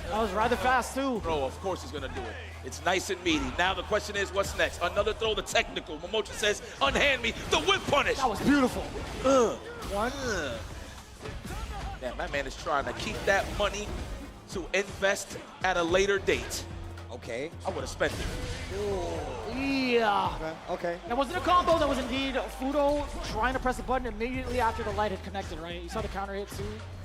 That was rather fast, too. Bro, of course he's going to do it. It's nice and meaty. Now the question is, what's next? Another throw, the technical. Mimochi says, unhand me, the whip punish. That was beautiful. Damn, my man is trying to keep that money to invest at a later date, Okay. I would have spent it. Yeah. Okay. That wasn't a combo. That was indeed Fudo trying to press the button immediately after the light had connected, right? You saw the counter hit too.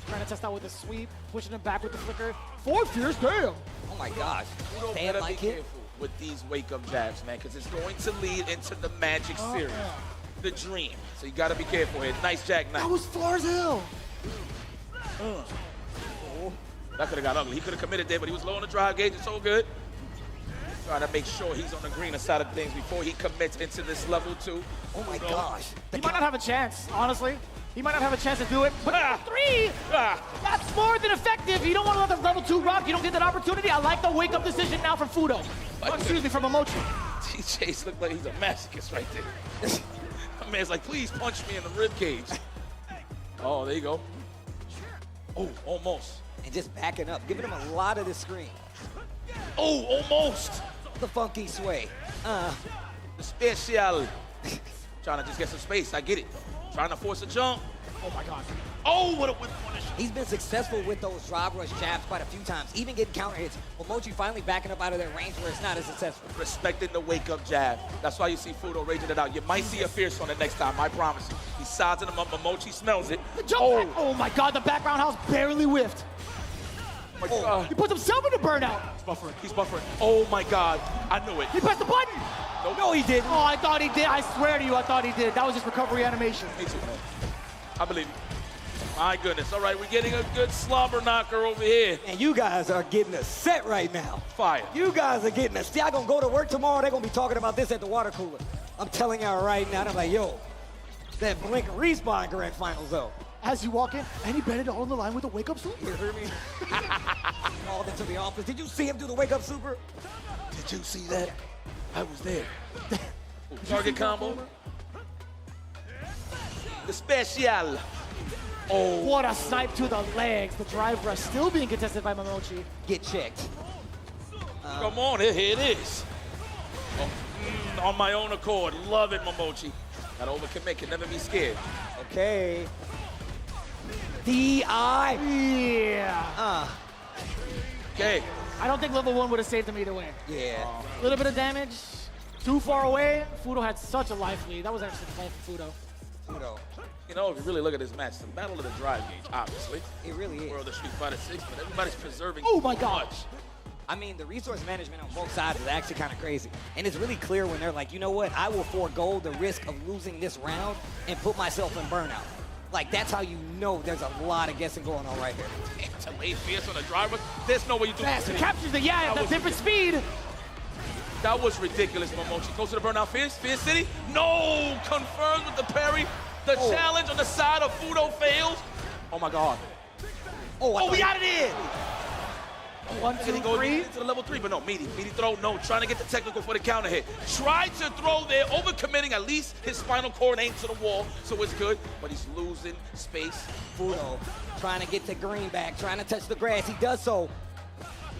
Trying to test out with a sweep, pushing him back with the flicker. 4 fierce, damn. Oh my gosh. Fudo Stand better like be it. careful with these wake-up jabs, man, because it's going to lead into the Magic series, the dream. So you got to be careful here. Nice jackknife. That was far as hell. That could have got ugly. He could have committed there, but he was low on the drive gauge. It's all good. Trying to make sure he's on the greener side of things before he commits into this level 2. Oh my gosh. He might not have a chance, honestly. He might not have a chance to do it, but 3, that's more than effective. You don't want to let the level 2 rock. You don't get that opportunity. I like the wake-up decision now from Fudo. Excuse me, from Mimochi. TJ's look like he's a masochist right there. My man's like, please punch me in the rib cage. Oh, there you go. Oh, almost. And just backing up, giving him a lot of the screen. Oh, almost. The funky sway. The special. Trying to just get some space. I get it. Trying to force a jump. Oh my God. Oh, what a whip punish. He's been successful with those drive rush jabs quite a few times, even getting counter hits. Mimochi finally backing up out of that range where it's not as successful. Respecting the wake-up jab. That's why you see Fudo raging it out. You might see a fierce one the next time, I promise you. He's sizing him up. Mimochi smells it. The jump back. Oh my God, the background house barely whiffed. Oh my God. He puts himself in the burnout. He's buffering. He's buffering. Oh my God. I knew it. He pressed the button. Nope. No, he didn't. Oh, I thought he did. I swear to you, I thought he did. That was just recovery animation. Me too, man. I believe you. My goodness. All right, we're getting a good slobber knocker over here. And you guys are getting a set right now. Fire. You guys are getting a set. Y'all gonna go to work tomorrow. They're gonna be talking about this at the water cooler. I'm telling y'all right now. I'm like, yo, that Blink Respawn Grand Finals though. As you walk in, and he bet it all on the line with a wake-up super. You hear me? Called into the office. Did you see him do the wake-up super? Did you see that? I was there. Target combo. The special. Oh. What a snipe to the legs. The drive rush still being contested by Mimochi. Get checked. Come on, here it is. Oh, on my own accord. Love it, Mimochi. Gotta overcommit, can never be scared. Okay. D.I. Yeah. Okay. I don't think level 1 would have saved him either way. Yeah. A little bit of damage. Too far away. Fudo had such a life lead. That was actually the fight for Fudo. Fudo. You know, if you really look at this match, the battle of the drive gauge, obviously. It really is. World of Street Fighter 6, but everybody's preserving Oh my so God. much. I mean, the resource management on both sides is actually kind of crazy. And it's really clear when they're like, you know what? I will forego the risk of losing this round and put myself in burnout. Like, that's how you know there's a lot of guessing going on right here. Damn, to lay fierce on the driver, there's no way you do Fast that. captures the at a different speed. That was ridiculous, Mimochi. Goes to the burnout, Fierce City. No, confirms with the parry. The challenge on the side of Fudo fails. Oh my God. Oh, we got it in. 1, 2, He goes 3. into the level 3, but no, meaty throw, no. Trying to get the technical for the counter hit. Tried to throw there, overcommitting. At least his spinal cord ain't to the wall, so it's good. But he's losing space. Fudo trying to get the green back, trying to touch the grass. He does so.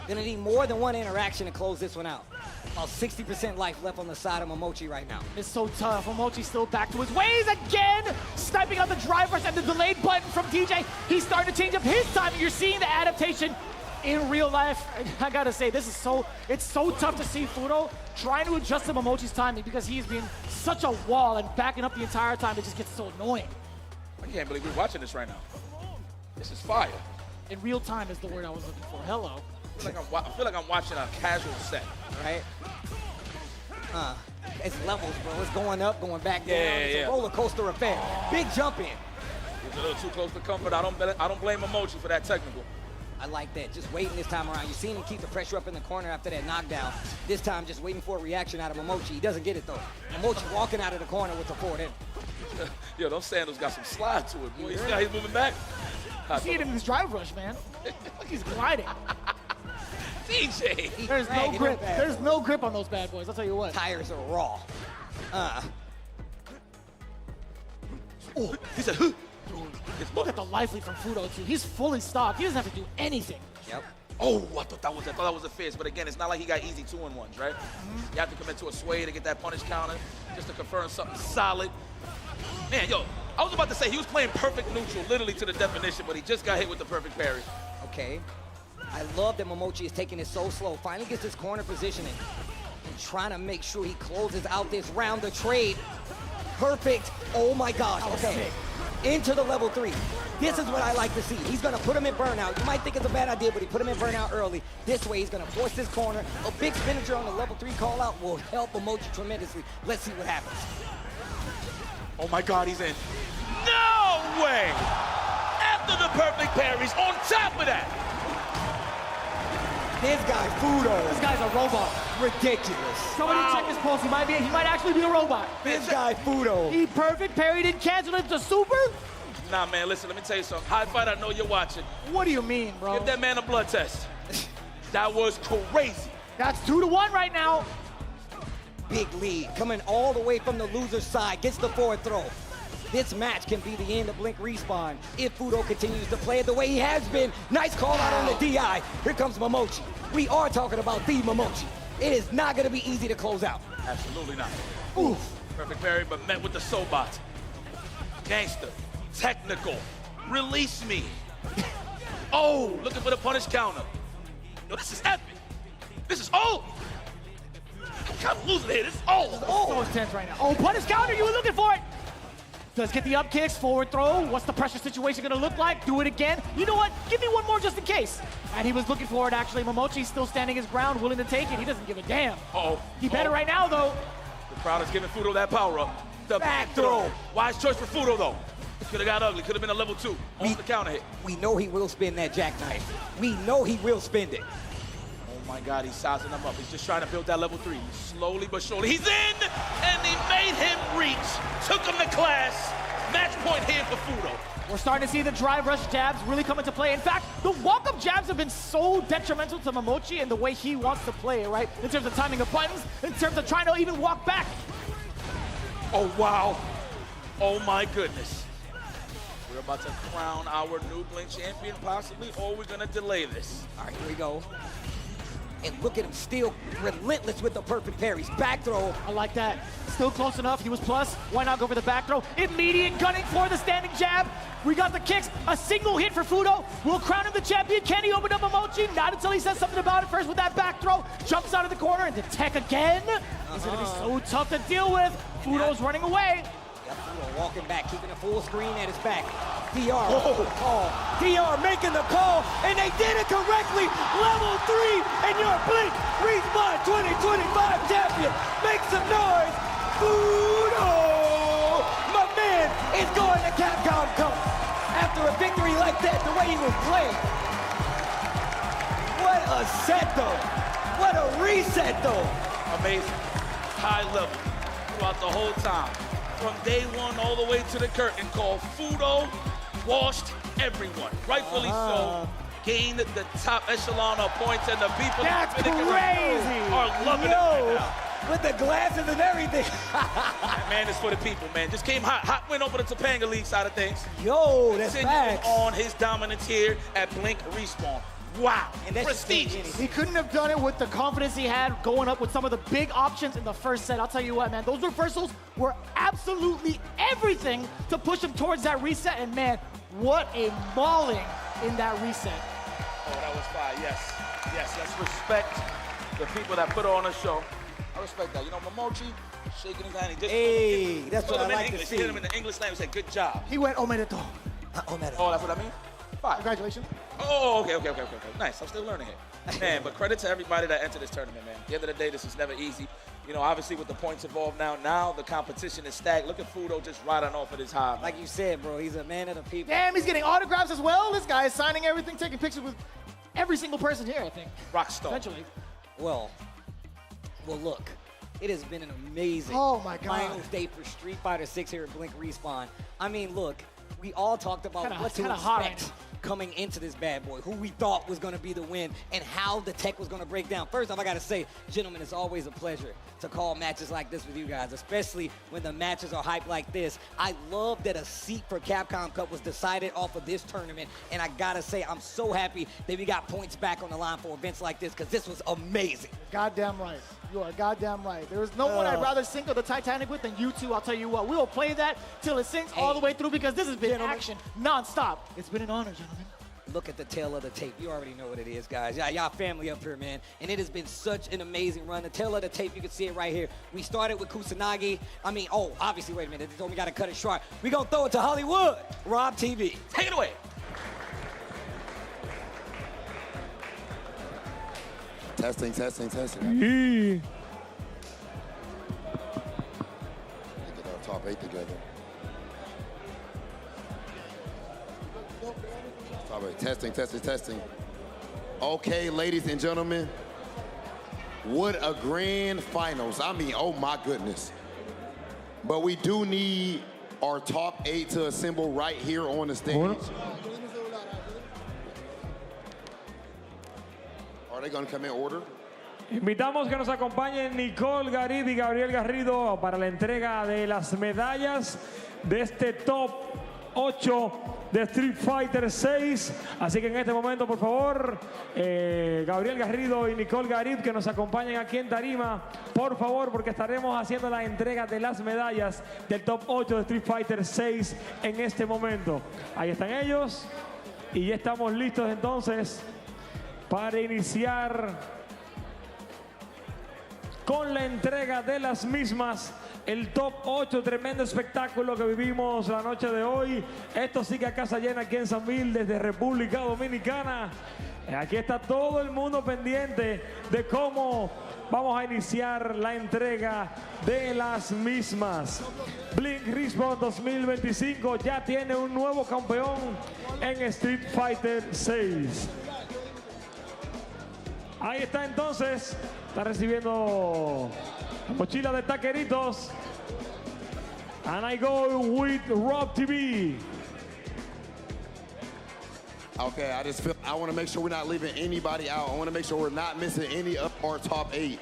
Gonna need more than one interaction to close this one out. About 60% life left on the side of Mimochi right now. It's so tough. Mimochi's still back to his ways again. Sniping out the drive rush and the delayed button from DJ. He's starting to change up his timing. You're seeing the adaptation in real life. I gotta say, it's so tough to see Fudo trying to adjust to Mimochi's timing because he's been such a wall and backing up the entire time. It just gets so annoying. I can't believe we're watching this right now. This is fire. In real time is the word I was looking for. Hello. I feel like I'm watching a casual set. Right? It's levels, bro. It's going up, going back down. It's a roller coaster affair. Big jump in. It's a little too close to comfort. I don't blame Mimochi for that technical. I like that. Just waiting this time around. You've seen him keep the pressure up in the corner after that knockdown. This time, just waiting for a reaction out of Mimochi. He doesn't get it, though. Mimochi walking out of the corner with the forward in. Yo, those sandals got some slide to it, boy. You see how he's moving back? You see it in his drive rush, man. Look, he's gliding. DJ! There's no grip. There's no grip on those bad boys. I'll tell you what. Tires are raw. Oh, he said, huh. Look at the life lead from Fudo, too. He's fully stocked. He doesn't have to do anything. Yep. Oh, I thought that was a fierce, but again, it's not like he got easy 2-in-1s, right? You have to commit to a sway to get that punish counter, just to confirm something solid. Man, yo, I was about to say he was playing perfect neutral, literally to the definition, but he just got hit with the perfect parry. Okay. I love that Mimochi is taking it so slow. Finally gets his corner positioning and trying to make sure he closes out this round of trade. Perfect. Oh my gosh. Okay. Into the level 3. This is what I like to see. He's going to put him in burnout. You might think it's a bad idea, but he put him in burnout early. This way, he's going to force this corner. A big finisher on the level 3 call out will help Mimochi tremendously. Let's see what happens. Oh my God, he's in. No way! After the perfect parries, on top of that. This guy, Fudo. This guy's a robot. Ridiculous. Somebody check his pulse. He might actually be a robot. This guy, Fudo. He perfect parried and canceled it to super? Nah, man, listen, let me tell you something. High Fight, I know you're watching. What do you mean, bro? Give that man a blood test. That was crazy. That's 2-1 right now. Big lead, coming all the way from the loser's side, gets the forward throw. This match can be the end of Blink Respawn if Fudo continues to play it the way he has been. Nice call out on the DI. Here comes Mimochi. We are talking about the Mimochi. It is not going to be easy to close out. Absolutely not. Oof. Perfect parry, but met with the Sobot. Gangster, technical, release me. Oh, looking for the punish counter. Yo, this is epic. This is old. I'm kind of losing here. This is old. So intense right now. Oh, punish counter, you were looking for it. Does get the up kicks, forward throw. What's the pressure situation gonna look like? Do it again. You know what? Give me one more just in case. And he was looking for it, actually. Mimochi's still standing his ground, willing to take it. He doesn't give a damn. Uh-oh. He better right now, though. The crowd is giving Fudo that power up. The back throw. Wise choice for Fudo, though. Could have got ugly. Could have been a level 2. On the counter hit. We know he will spin that jackknife. We know he will spend it. Oh my God, he's sizing him up. He's just trying to build that level 3. Slowly but surely. He's in, and he made him reach. Took him to class. Match point here for Fudo. We're starting to see the drive rush jabs really come into play. In fact, the walk-up jabs have been so detrimental to Mimochi and the way he wants to play it, right? In terms of timing of buttons, in terms of trying to even walk back. Oh, wow. Oh, my goodness. We're about to crown our new Blink champion, possibly, or we're going to delay this. All right, here we go. And look at him, still relentless with the perfect parries. Back throw. I like that. Still close enough. He was plus. Why not go for the back throw? Immediate gunning for the standing jab. We got the kicks. A single hit for Fudo. We'll crown him the champion. Can he open up Mimochi? Not until he says something about it first with that back throw. Jumps out of the corner and the tech again. It's going to be so tough to deal with. Fudo's running away. Yep, Fudo walking back, keeping a full screen at his back. DR making the call. DR making the call, and they did it correctly. Level 3, and your Blink Respawn 2025 champion. Make some noise. Fudo! My man is going to Capcom Cup. After a victory like that, the way he was playing. What a set, though. What a reset, though. Amazing. High level throughout the whole time. From day one all the way to the curtain call, Fudo washed everyone. Rightfully so. Gained the top echelon of points, and the people That's in Dominican crazy. are loving it right now. With the glasses and everything. That man is for the people, man. Just came hot. Hot win over the Topanga League side of things. Yo, that's Continuing facts. on his dominance here at Blink Respawn. Wow, And that's prestigious. He couldn't have done it with the confidence he had going up with some of the big options in the first set. I'll tell you what, man, those reversals were absolutely everything to push him towards that reset. And man, what a mauling in that reset. Oh, that was fire, yes. Yes, let's respect the people that put on a show. I respect that. You know, Mimochi shaking his hand. He just Hey, that's what I like to English. see. He hit him in the English language. Said, good job. He went omedeto. Oh, that's what I mean? Fine. Congratulations. Oh, okay. Nice. I'm still learning it. Man, but credit to everybody that entered this tournament, man. At the end of the day, this is never easy. You know, obviously with the points involved now the competition is stacked. Look at Fudo just riding off of this high. Like you said, bro, he's a man of the people. Damn, he's getting autographs as well. This guy is signing everything, taking pictures with every single person here, I think. Rockstar. Essentially. Well, look. It has been an amazing God. finals day for Street Fighter 6 here at Blink Respawn. I mean, look, we all talked about what to expect coming into this bad boy, who we thought was going to be the win, and how the tech was going to break down. First off, I got to say, gentlemen, it's always a pleasure to call matches like this with you guys, especially when the matches are hyped like this. I love that a seat for Capcom Cup was decided off of this tournament, and I got to say, I'm so happy that we got points back on the line for events like this, because this was amazing. Goddamn right. You are goddamn right. There is no one I'd rather sink of the Titanic with than you two. I'll tell you what. We will play that till it sinks all the way through, because this has been action nonstop. It's been an honor, gentlemen. look at the tail of the tape. You already know what it is, guys. Y'all family up here, man. And it has been such an amazing run. The tail of the tape, you can see it right here. We started with Kusanagi. Obviously, wait a minute. They told me we got to cut it short. We're going to throw it to Hollywood. Rob TV. Take it away. Testing. Yeah. Get our top 8 together. Top 8. Testing. Okay, ladies and gentlemen. What a grand finals. Oh my goodness. But we do need our top 8 to assemble right here on the stage. Are they going to come in order? Invitamos que nos acompañen Nicole Garib y Gabriel Garrido para la entrega de las medallas de este top 8 de Street Fighter 6. Así que en este momento, por favor, Gabriel Garrido y Nicole Garib que nos acompañen aquí en tarima, por favor, porque estaremos haciendo la entrega de las medallas del top 8 de Street Fighter 6 en este momento. Ahí están ellos y ya estamos listos entonces para iniciar con la entrega de las mismas. El top 8, tremendo espectáculo que vivimos la noche de hoy. Esto sigue a casa llena aquí en San Mil desde República Dominicana. Aquí está todo el mundo pendiente de cómo vamos a iniciar la entrega de las mismas. Blink Respawn 2025 ya tiene un nuevo campeón en Street Fighter 6. Ahí está entonces, está recibiendo la mochila de taqueritos. And I go with Rob TV. Okay, I want to make sure we're not leaving anybody out. I want to make sure we're not missing any of our top 8.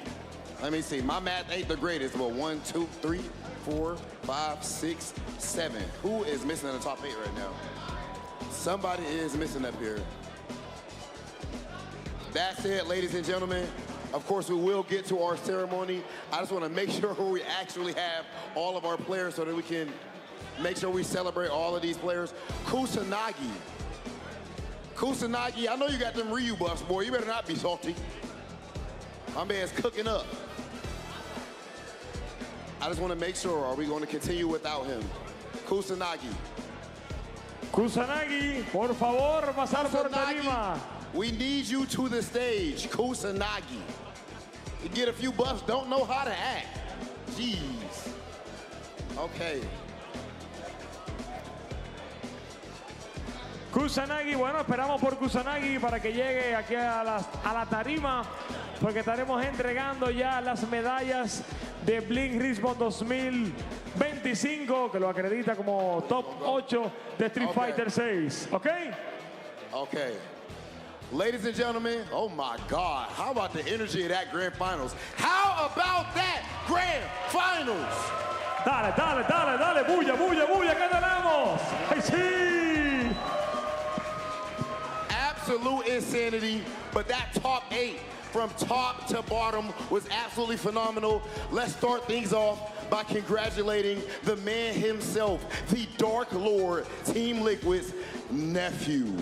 Let me see, my math ain't the greatest, but 1, 2, 3, 4, 5, 6, 7. Who is missing in the top 8 right now? Somebody is missing up here. That said, ladies and gentlemen, of course, we will get to our ceremony. I just want to make sure we actually have all of our players so that we can make sure we celebrate all of these players. Kusanagi, I know you got them Ryu buffs, boy. You better not be salty. My man's cooking up. I just want to make sure, are we going to continue without him? Kusanagi, por favor, pasar por tarima. We need you to the stage, Kusanagi. You get a few buffs, don't know how to act. Jeez. Okay. Kusanagi, bueno, esperamos por Kusanagi para que llegue aquí a la tarima, porque estaremos entregando ya las medallas de Blink Respawn 2025, que lo acredita como top 8 de Street Fighter 6. ¿Ok? Okay. Ladies and gentlemen, oh my God, how about the energy of that grand finals? How about that grand finals? Dale, bulla, que tenemos. ¡Ay, sí! Absolute insanity, but that top 8 from top to bottom was absolutely phenomenal. Let's start things off by congratulating the man himself, the Dark Lord, Team Liquid's Nephew.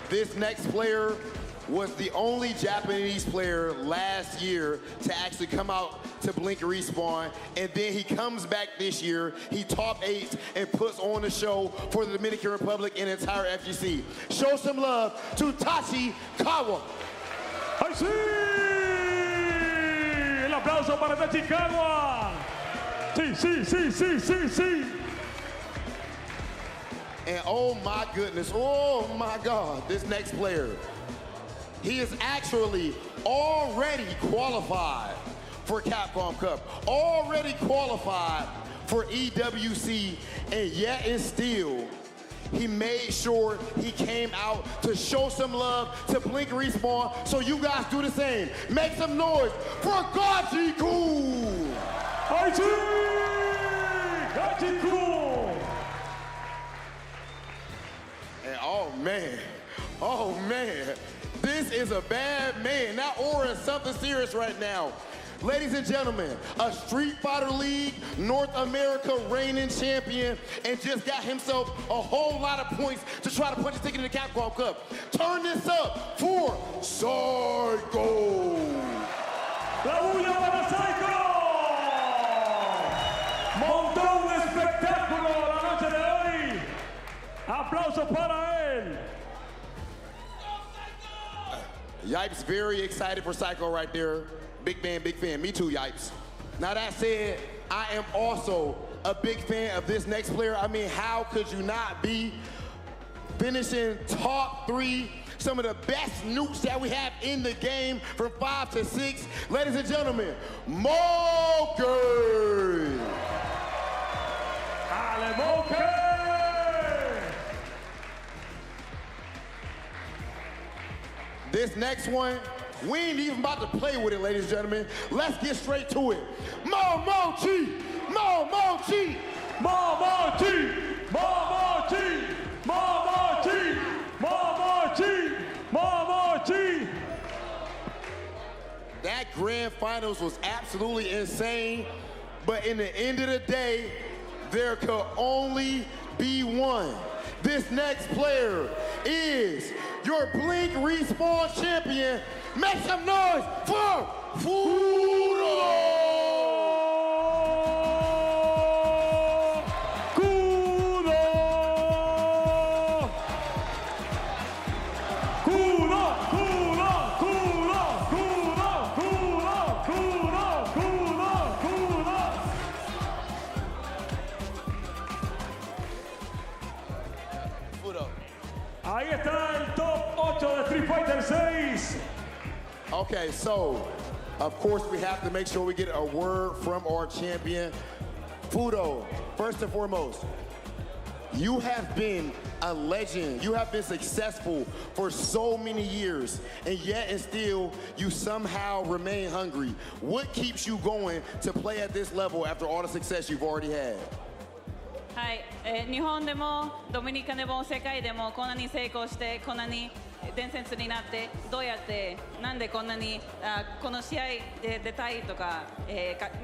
This next player was the only Japanese player last year to actually come out to Blink Respawn, and then he comes back this year, he top 8 and puts on a show for the Dominican Republic and entire FGC. Show some love to Tachikawa. ¡Ay, sí! El aplauso para Tachikawa. Sí. And oh my goodness, oh my God, this next player, he is actually already qualified for Capcom Cup, already qualified for EWC, and yet and still, he made sure he came out to show some love to Blink Respawn, so you guys do the same. Make some noise for Gachikun! Gachikun! And oh man, this is a bad man. That aura is something serious right now. Ladies and gentlemen, a Street Fighter League North America reigning champion and just got himself a whole lot of points to try to punch a ticket in the Capcom Cup. Turn this up for Psycho! La bulla para Psycho! Montón de espectáculo la noche de hoy. Aplausos para él. Yipes very excited for Psycho right there. Big fan, big fan. Me too, Yipes. Now that said, I am also a big fan of this next player. I mean, how could you not be? Finishing top 3, some of the best nukes that we have in the game from 5 to 6. Ladies and gentlemen, Moke! Ale Moke! This next one, we ain't even about to play with it, ladies and gentlemen. Let's get straight to it. Mimochi! Mimochi! Mimochi! Mimochi! Mimochi! Mimochi! Mimochi! That grand finals was absolutely insane, but in the end of the day, there could only be one. This next player is your Blink Respawn champion. Make some noise for Fudo! Ahí está el top 8 de Street Fighter 6. Okay, so, of course, we have to make sure we get a word from our champion. Fudo, first and foremost, you have been a legend. You have been successful for so many years, and yet and still, you somehow remain hungry. What keeps you going to play at this level after all the success you've already had? はい、日本でもドミニカでも世界でもこんなに成功してこんなに伝説になってどうやってなんでこんなにこの試合で出たいとか、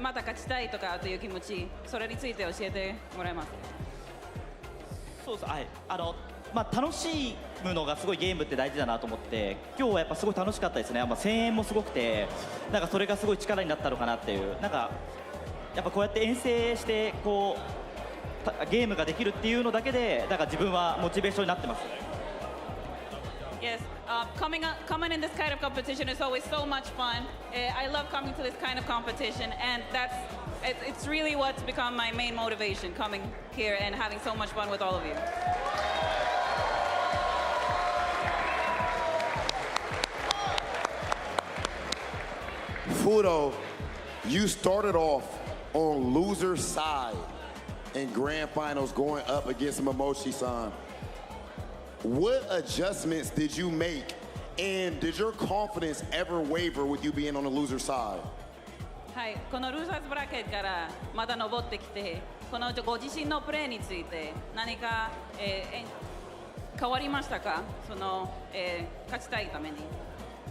また勝ちたいとかという気持ちそれについて教えてもらえます。そうです。はい。楽しむのがすごいゲームって大事だなと思って今日はやっぱすごい楽しかったですね。声援もすごくてなんかそれがすごい力になったのかなっていうなんかやっぱこうやって遠征してこうゲームができるっていうのだけでなんか自分はモチベーションになってます。Yes, coming in this kind of competition is always so much fun. I love coming to this kind of competition, and it's really what's become my main motivation, coming here and having so much fun with all of you. Fudo, you started off on loser side in grand finals going up against Mimochi-san. What adjustments did you make, and did your confidence ever waver with you being on the loser side? はい、このルーザーズブラケットからまた登ってきて、このご自身のプレーについて何か、変わりましたか？その、勝ちたいために。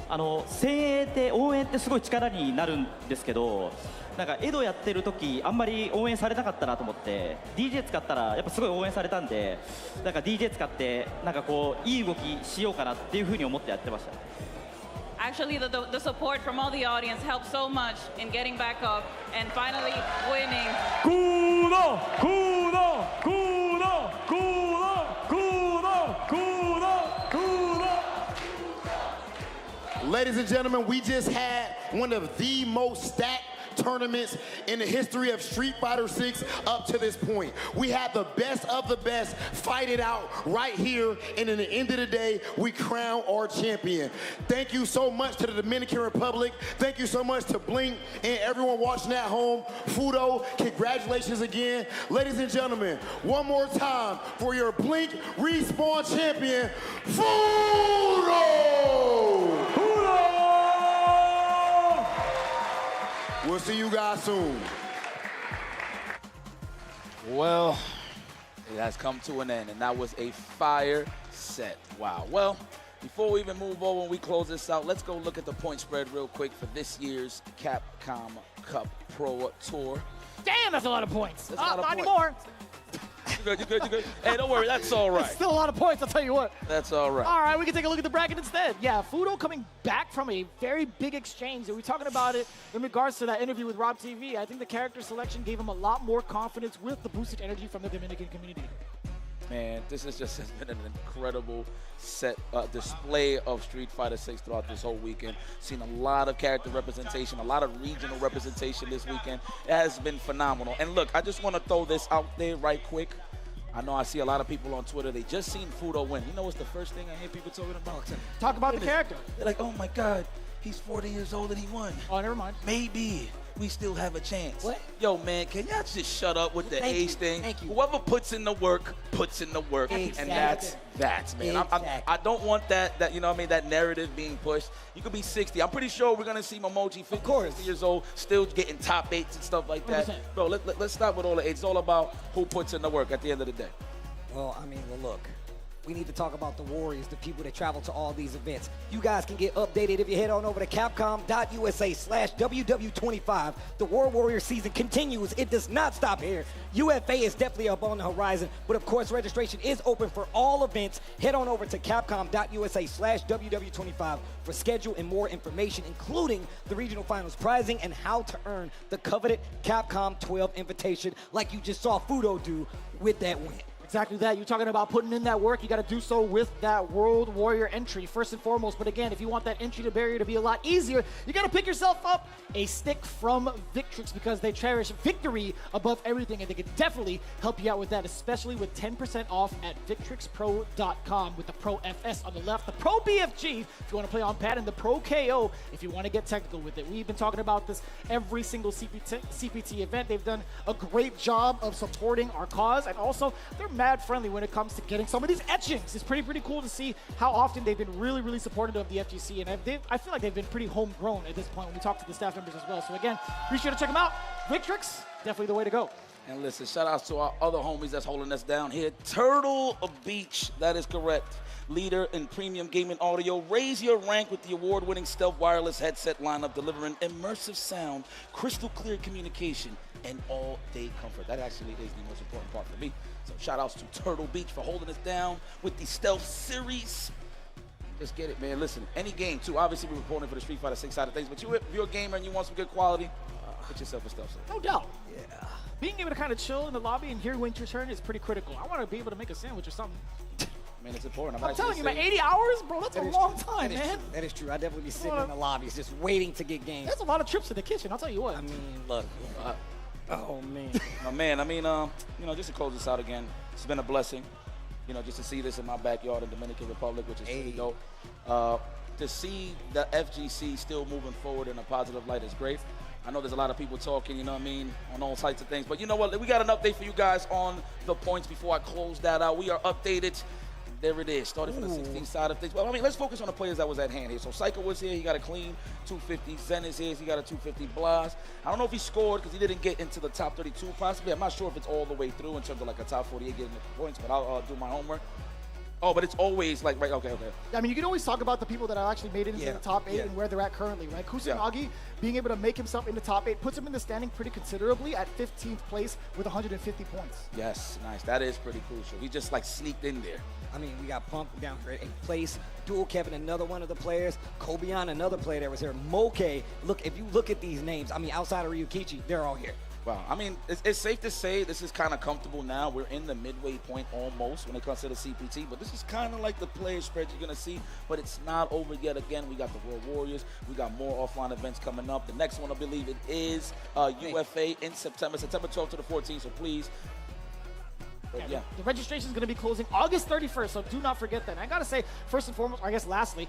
声援って応援ってすごい力になるんですけどなんかエドやってる時あんまり応援されなかったなと思って DJ 使ったらやっぱすごい応援されたんでなんか DJ 使ってなんかこういい動きしようかなっていうふうに思ってやってました。Actually, the support from all the audience helped so much in getting back up and finally winning. Kudo! Kudo! Kudo! Kudo! Kudo! Kudo! Kudo! Ladies and gentlemen, we just had one of the most stacked tournaments in the history of Street Fighter 6 up to this point. We had the best of the best fight it out right here, and in the end of the day, we crown our champion. Thank you so much to the Dominican Republic. Thank you so much to Blink and everyone watching at home. Fudo, congratulations again. Ladies and gentlemen, one more time for your Blink Respawn champion, Fudo! We'll see you guys soon. Well, it has come to an end, and that was a fire set. Wow. Well, Before we even move over and we close this out, let's go look at the point spread real quick for this year's Capcom Cup Pro Tour. Damn, that's a lot of points. That's a lot of not points. anymore. You good? Hey, don't worry, that's all right. It's still a lot of points, I'll tell you what. That's all right. All right, we can take a look at the bracket instead. Yeah, Fudo coming back from a very big exchange. And we're talking about it in regards to that interview with Rob TV. I think the character selection gave him a lot more confidence with the boosted energy from the Dominican community. Man, this has just been an incredible display of Street Fighter 6 throughout this whole weekend. Seen a lot of character representation, a lot of regional representation this weekend. It has been phenomenal. And look, I just want to throw this out there right quick. I know I see a lot of people on Twitter, they just seen Fudo win. You know what's the first thing I hear people talking about? Talk about the character. They're like, oh my God, he's 40 years old and he won. Oh, never mind. Maybe we still have a chance. What? Yo, man, can y'all just shut up with the Thank age you. thing? Thank you. Whoever puts in the work, puts in the work. Exactly. And that's man. Exactly. I don't want that, you know what I mean, that narrative being pushed. You could be 60. I'm pretty sure we're going to see Mimochi 50 years old, still getting top 8s and stuff like that. 100%. Bro, let's stop with all the age. It's all about who puts in the work at the end of the day. Well, I mean, look. We need to talk about the Warriors, the people that travel to all these events. You guys can get updated if you head on over to capcom.usa/WW25. The World Warrior season continues. It does not stop here. UFA is definitely up on the horizon, but of course, registration is open for all events. Head on over to capcom.usa/WW25 for schedule and more information, including the regional finals prizing and how to earn the coveted Capcom 12 invitation like you just saw Fudo do with that win. Exactly that. You're talking about putting in that work. You got to do so with that World Warrior entry, first and foremost. But again, if you want that entry to barrier to be a lot easier, you got to pick yourself up a stick from Victrix because they cherish victory above everything, and they can definitely help you out with that, especially with 10% off at victrixpro.com with the Pro FS on the left, the Pro BFG if you want to play on pad, and the Pro KO if you want to get technical with it. We've been talking about this every single CPT event. They've done a great job of supporting our cause, and also they're mad friendly when it comes to getting some of these etchings. It's pretty cool to see how often they've been really supportive of the FGC, and I feel like they've been pretty homegrown at this point when we talk to the staff members as well. So again, be sure to check them out. Victrix, definitely the way to go. And listen, shout outs to our other homies that's holding us down here. Turtle Beach, that is correct. Leader in premium gaming audio. Raise your rank with the award-winning Stealth wireless headset lineup, delivering immersive sound, crystal clear communication, and all-day comfort. That actually is the most important part for me. So shout outs to Turtle Beach for holding us down with the Stealth series. Just get it, man. Listen, any game, too. Obviously, we're reporting for the Street Fighter 6 side of things, but if you're a gamer and you want some good quality, put yourself a Stealth set. No doubt. Yeah. Being able to kind of chill in the lobby and hear when your turn is pretty critical. I want to be able to make a sandwich or something. Man, it's important. I'm telling you, man, 80 hours, bro, that's a long time, man. That is true. I'd definitely be sitting in the lobbies just waiting to get games. That's a lot of trips to the kitchen, I'll tell you what. I mean, look. Oh, man. My man, I mean, you know, just to close this out again, it's been a blessing, you know, just to see this in my backyard in Dominican Republic, which is pretty dope. To see the FGC still moving forward in a positive light is great. I know there's a lot of people talking, you know what I mean, on all types of things. But you know what? We got an update for you guys on the points before I close that out. We are updated. There it is, starting from the 16 side of things. Well, I mean, let's focus on the players that was at hand here. So Psycho was here, he got a clean 250. Zen is here, he got a 250. Blas, I don't know if he scored because he didn't get into the top 32 possibly. I'm not sure if it's all the way through in terms of like a top 48 getting the points, but I'll do my homework. Oh, but it's always like, right, okay. I mean, you can always talk about the people that actually made it into the top 8 and where they're at currently, right? Kusanagi being able to make himself in the top 8 puts him in the standing pretty considerably at 15th place with 150 points. Yes, nice. That is pretty crucial. He just like sneaked in there. I mean, we got Punk down here at 8th place. Dual Kevin, another one of the players. Kobian, another player that was here. Moke, look, if you look at these names, I mean, outside of Ryukichi, they're all here. Wow, I mean, it's safe to say this is kind of comfortable now. We're in the midway point almost when it comes to the CPT, but this is kind of like the player spread you're going to see, but it's not over yet. Again, we got the World Warriors. We got more offline events coming up. The next one, I believe it is UFA in September 12th to the 14th, so please. But yeah. The registration is going to be closing August 31st, so do not forget that. And I got to say, first and foremost, or I guess lastly,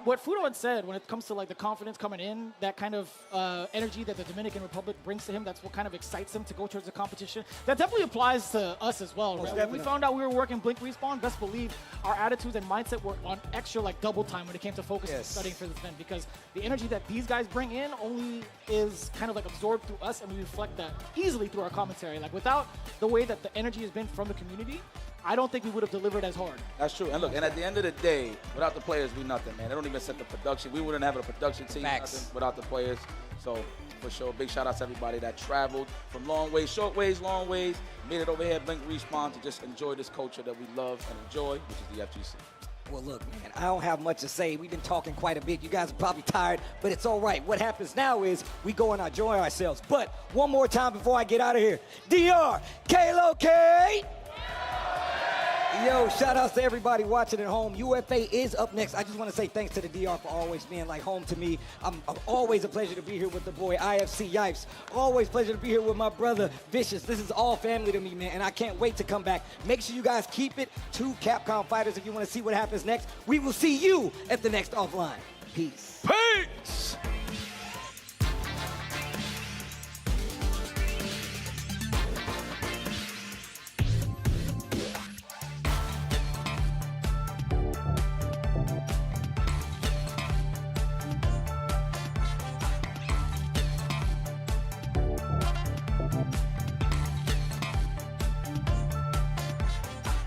what Fudo had said when it comes to like the confidence coming in, that kind of energy that the Dominican Republic brings to him, that's what kind of excites him to go towards the competition. That definitely applies to us as well. Right? When we found out we were working Blink Respawn, best believe our attitudes and mindset were on extra like double time when it came to focusing and studying for this event, because the energy that these guys bring in only is kind of like absorbed through us, and we reflect that easily through our commentary. Like without the way that the energy has been from the community, I don't think we would have delivered as hard. That's true. And look, and at the end of the day, without the players, we nothing, man. They don't even set the production. We wouldn't have a production team nothing without the players. So, for sure, big shout out to everybody that traveled from long ways, short ways, long ways, made it over here at Blink Respawn to just enjoy this culture that we love and enjoy, which is the FGC. Well, look, man, I don't have much to say. We've been talking quite a bit. You guys are probably tired, but it's all right. What happens now is we go and enjoy ourselves. But one more time before I get out of here. DR, Kalo K. Yo, shout outs to everybody watching at home. UFA is up next. I just want to say thanks to the DR for always being like home to me. I'm always a pleasure to be here with the boy IFC Yipes. Always pleasure to be here with my brother Vicious. This is all family to me, man, and I can't wait to come back. Make sure you guys keep it to Capcom Fighters if you want to see what happens next. We will see you at the next offline. Peace. Peace!